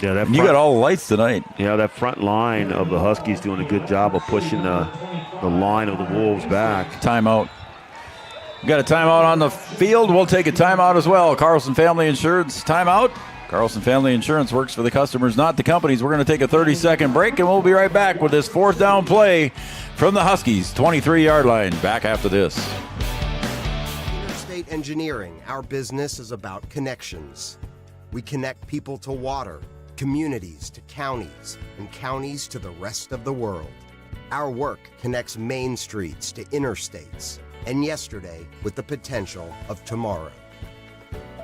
Yeah, you got all the lights tonight. Yeah, that front line of the Huskies doing a good job of pushing the line of the Wolves back. Timeout. We got a timeout on the field. We'll take a timeout as well. Carlson Family Insurance timeout. Carlson Family Insurance works for the customers, not the companies. We're going to take a 30-second break, and we'll be right back with this fourth down play from the Huskies, 23-yard line. Back after this. Interstate Engineering, our business is about connections. We connect people to water, communities to counties, and counties to the rest of the world. Our work connects main streets to interstates, and yesterday with the potential of tomorrow.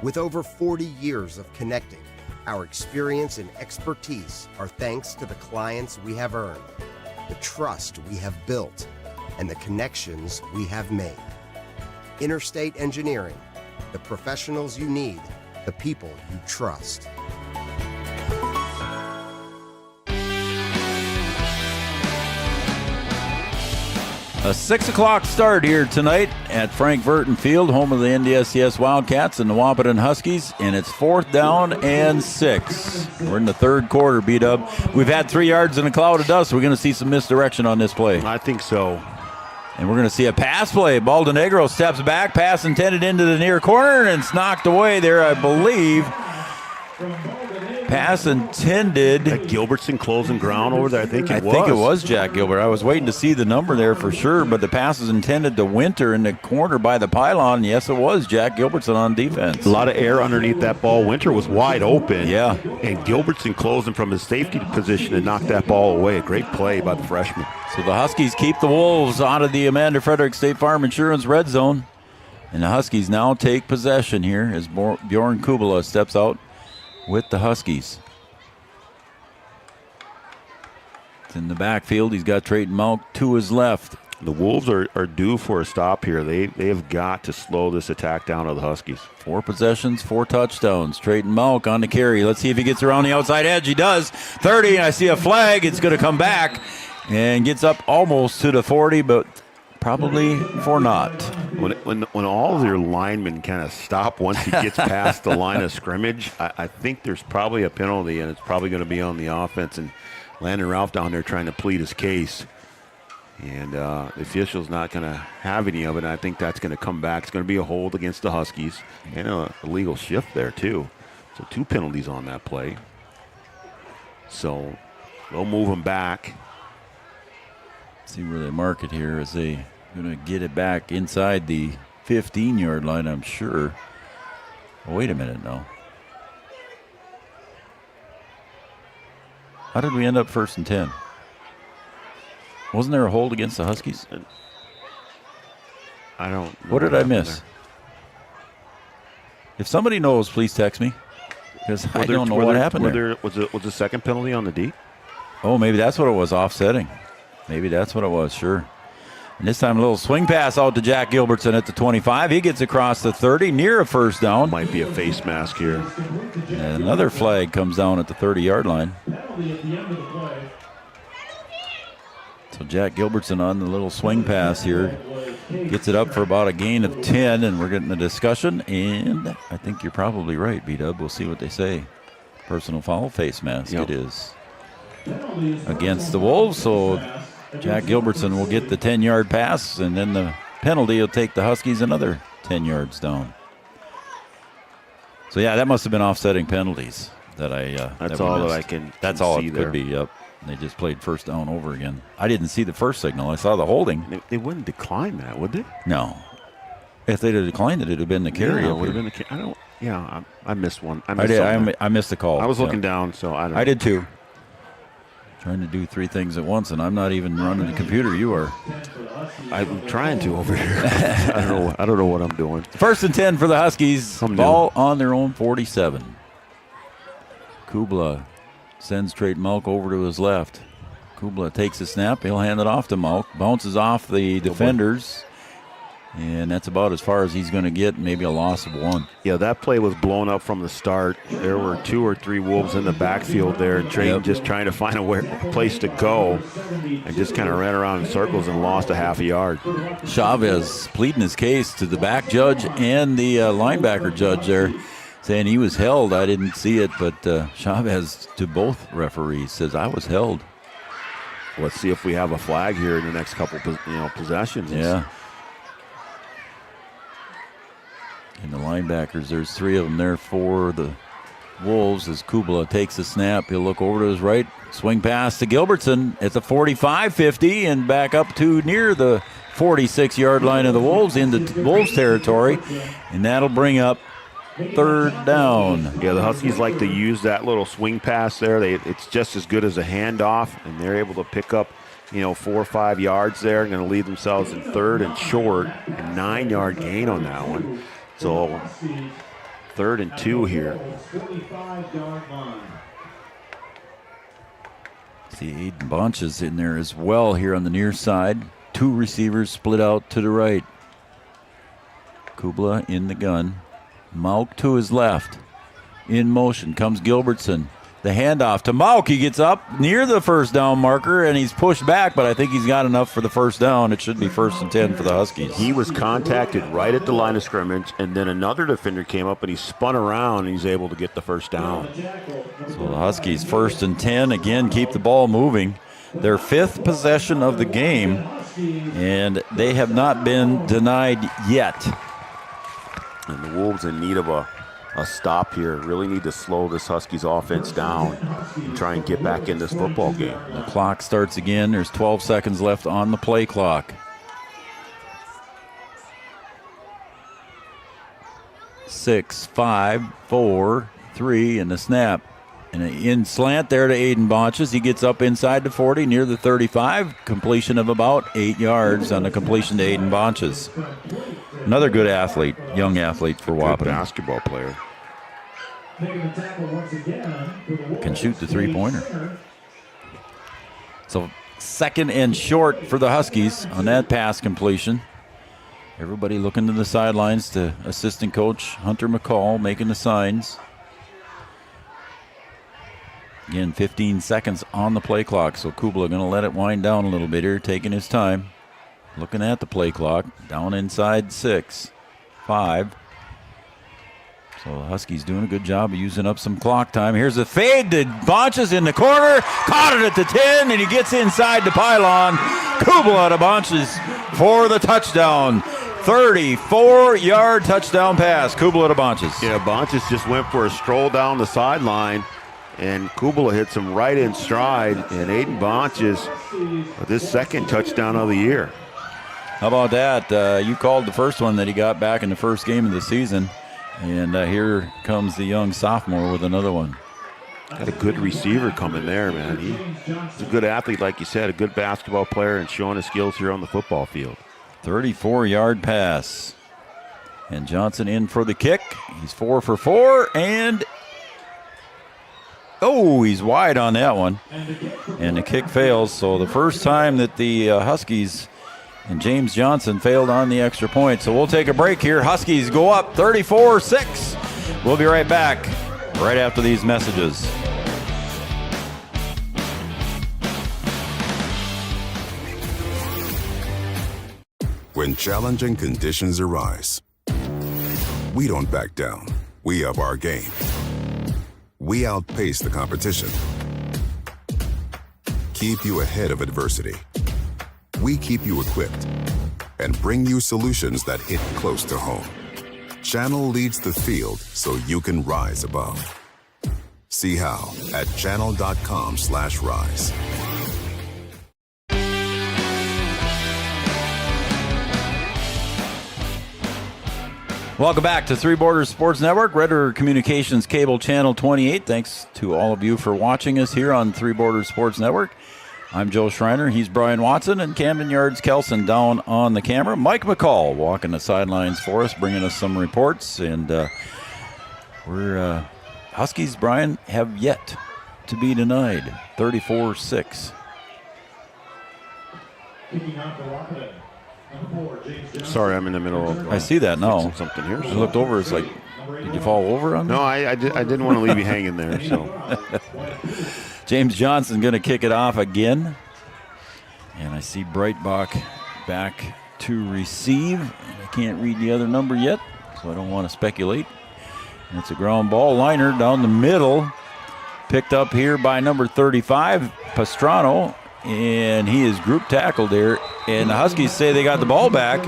With over 40 years of connecting, our experience and expertise are thanks to the clients we have earned, the trust we have built, and the connections we have made. Interstate Engineering, the professionals you need, the people you trust. A 6 o'clock start here tonight at Frank Verton Field, home of the NDSCS Wildcats and the Wahpeton Huskies, and it's 4th down and 6. We're in the third quarter, B-Dub. We've had 3 yards in a cloud of dust. We're going to see some misdirection on this play. I think so. And we're going to see a pass play. Baldonegro steps back, pass intended into the near corner, and it's knocked away there, I believe. Pass intended. That Gilbertson closing ground over there, I think it was Jack Gilbert. I was waiting to see the number there for sure, but the pass is intended to Winter in the corner by the pylon. Yes, it was Jack Gilbertson on defense. A lot of air underneath that ball. Winter was wide open. Yeah. And Gilbertson closing from his safety position and knocked that ball away. A great play by the freshman. So the Huskies keep the Wolves out of the Amanda Frederick State Farm Insurance red zone. And the Huskies now take possession here as Bjorn Kubala steps out with the Huskies. It's in the backfield. He's got Trayton Malk to his left. The Wolves are due for a stop here. They have got to slow this attack down of the Huskies. 4 possessions, 4 touchdowns. Trayton Malk on the carry. Let's see if he gets around the outside edge. He does. 30, I see a flag. It's going to come back and gets up almost to the 40, but probably for naught. When all of your linemen kind of stop once he gets past the line of scrimmage, I think there's probably a penalty, and it's probably going to be on the offense. And Landon Ralph down there trying to plead his case. And the official's not going to have any of it. I think that's going to come back. It's going to be a hold against the Huskies and a illegal shift there, too. So 2 penalties on that play. So they'll move him back. See where they mark it here as they going to get it back inside the 15-yard line, I'm sure. Oh, wait a minute, no. How did we end up 1st and 10? Wasn't there a hold against the Huskies? I don't know. What did I miss? If somebody knows, please text me, because I don't know what happened there. Was the second penalty on the D? Oh, maybe that's what it was, offsetting. Maybe that's what it was, sure. And this time a little swing pass out to Jack Gilbertson at the 25. He gets across the 30, near a 1st down. Might be a face mask here. And another flag comes down at the 30-yard line. So Jack Gilbertson on the little swing pass here. Gets it up for about a gain of 10, and we're getting a discussion. And I think you're probably right, B-Dub. We'll see what they say. Personal foul, face mask. Yep. It is against the Wolves, so Jack Gilbertson will get the 10-yard pass, and then the penalty will take the Huskies another 10 yards down. So, yeah, that must have been offsetting penalties that I That's all that I can That's all see it there. could be, yep. They just played 1st down over again. I didn't see the first signal. I saw the holding. They wouldn't decline that, would they? No. If they'd have declined it, it would have been the carry. Yeah, it would have been the carry. I missed one. I missed the call. I was looking down, so I don't know. I did too. Trying to do 3 things at once, and I'm not even running the computer. You are. I'm trying to over here. I don't know what I'm doing. 1st and 10 for the Huskies. Ball on their own 47. Kubla sends Trayton Malk over to his left. Kubla takes a snap. He'll hand it off to Malk. Bounces off the defenders. And that's about as far as he's going to get, maybe a loss of 1. Yeah, that play was blown up from the start. There were 2 or 3 Wolves in the backfield there, and Trayton just trying to find a place to go and just kind of ran around in circles and lost a half a yard. Chavez pleading his case to the back judge and the linebacker judge there, saying he was held. I didn't see it, but Chavez to both referees says, I was held. Let's see if we have a flag here in the next couple possessions. Yeah. linebackers. There's 3 of them there for the Wolves as Kubala takes the snap. He'll look over to his right, swing pass to Gilbertson at the 45-50 and back up to near the 46-yard line of the Wolves into Wolves territory, and that'll bring up 3rd down. Yeah, the Huskies like to use that little swing pass there. It's just as good as a handoff, and they're able to pick up 4 or 5 yards there. Going to leave themselves in 3rd and short, a 9-yard gain on that one. So 3rd and 2 here. See Aiden Bonch is in there as well here on the near side. 2 receivers split out to the right. Kubala in the gun. Mauk to his left. In motion comes Gilbertson. The handoff to Mauk. He gets up near the first down marker, and he's pushed back, but I think he's got enough for the first down. It should be 1st and 10 for the Huskies. He was contacted right at the line of scrimmage, and then another defender came up, and he spun around, and he's able to get the first down. So the Huskies 1st and 10. Again, keep the ball moving. Their 5th possession of the game, and they have not been denied yet. And the Wolves in need of a stop here. Really need to slow this Huskies offense down and try and get back in this football game. The clock starts again. There's 12 seconds left on the play clock. 6, 5, 4, 3, and the snap. And an in slant there to Aiden Bonches. He gets up inside the 40, near the 35. Completion of about 8 yards on the completion to Aiden Bonches. Another good athlete, young athlete for Wahpeton. Good basketball player. Can shoot the 3-pointer. So 2nd and short for the Huskies on that pass completion. Everybody looking to the sidelines to assistant coach Hunter McCall making the signs. Again, 15 seconds on the play clock, so Kubala going to let it wind down a little bit here, taking his time. Looking at the play clock, down inside 6, 5. So the Huskies doing a good job of using up some clock time. Here's a fade to Bonches in the corner, caught it at the 10, and he gets inside the pylon. Kubala to Bonches for the touchdown. 34-yard touchdown pass, Kubala to Bonches. Yeah, Bonches just went for a stroll down the sideline, and Kubala hits him right in stride, and Aiden Bonches with his 2nd touchdown of the year. How about that? You called the first one that he got back in the first game of the season, and here comes the young sophomore with another one. Got a good receiver coming there, man. He's a good athlete, like you said, a good basketball player, and showing his skills here on the football field. 34-yard pass. And Johnson in for the kick. He's 4 for 4, and he's wide on that one. And the kick fails. So the first time that the Huskies and James Johnson failed on the extra point. So we'll take a break here. Huskies go up 34-6. We'll be right back right after these messages. When challenging conditions arise, we don't back down. We up our game. We outpace the competition. Keep you ahead of adversity. We keep you equipped and bring you solutions that hit close to home. Channel leads the field so you can rise above. See how at channel.com/rise. Welcome back to Three Borders Sports Network, Red River Communications Cable Channel 28. Thanks to all of you for watching us here on Three Borders Sports Network. I'm Joe Schreiner. He's Brian Watson, and Camden Yards Kelson down on the camera. Mike McCall walking the sidelines for us, bringing us some reports. And we're Huskies, Brian, have yet to be denied. 34-6. Sorry, I'm in the middle of. I see that now. Something here. I looked over. It's like, did you fall over on me? No, I didn't want to leave you hanging there. So. James Johnson going to kick it off again. And I see Breitbach back to receive. I can't read the other number yet, so I don't want to speculate. And it's a ground ball liner down the middle. Picked up here by number 35, Pastrano. And he is group tackled there. And the Huskies say they got the ball back.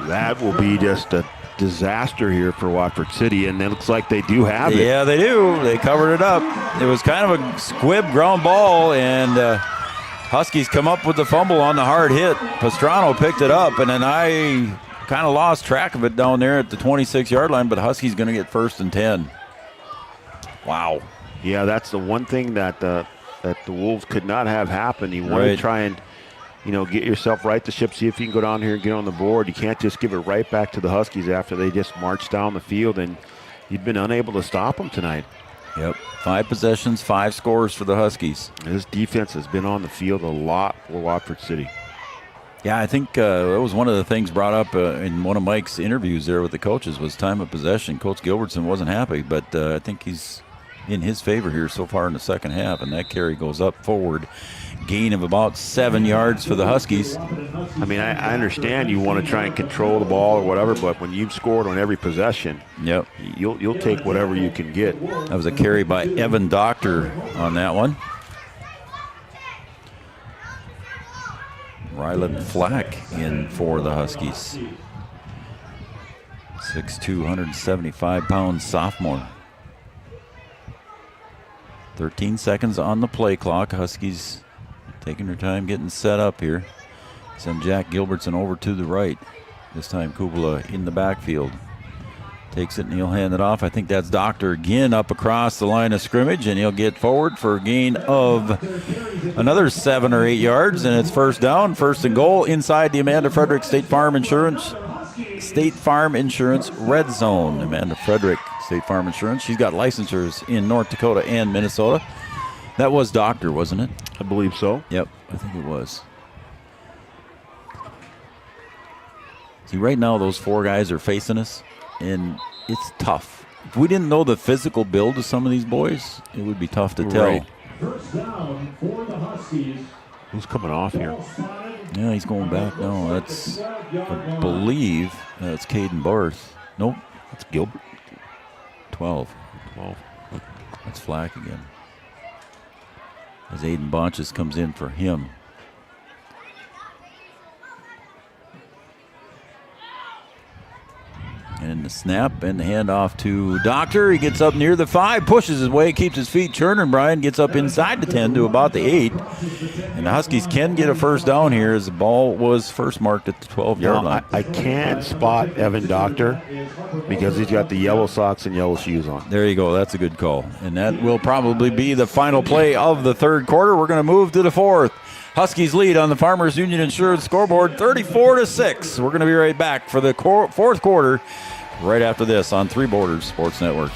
That will be just a disaster here for Watford City, and it looks like they do have it. Yeah, they do. They covered it up. It was kind of a squib ground ball, and Huskies come up with the fumble on the hard hit. Pastrano picked it up, and then I kind of lost track of it down there at the 26-yard line, but Huskies going to get 1st and 10. Wow. Yeah, that's the one thing that the Wolves could not have happen. You want to try and, get yourself right the ship, see if you can go down here and get on the board. You can't just give it right back to the Huskies after they just marched down the field, and you've been unable to stop them tonight. Yep, 5 possessions, 5 scores for the Huskies. This defense has been on the field a lot for Watford City. Yeah, I think that was one of the things brought up in one of Mike's interviews there with the coaches was time of possession. Coach Gilbertson wasn't happy, but I think he's in his favor here so far in the second half, and that carry goes up forward. Gain of about 7 yards for the Huskies. I mean, I understand you want to try and control the ball or whatever, but when you've scored on every possession, you'll take whatever you can get. That was a carry by Evan Doctor on that one. Ryland Flack in for the Huskies. 6'2", 175-pound sophomore. 13 seconds on the play clock. Huskies taking their time getting set up here. Send Jack Gilbertson over to the right. This time Kubala in the backfield. Takes it and he'll hand it off. I think that's Doctor again up across the line of scrimmage, and he'll get forward for a gain of another 7 or 8 yards, and it's 1st down, 1st and goal inside the Amanda Frederick State Farm Insurance red zone. Amanda Frederick State Farm Insurance. She's got licensures in North Dakota and Minnesota. That was Doctor, wasn't it? I believe so. Yep, I think it was. See, right now those 4 guys are facing us, and it's tough. If we didn't know the physical build of some of these boys, it would be tough to tell. Right. 1st down for the Huskies. Who's coming off here? Yeah, he's going back now. That's, I believe, that's Caden Barth. Nope, that's Gilbert. 12. That's Flack again. As Aiden Bonches comes in for him. And the snap and the handoff to Doctor. He gets up near the 5, pushes his way, keeps his feet churning. Brian gets up inside the 10 to about the 8. And the Huskies can get a 1st down here as the ball was first marked at the 12-yard line. I can spot Evan Doctor because he's got the yellow socks and yellow shoes on. There you go. That's a good call. And that will probably be the final play of the 3rd quarter. We're going to move to the 4th. Huskies lead on the Farmers Union Insurance scoreboard 34-6. We're going to be right back for the 4th quarter right after this on Three Borders Sports Network.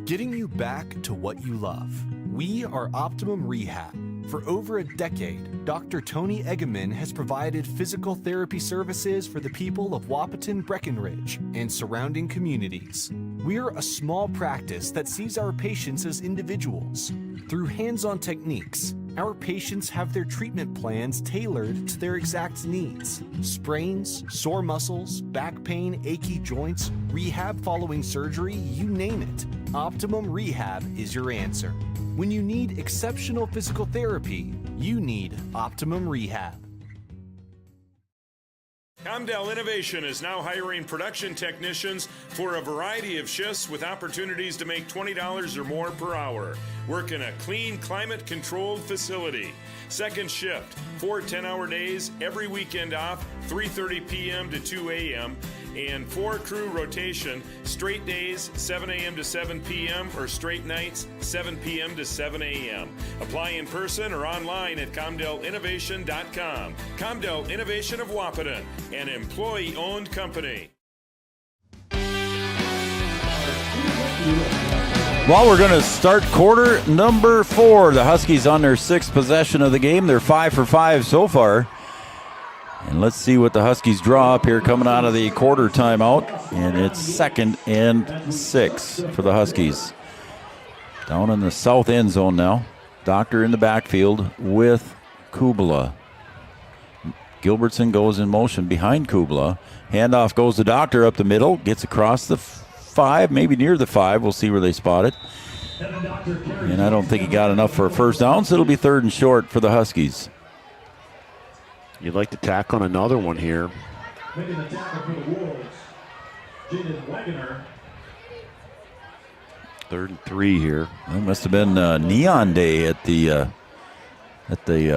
Getting you back to what you love. We are Optimum Rehab. For over a decade, Dr. Tony Egeman has provided physical therapy services for the people of Wahpeton, Breckenridge, and surrounding communities. We're a small practice that sees our patients as individuals. Through hands-on techniques, our patients have their treatment plans tailored to their exact needs. Sprains, sore muscles, back pain, achy joints, rehab following surgery, you name it. Optimum Rehab is your answer. When you need exceptional physical therapy, you need Optimum Rehab. Comdell Innovation is now hiring production technicians for a variety of shifts with opportunities to make $20 or more per hour. Work in a clean, climate-controlled facility. Second shift, 4 10-hour days, every weekend off, 3:30 p.m. to 2 a.m., and 4 crew rotation, straight days, 7 a.m. to 7 p.m., or straight nights, 7 p.m. to 7 a.m. Apply in person or online at ComdellInnovation.com. Comdell Innovation of Wahpeton, an employee-owned company. Well, we're going to start quarter number 4. The Huskies on their 6th possession of the game. They're 5 for 5 so far. And let's see what the Huskies draw up here coming out of the quarter timeout. And it's 2nd and 6 for the Huskies. Down in the south end zone now. Doctor in the backfield with Kubala. Gilbertson goes in motion behind Kubala. Handoff goes to Doctor up the middle. Gets across the 5, maybe near the 5. We'll see where they spot it. And I don't think he got enough for a 1st down, so it'll be 3rd and short for the Huskies. You'd like to tack on another one here. Making the tackle for the Wolves, Jaden Wagoner. 3rd and 3 here. It must have been Neon Day at the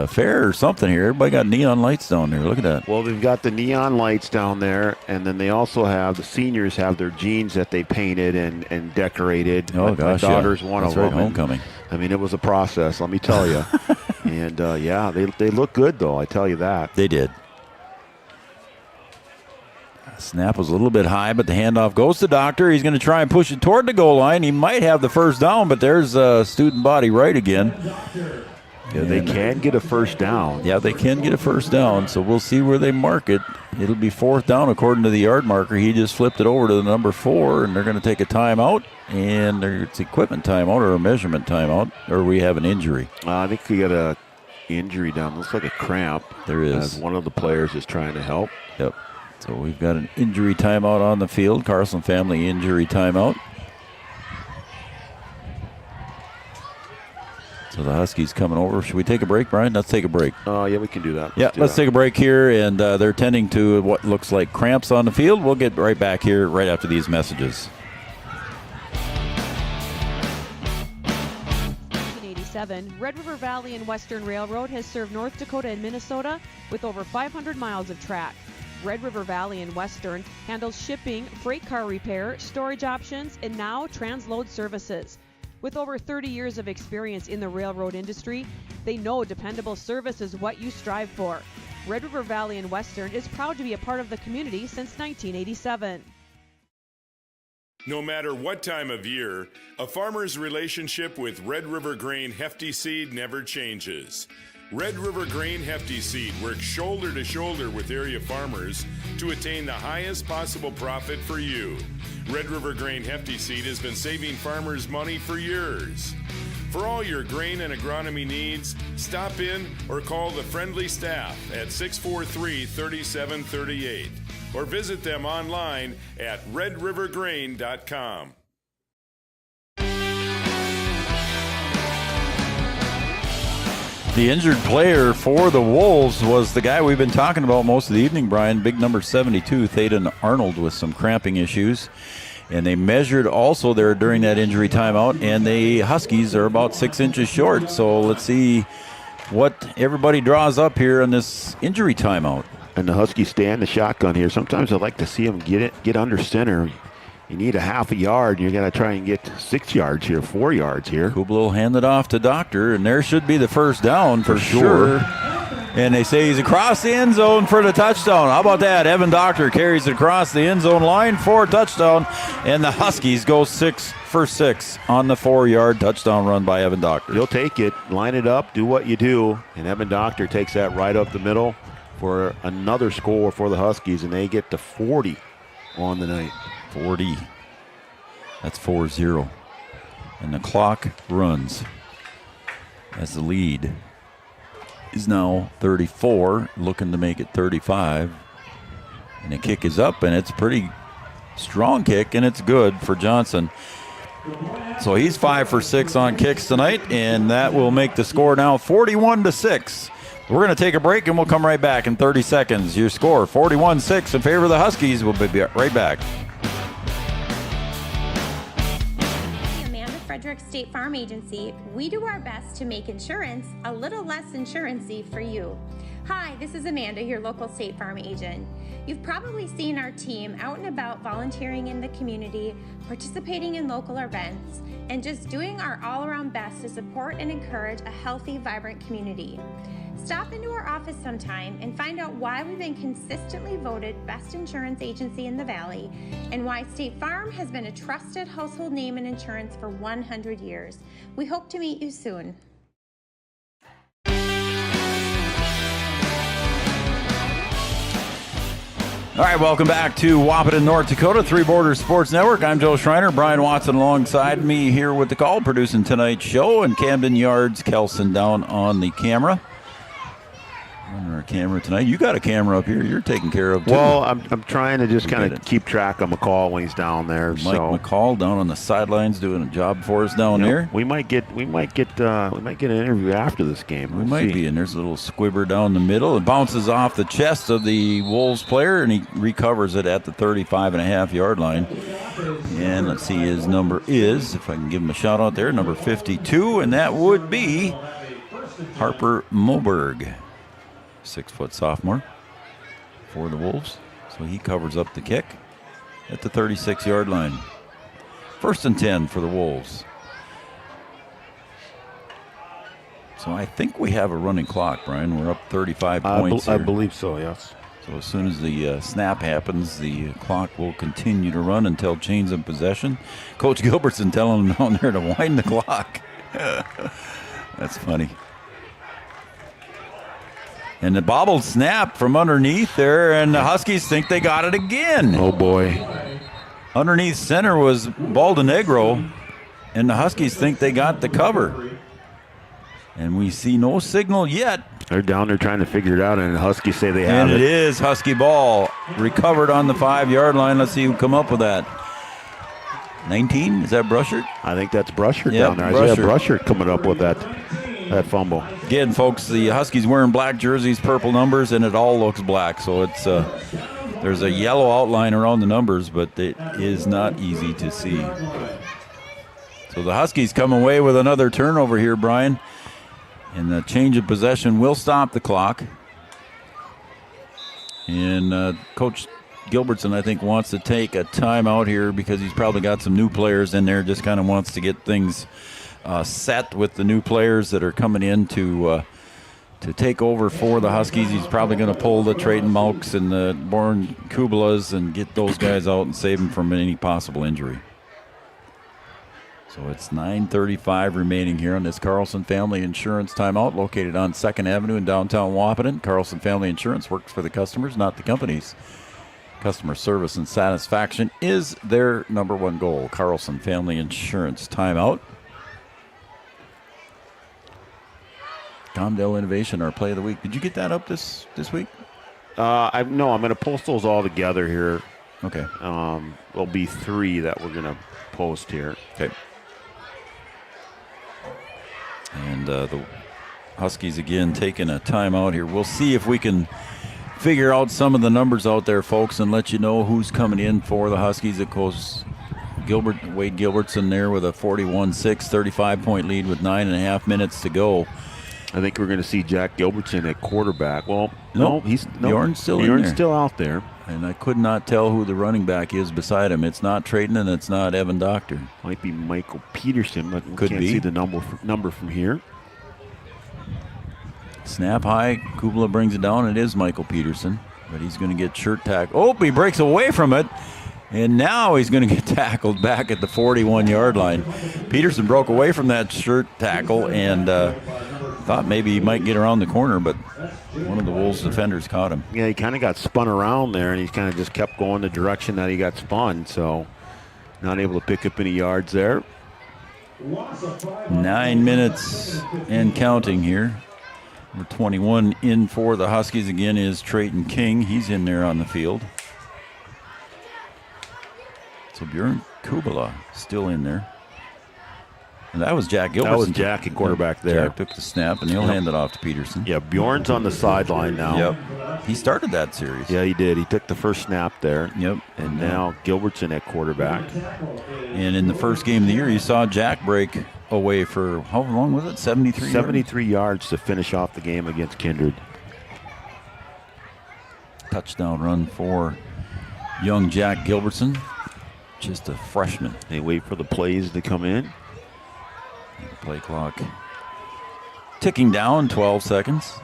fair or something here. Everybody got neon lights down there. Look at that. Well, they've got the neon lights down there, and then they also have, the seniors have their jeans that they painted and decorated. Oh, gosh, my daughter's one That's of right, them. homecoming. I mean, it was a process, let me tell you. And, yeah, they look good, though, I tell you that. They did. Snap was a little bit high, but the handoff goes to Doctor. He's going to try and push it toward the goal line. He might have the first down, but there's student body right again. Yeah, they can get a first down. Yeah, they can get a first down, so we'll see where they mark it. It'll be 4th down according to the yard marker. He just flipped it over to the number 4, and they're going to take a timeout, and it's equipment timeout or a measurement timeout, or we have an injury. I think we got a injury down. Looks like a cramp. There is. As one of the players is trying to help. Yep. So we've got an injury timeout on the field. Carson family injury timeout. So the Huskies coming over. Should we take a break, Brian? Let's take a break. Yeah, we can do that. Let's take a break here, and they're tending to what looks like cramps on the field. We'll get right back here right after these messages. 1987, Red River Valley and Western Railroad has served North Dakota and Minnesota with over 500 miles of track. Red River Valley and Western handles shipping, freight car repair, storage options, and now transload services. With over 30 years of experience in the railroad industry, they know dependable service is what you strive for. Red River Valley and Western is proud to be a part of the community since 1987. No matter what time of year, a farmer's relationship with Red River Grain Hefty Seed never changes. Red River Grain Hefty Seed works shoulder to shoulder with area farmers to attain the highest possible profit for you. Red River Grain Hefty Seed has been saving farmers money for years. For all your grain and agronomy needs, stop in or call the friendly staff at 643-3738 or visit them online at redrivergrain.com. The injured player for the Wolves was the guy we've been talking about most of the evening, Brian. Big number 72, Thaden Arnold, with some cramping issues. And they measured also there during that injury timeout, and the Huskies are about 6 inches short. So let's see what everybody draws up here on this injury timeout. And the Huskies stay in the shotgun here. Sometimes I like to see them get under center. You need a half a yard. You got to try and get 6 yards here, 4 yards here. Kubel will hand it off to Doctor, and there should be the first down for sure. And they say he's across the end zone for the touchdown. How about that? Evan Doctor carries it across the end zone line for a touchdown, and the Huskies go 6 for 6 on the 4-yard touchdown run by Evan Doctor. He'll take it, line it up, do what you do, and Evan Doctor takes that right up the middle for another score for the Huskies, and they get to 40 on the night. 40. That's 4-0. And the clock runs as the lead is now 34, looking to make it 35. And the kick is up, and it's a pretty strong kick, and it's good for Johnson. So he's 5 for 6 on kicks tonight, and that will make the score now 41-6. We're going to take a break, and we'll come right back in 30 seconds. Your score, 41-6 in favor of the Huskies. We'll be right back. State Farm Agency, we do our best to make insurance a little less insurance-y for you. Hi, this is Amanda, your local State Farm agent. You've probably seen our team out and about volunteering in the community, participating in local events, and just doing our all-around best to support and encourage a healthy, vibrant community. Stop into our office sometime and find out why we've been consistently voted best insurance agency in the Valley and why State Farm has been a trusted household name in insurance for 100 years. We hope to meet you soon. All right, welcome back to Wahpeton, North Dakota, Three Borders Sports Network. I'm Joe Schreiner. Brian Watson alongside me here with the call, producing tonight's show, and Camden Yards, Kelson down on the camera. Under our camera tonight. You got a camera up here you're taking care of, too. Well, I'm trying to just kind of keep track of McCall when he's down there. Mike McCall down on the sidelines doing a job for us down there. We might get an interview after this game. We might be, and there's a little squibber down the middle. It bounces off the chest of the Wolves player, and he recovers it at the 35.5-yard line. And let's see, his number is, if I can give him a shout out there, number 52, and that would be Harper Moberg. 6-foot sophomore for the Wolves. So he covers up the kick at the 36-yard line. 1st and 10 for the Wolves. So I think we have a running clock, Brian. We're up 35 points I believe so, yes. So as soon as the snap happens, the clock will continue to run until change of possession. Coach Gilbertson telling them down there to wind the clock. That's funny. And the bobbled snap from underneath there, and the Huskies think they got it again. Oh, boy. Underneath center was Baldenegro, and the Huskies think they got the cover. And we see no signal yet. They're down there trying to figure it out, and the Huskies say they have And it. it is Husky ball. Recovered on the 5-yard line. Let's see who come up with that. 19? Is that Brushert? I think that's Brushert down there. Isaiah Brushert coming up with that fumble. Again, folks, the Huskies wearing black jerseys, purple numbers, and it all looks black. So it's there's a yellow outline around the numbers, but it is not easy to see. So the Huskies come away with another turnover here, Brian. And the change of possession will stop the clock. And Coach Gilbertson, I think, wants to take a timeout here because he's probably got some new players in there, just kind of wants to get things set with the new players that are coming in to take over for the Huskies. He's probably going to pull the Trayton Malks and the Born Kubelas and get those guys out and save them from any possible injury. So it's 9:35 remaining here on this Carlson Family Insurance timeout, located on 2nd Avenue in downtown Wahpeton. Carlson Family Insurance works for the customers, not the companies. Customer service and satisfaction is their number one goal. Carlson Family Insurance timeout. Comdale Innovation, our play of the week. Did you get that up this week? No, I'm going to post those all together here. Okay. There'll be 3 that we're going to post here. Okay. And the Huskies again taking a timeout here. We'll see if we can figure out some of the numbers out there, folks, and let you know who's coming in for the Huskies. Of course, Wade Gilbertson there with a 41-6, 35-point lead with 9.5 minutes to go. I think we're going to see Jack Gilbertson at quarterback. Well, Bjorn's still in there. Bjorn's still out there. And I could not tell who the running back is beside him. It's not Trayton and it's not Evan Doctor. Might be Michael Peterson, but we can't see the number from here. Snap high. Kubla brings it down. It is Michael Peterson, but he's going to get shirt tackled. Oh, he breaks away from it. And now he's going to get tackled back at the 41-yard line. Peterson broke away from that shirt tackle and thought maybe he might get around the corner, but one of the Wolves defenders caught him. Yeah, he kind of got spun around there, and he kind of just kept going the direction that he got spun, so not able to pick up any yards there. 9 minutes and counting here. Number 21 in for the Huskies again is Trayton King. He's in there on the field. So Bjorn Kubala still in there. And that was Jack Gilbertson. That was Jack at quarterback there. Jack took the snap, and he'll hand it off to Peterson. Yeah, Bjorn's on the sideline now. Yep. He started that series. Yeah, he did. He took the first snap there. Yep. And now Gilbertson at quarterback. And in the first game of the year, you saw Jack break away for, how long was it, 73 73 yards to finish off the game against Kindred. Touchdown run for young Jack Gilbertson. Just a freshman. They wait for the plays to come in. The play clock ticking down, 12 seconds.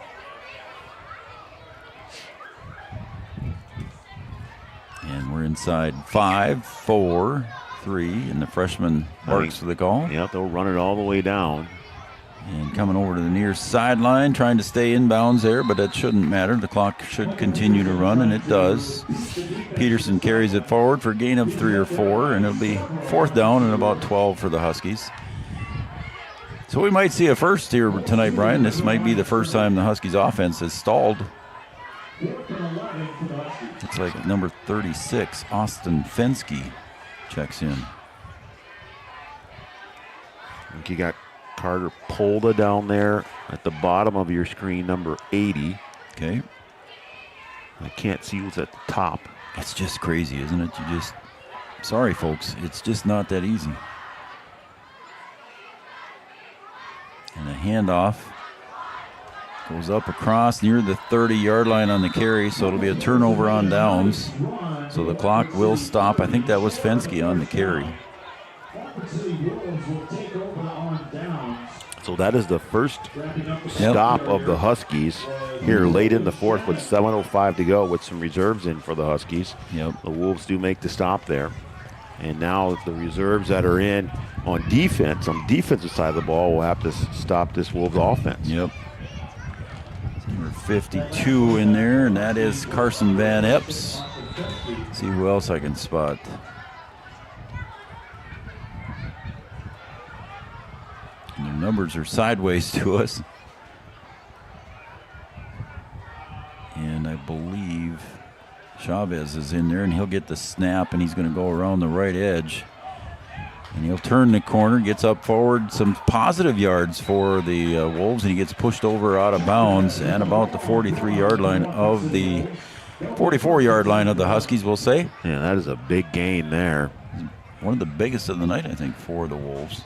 And we're inside 5, 4, 3, and the freshman barks for the call. Yeah, they'll run it all the way down. And coming over to the near sideline, trying to stay inbounds there, but that shouldn't matter. The clock should continue to run, and it does. Peterson carries it forward for a gain of 3 or 4, and it'll be 4th down and about 12 for the Huskies. So we might see a first here tonight, Brian. This might be the first time the Huskies offense has stalled. It's like number 36, Austin Fensky, checks in. I think you got Carter Polda down there at the bottom of your screen, number 80. Okay. I can't see who's at the top. It's just crazy, isn't it? Sorry, folks. It's just not that easy. And a handoff goes up across near the 30-yard line on the carry, so it'll be a turnover on downs. So the clock will stop. I think that was Fensky on the carry. So that is the first stop of the Huskies here late in the fourth with 7:05 to go with some reserves in for the Huskies. Yep. The Wolves do make the stop there. And now the reserves that are in on defense, on the defensive side of the ball, will have to stop this Wolves offense. Yep. Number 52 in there, and that is Carson Van Epps. See who else I can spot. And their numbers are sideways to us. And I believe Chavez is in there, and he'll get the snap, and he's going to go around the right edge. And he'll turn the corner, gets up forward, some positive yards for the Wolves, and he gets pushed over out of bounds and about the 43-yard line of the 44-yard line of the Huskies, we'll say. Yeah, that is a big gain there. One of the biggest of the night, I think, for the Wolves.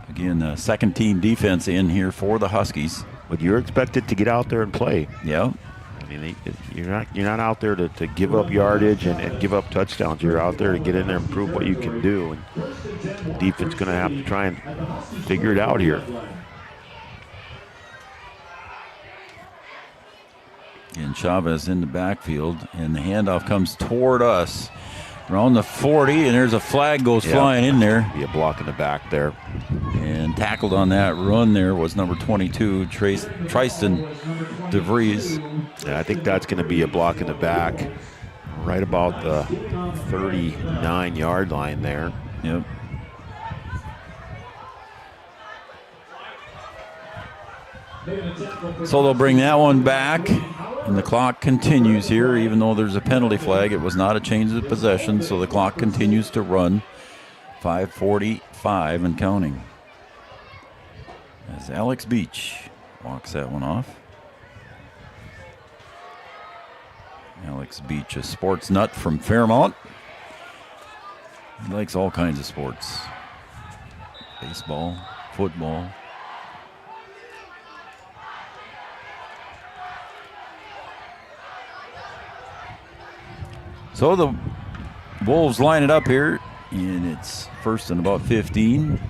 Again, second-team defense in here for the Huskies. But you're expected to get out there and play. Yeah. I mean, you're not out there to give up yardage and give up touchdowns. You're out there to get in there and prove what you can do. And the defense going to have to try and figure it out here. And Chavez in the backfield, and the handoff comes toward us. Around the 40, and there's a flag goes flying in there. Be a block in the back there. And tackled on that run there was number 22, Tristan DeVries. Yeah, I think that's going to be a block in the back, right about the 39-yard line there. Yep. So they'll bring that one back, and the clock continues here, even though there's a penalty flag. It was not a change of possession, so the clock continues to run. 5:45 and counting. As Alex Beach walks that one off. Alex Beach, a sports nut from Fairmount. He likes all kinds of sports. Baseball, football. So the Wolves line it up here, and it's first and about 15.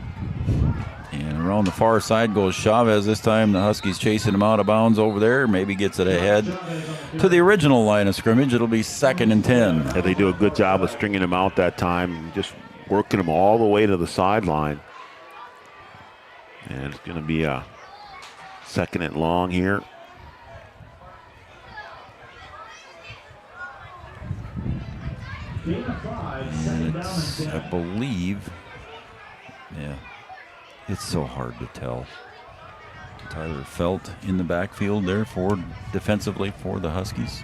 And around the far side goes Chavez. This time the Huskies chasing him out of bounds over there. Maybe gets it ahead to the original line of scrimmage. It'll be 2nd and 10. Yeah, they do a good job of stringing him out that time, just working him all the way to the sideline. And it's going to be a 2nd and long here. And it's, I believe, yeah, it's so hard to tell. Tyler Felt in the backfield there for defensively for the Huskies.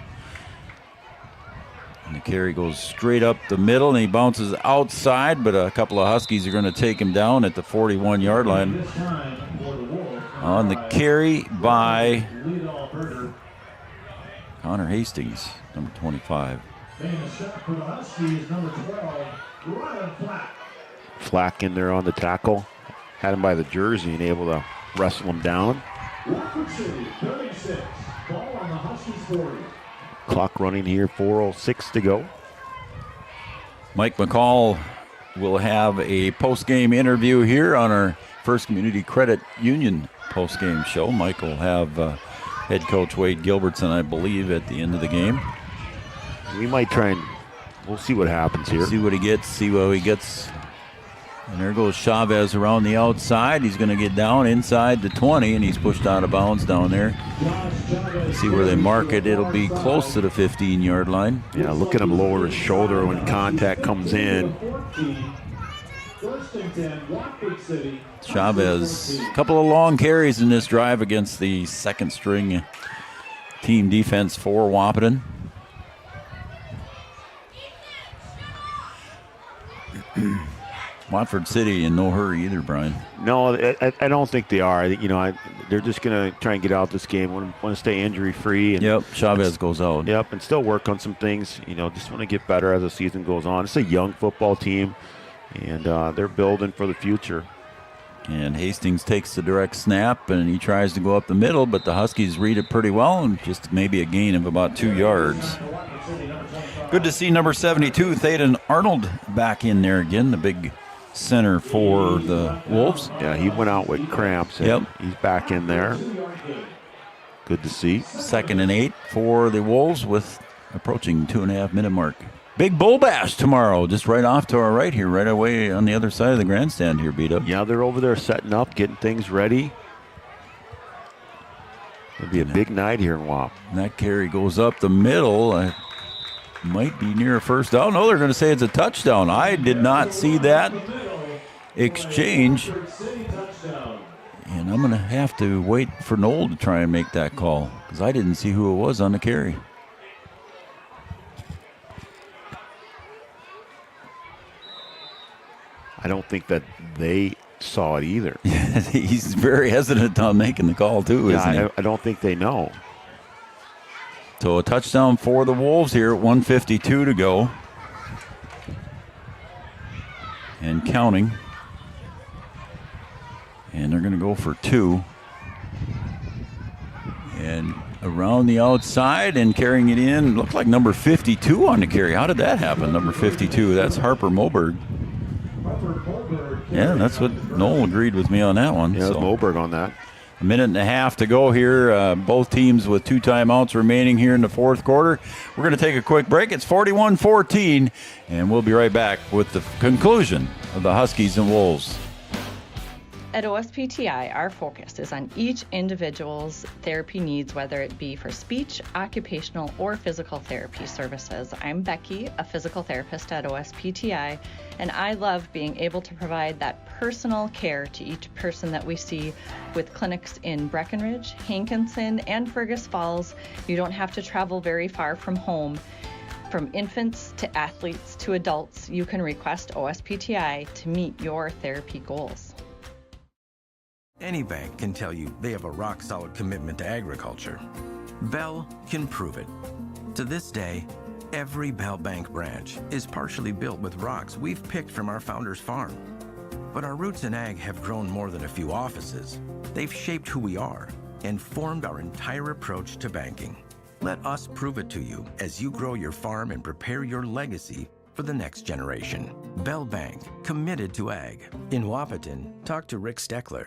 And the carry goes straight up the middle, and he bounces outside, but a couple of Huskies are going to take him down at the 41-yard line. On the carry by Connor Hastings, number 25. Flack in there on the tackle. Had him by the jersey and able to wrestle him down. Clock running here, 4:06 to go. Mike McCall will have a post-game interview here on our First Community Credit Union post-game show. Mike will have head coach Wade Gilbertson, I believe, at the end of the game. We might try and we'll see what happens here. See what he gets, see what he gets. And there goes Chavez around the outside. He's going to get down inside the 20, and he's pushed out of bounds down there. See where they mark it. It'll be close to the 15-yard line. Yeah, look at him lower his shoulder when contact comes in. First and 10, Watford City. Chavez, a couple of long carries in this drive against the second string team defense for Wahpeton. Watford City in no hurry either, Brian. No, I don't think they are. They're just going to try and get out this game. Want to stay injury-free. Yep, Chavez goes out. Yep, and still work on some things. Just want to get better as the season goes on. It's a young football team, and they're building for the future. And Hastings takes the direct snap, and he tries to go up the middle, but the Huskies read it pretty well, and just maybe a gain of about 2 yards. Good to see number 72, Thaden Arnold, back in there again, the big center for the Wolves. Yeah, he went out with cramps. And yep. He's back in there. Good to see. 2nd and 8 for the Wolves with approaching 2.5-minute mark. Big bull bash tomorrow, just right off to our right here, right away on the other side of the grandstand here, B-Dub. Yeah, they're over there setting up, getting things ready. It'll be a big night here in WAP. And that carry goes up the middle. Might be near a first down. No, they're going to say it's a touchdown. I did not see that exchange. And I'm going to have to wait for Noel to try and make that call because I didn't see who it was on the carry. I don't think that they saw it either. He's very hesitant on making the call, too, isn't he? I don't think they know. So a touchdown for the Wolves here at 1:52 to go. And counting. And they're going to go for 2. And around the outside and carrying it in. Looked like number 52 on the carry. How did that happen, number 52? That's Harper Moberg. Yeah, that's what Noel agreed with me on that one. Yeah, so Moberg on that. A minute and a half to go here. Both teams with 2 timeouts remaining here in the fourth quarter. We're going to take a quick break. It's 41-14, and we'll be right back with the conclusion of the Huskies and Wolves. At OSPTI, our focus is on each individual's therapy needs, whether it be for speech, occupational, or physical therapy services. I'm Becky, a physical therapist at OSPTI, and I love being able to provide that personal care to each person that we see with clinics in Breckenridge, Hankinson, and Fergus Falls. You don't have to travel very far from home. From infants to athletes to adults, you can request OSPTI to meet your therapy goals. Any bank can tell you they have a rock-solid commitment to agriculture. Bell can prove it. To this day, every Bell Bank branch is partially built with rocks we've picked from our founder's farm. But our roots in ag have grown more than a few offices. They've shaped who we are and formed our entire approach to banking. Let us prove it to you as you grow your farm and prepare your legacy for the next generation. Bell Bank, committed to ag. In Wahpeton, talk to Rick Steckler.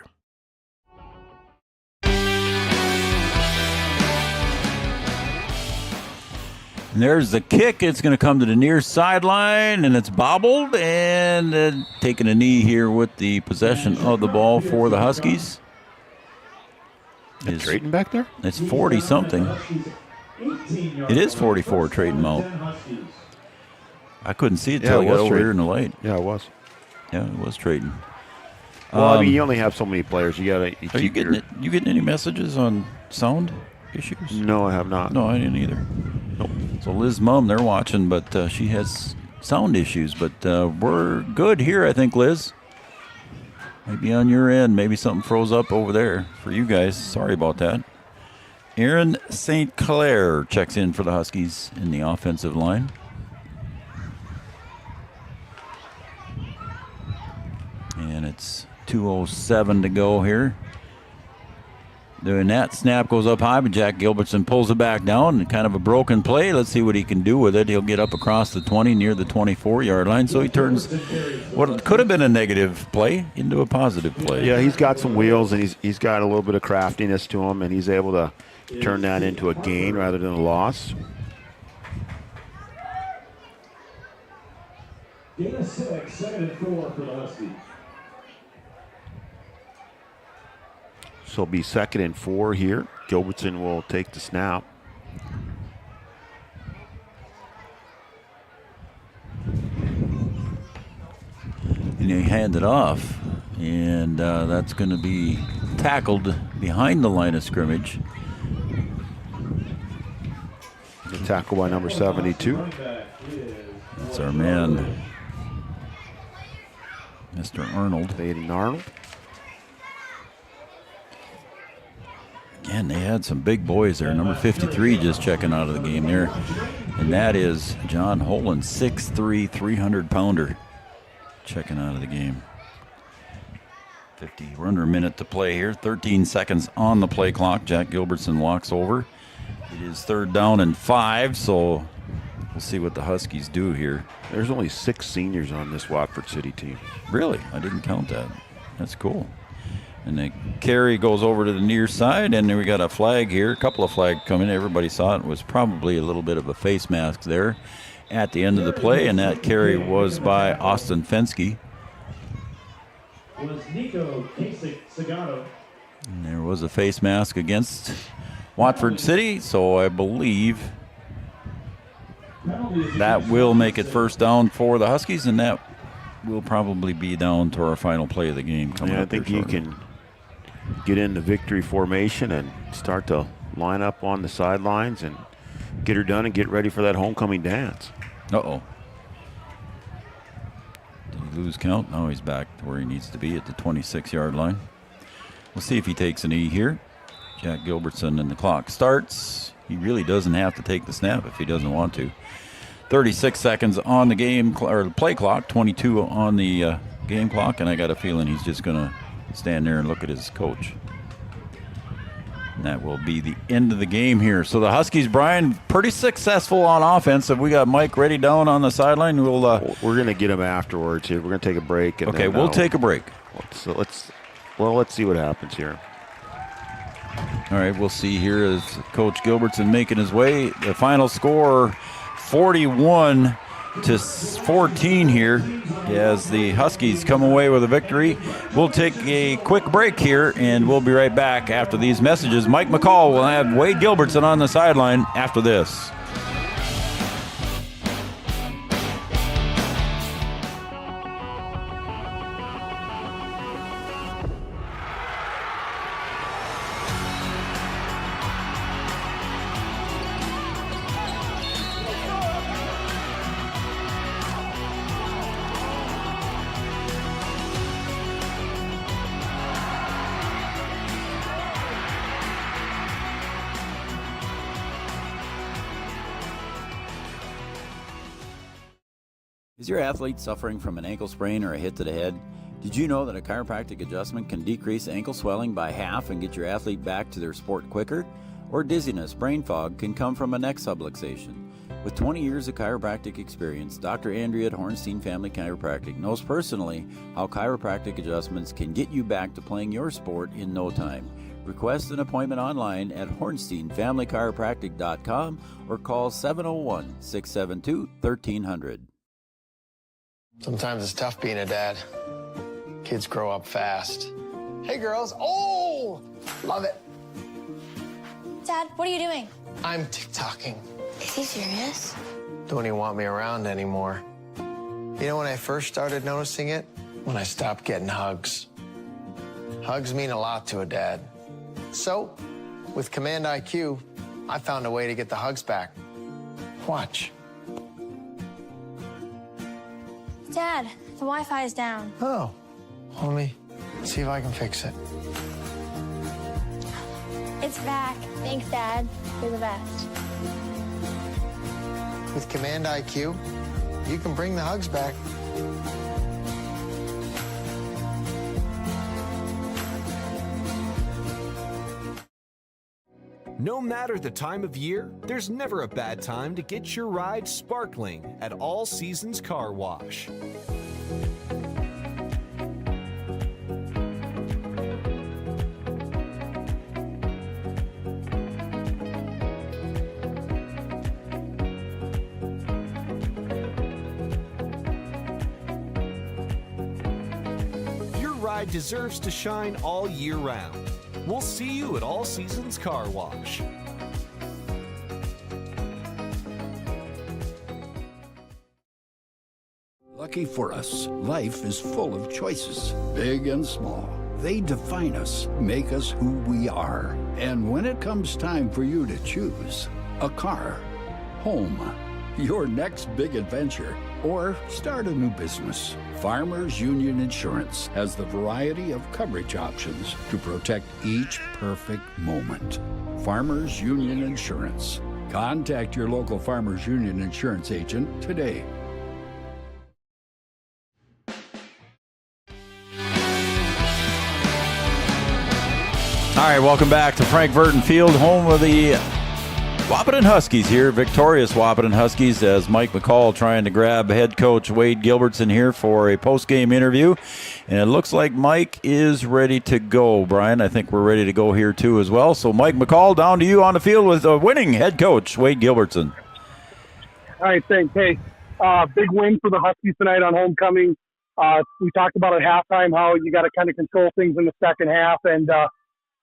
And there's the kick. It's going to come to the near sideline, and it's bobbled, and taking a knee here with the possession of the ball for the Huskies. Is Trayton back there? It's 40-something. It is 44, Trayton Mount. I couldn't see it until I got over here in the light. Yeah, it was. Yeah, it was Trayton. Well, I mean, you only have so many players. Are you getting any messages on sound issues? No, I have not. No, I didn't either. Nope. So Liz's mom, they're watching, but she has sound issues. But we're good here, I think, Liz. Maybe on your end, maybe something froze up over there for you guys. Sorry about that. Aaron St. Clair checks in for the Huskies in the offensive line. And it's 2:07 to go here. Doing that, snap goes up high, but Jack Gilbertson pulls it back down. Kind of a broken play. Let's see what he can do with it. He'll get up across the 20 near the 24-yard line. So he turns what could have been a negative play into a positive play. Yeah, he's got some wheels, and he's got a little bit of craftiness to him, and he's able to turn that into a gain rather than a loss. Gain of 6, 2nd and 4 for the Huskies. So it'll be 2nd and 4 here. Gilbertson will take the snap. And And he handed off. And that's going to be tackled behind the line of scrimmage. The tackle by number 72. That's our man, Mr. Arnold. Aiden Arnold. Again, they had some big boys there. Number 53 just checking out of the game there. And that is John Holan, 6'3", 300-pounder, checking out of the game. We're under a minute to play here. 13 seconds on the play clock. Jack Gilbertson walks over. It is 3rd down and 5, so we'll see what the Huskies do here. There's only 6 seniors on this Watford City team. Really? I didn't count that. That's cool. And the carry goes over to the near side, and then we got a flag here. A couple of flags coming. Everybody saw it. It was probably a little bit of a face mask there at the end of the play, and that carry was by Austin Fensky. Was Nico Kasich-Sagano. And there was a face mask against Watford City, so I believe that will make it 1st down for the Huskies, and that will probably be down to our final play of the game coming up. I think you can get in the victory formation and start to line up on the sidelines and get her done and get ready for that homecoming dance. Uh-oh. Did he lose count? No, he's back to where he needs to be at the 26-yard line. We'll see if he takes a knee here. Jack Gilbertson, and the clock starts. He really doesn't have to take the snap if he doesn't want to. 36 seconds on the game or the play clock, 22 on the game clock, and I got a feeling he's just going to stand there and look at his coach. And that will be the end of the game here. So the Huskies, Brian, pretty successful on offense. If we got Mike ready down on the sideline, we're going to get him afterwards here. We're going to take a break. And okay, we'll take a break. So let's see what happens here. All right, we'll see here as Coach Gilbertson making his way. The final score, 41-14 here, as the Huskies come away with a victory. We'll take a quick break here, and we'll be right back after these messages. Mike McCall will have Wade Gilbertson on the sideline after this. Is your athlete suffering from an ankle sprain or a hit to the head? Did you know that a chiropractic adjustment can decrease ankle swelling by half and get your athlete back to their sport quicker? Or dizziness, brain fog can come from a neck subluxation. With 20 years of chiropractic experience, Dr. Andrea at Hornstein Family Chiropractic knows personally how chiropractic adjustments can get you back to playing your sport in no time. Request an appointment online at hornsteinfamilychiropractic.com or call 701-672-1300. Sometimes it's tough being a dad. Kids grow up fast. Hey, girls. Oh, love it. Dad, what are you doing? I'm TikToking. Is he serious? Don't even want me around anymore. You know when I first started noticing it? When I stopped getting hugs. Hugs mean a lot to a dad. So, with Command IQ, I found a way to get the hugs back. Watch. Dad, the Wi-Fi is down. Oh, let me see if I can fix it. It's back. Thanks, Dad. You're the best. With Command IQ, you can bring the hugs back. No matter the time of year, there's never a bad time to get your ride sparkling at All Seasons Car Wash. Your ride deserves to shine all year round. We'll see you at All Seasons Car Wash. Look Lucky for us, life is full of choices, big and small. They define us, make us who we are. And when it comes time for you to choose a car, home, your next big adventure, or start a new business, Farmers Union Insurance has the variety of coverage options to protect each perfect moment. Farmers Union Insurance. Contact your local Farmers Union Insurance agent today. All right, welcome back to Frank Burton Field, home of the Wahpeton Huskies here, victorious Wahpeton Huskies, as Mike McCall trying to grab head coach Wade Gilbertson here for a post-game interview. And it looks like Mike is ready to go, Brian. I think we're ready to go here too as well. So Mike McCall, down to you on the field with a winning head coach Wade Gilbertson. All right, thanks. Hey, big win for the Huskies tonight on homecoming. We talked about at halftime how you got to kind of control things in the second half, and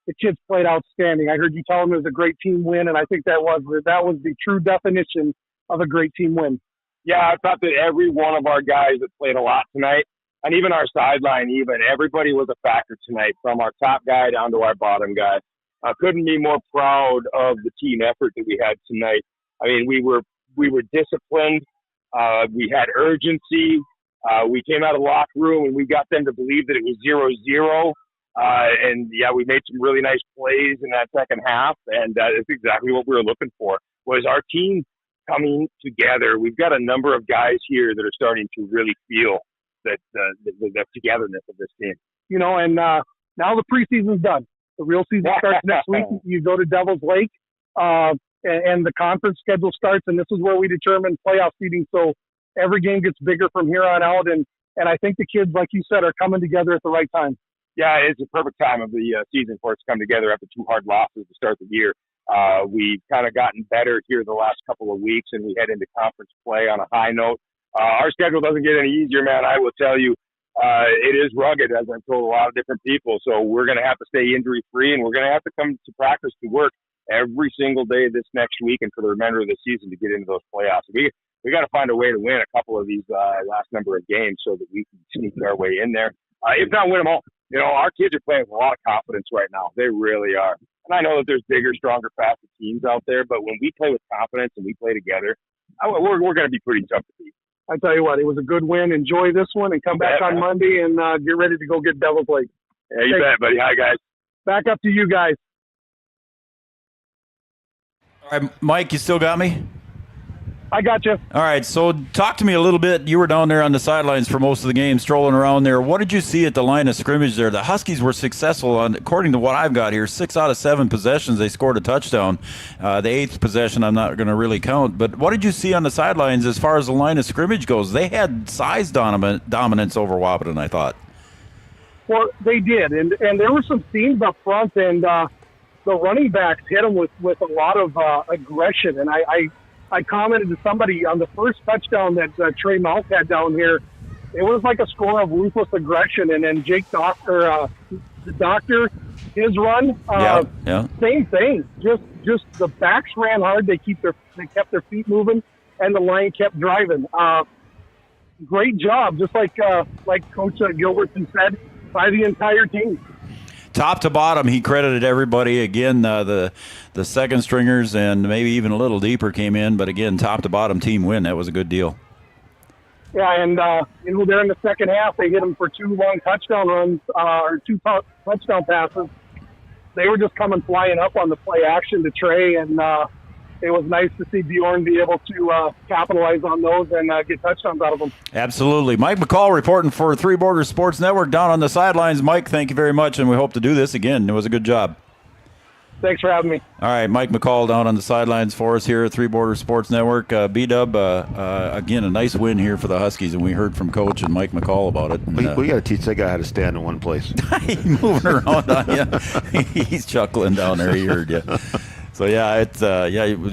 the kids played outstanding. I heard you tell them it was a great team win, and I think that was the true definition of a great team win. Yeah, I thought that every one of our guys that played a lot tonight, and even our sideline, everybody was a factor tonight, from our top guy down to our bottom guy. I couldn't be more proud of the team effort that we had tonight. I mean, we were disciplined. We had urgency. We came out of the locker room and we got them to believe that it was 0-0. We made some really nice plays in that second half, and that's exactly what we were looking for, was our team coming together. We've got a number of guys here that are starting to really feel that the togetherness of this team. And now the preseason's done. The real season starts next week. You go to Devil's Lake, and the conference schedule starts, and this is where we determine playoff seeding. So every game gets bigger from here on out, and I think the kids, like you said, are coming together at the right time. Yeah, it's a perfect time of the season for us to come together after 2 hard losses to start the year. We've kind of gotten better here the last couple of weeks, and we head into conference play on a high note. Our schedule doesn't get any easier, man. I will tell you, it is rugged, as I've told a lot of different people. So we're going to have to stay injury-free, and we're going to have to come to practice to work every single day this next week and for the remainder of the season to get into those playoffs. We got to find a way to win a couple of these last number of games so that we can sneak our way in there. If not, win them all. Our kids are playing with a lot of confidence right now. They really are. And I know that there's bigger, stronger, faster teams out there, but when we play with confidence and we play together, we're going to be pretty tough to beat. I tell you what, it was a good win. Enjoy this one and come back on Monday and get ready to go get Devil's Lake. Yeah, you bet, buddy. Hi, guys. Back up to you guys. All right, Mike, you still got me? I got you. All right, so talk to me a little bit. You were down there on the sidelines for most of the game, strolling around there. What did you see at the line of scrimmage there? The Huskies were successful on, according to what I've got here, 6 out of 7 possessions, they scored a touchdown. The 8th possession I'm not going to really count. But what did you see on the sidelines as far as the line of scrimmage goes? They had size dominance over Wahpeton, I thought. Well, they did, and there were some themes up front, and the running backs hit them with a lot of aggression. And I commented to somebody on the first touchdown that Trey Mount had down here. It was like a score of ruthless aggression. And then Jake Doctor, the doctor, his run, same thing. Just the backs ran hard. They kept their feet moving, and the line kept driving. Great job, just like Coach Gilbertson said, by the entire team. Top to bottom, he credited everybody. Again, the second stringers and maybe even a little deeper came in, but again, top to bottom team win. That was a good deal. Yeah, and there in the second half, they hit him for 2 long touchdown runs or 2 touchdown passes. They were just coming flying up on the play action to Trey, and it was nice to see Bjorn be able to capitalize on those and get touchdowns out of them. Absolutely. Mike McCall reporting for Three Borders Sports Network down on the sidelines. Mike, thank you very much, and we hope to do this again. It was a good job. Thanks for having me. All right, Mike McCall down on the sidelines for us here at Three Borders Sports Network. B-Dub, again, a nice win here for the Huskies, and we heard from Coach and Mike McCall about it. And, we got to teach that guy how to stand in one place. He's moving around on you. He's chuckling down there. He heard you. So, it's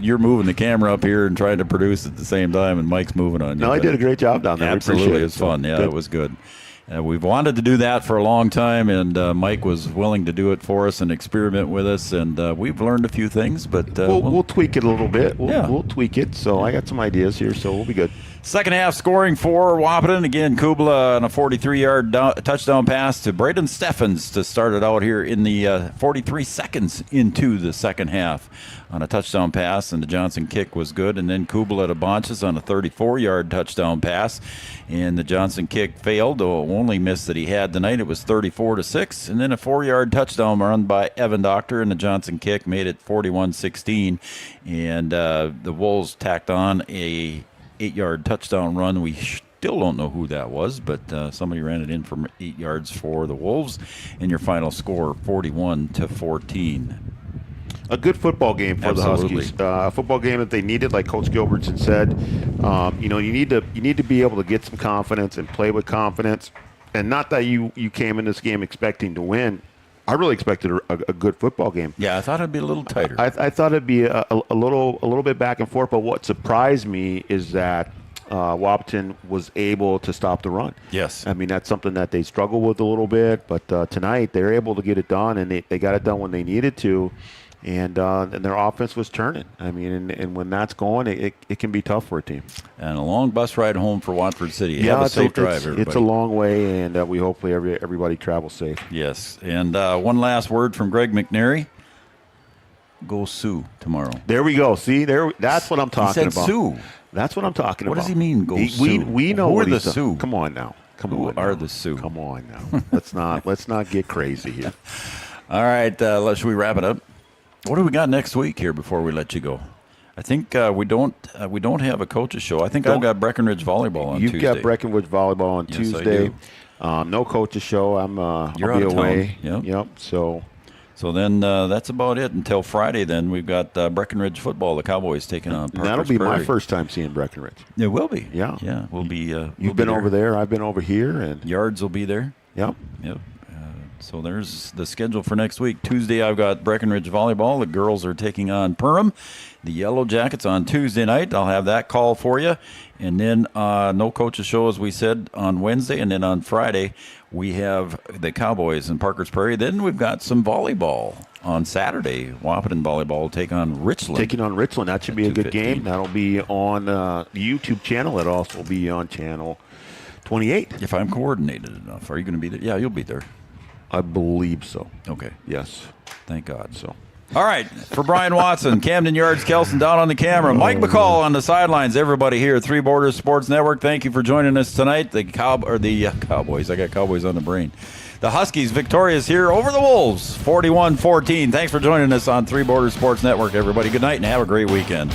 you're moving the camera up here and trying to produce at the same time, and Mike's moving on you. No, he did a great job down there. Absolutely. It was fun. Yeah, it was good. We've wanted to do that for a long time, and Mike was willing to do it for us and experiment with us, and we've learned a few things. But we'll tweak it a little bit. We'll tweak it. So I got some ideas here, so we'll be good. Second half scoring for Wahpeton. Again, Kubla on a 43-yard touchdown pass to Braden Steffens to start it out here in the 43 seconds into the second half on a touchdown pass, and the Johnson kick was good. And then Kubla to Bonches on a 34-yard touchdown pass, and the Johnson kick failed. The only miss that he had tonight, it was 34-6. And then a 4-yard touchdown run by Evan Doctor, and the Johnson kick made it 41-16. And the Wolves tacked on a 8-yard touchdown run. We still don't know who that was, but somebody ran it in from 8 yards for the Wolves. And your final score, 41-14. A good football game for Absolutely. the Huskies. A football game that they needed, like Coach Gilbertson said. You need to be able to get some confidence and play with confidence. And not that you came in this game expecting to win. I really expected a good football game. Yeah, I thought it'd be a little tighter. I thought it'd be a little bit back and forth. But what surprised me is that Wahpeton was able to stop the run. Yes. I mean, that's something that they struggled with a little bit. But tonight, they're able to get it done, and they got it done when they needed to. And their offense was turning. I mean, and when that's going, it can be tough for a team. And a long bus ride home for Watford City. Yeah, Have a safe drive, everybody. It's a long way, and we hopefully everybody travels safe. Yes. And one last word from Greg McNary. Go Sioux tomorrow. There we go. See, that's what I'm talking he said about. Sioux. That's what I'm talking about. What does he mean, go Sioux? We know Who what are the he's Sioux? Come on now. Who are the Sioux? Come on now. let's not get crazy here. All right. Should we wrap it up? What do we got next week here before we let you go? I think we don't have a coaches show. I think I've got Breckenridge volleyball on Tuesday. You've got Breckenridge volleyball on Tuesday. No coaches show. I'll be away. Yep. So then that's about it until Friday. Then we've got Breckenridge football. The Cowboys taking on Parker's That'll be Prairie. my first time seeing Breckenridge. It will be. Yeah. Yeah. We'll be. You've been over there. I've been over here, and Yards will be there. Yep. So there's the schedule for next week. Tuesday, I've got Breckenridge volleyball. The girls are taking on Perham. The Yellow Jackets on Tuesday night. I'll have that call for you. And then no coaches show, as we said, on Wednesday. And then on Friday, we have the Cowboys and Parker's Prairie. Then we've got some volleyball on Saturday. Wahpeton volleyball will take on Richland. Taking on Richland. That should be a good game. That'll be on the YouTube channel. It also will be on channel 28. If I'm coordinated enough. Are you going to be there? Yeah, you'll be there. I believe so. Okay. Yes. Thank God. So. All right. For Brian Watson, Camden Yards, Kelson down on the camera, Mike McCall on the sidelines, everybody here at Three Borders Sports Network, thank you for joining us tonight. The Cowboys. I got Cowboys on the brain. The Huskies victorious here over the Wolves, 41-14. Thanks for joining us on Three Borders Sports Network, everybody. Good night and have a great weekend.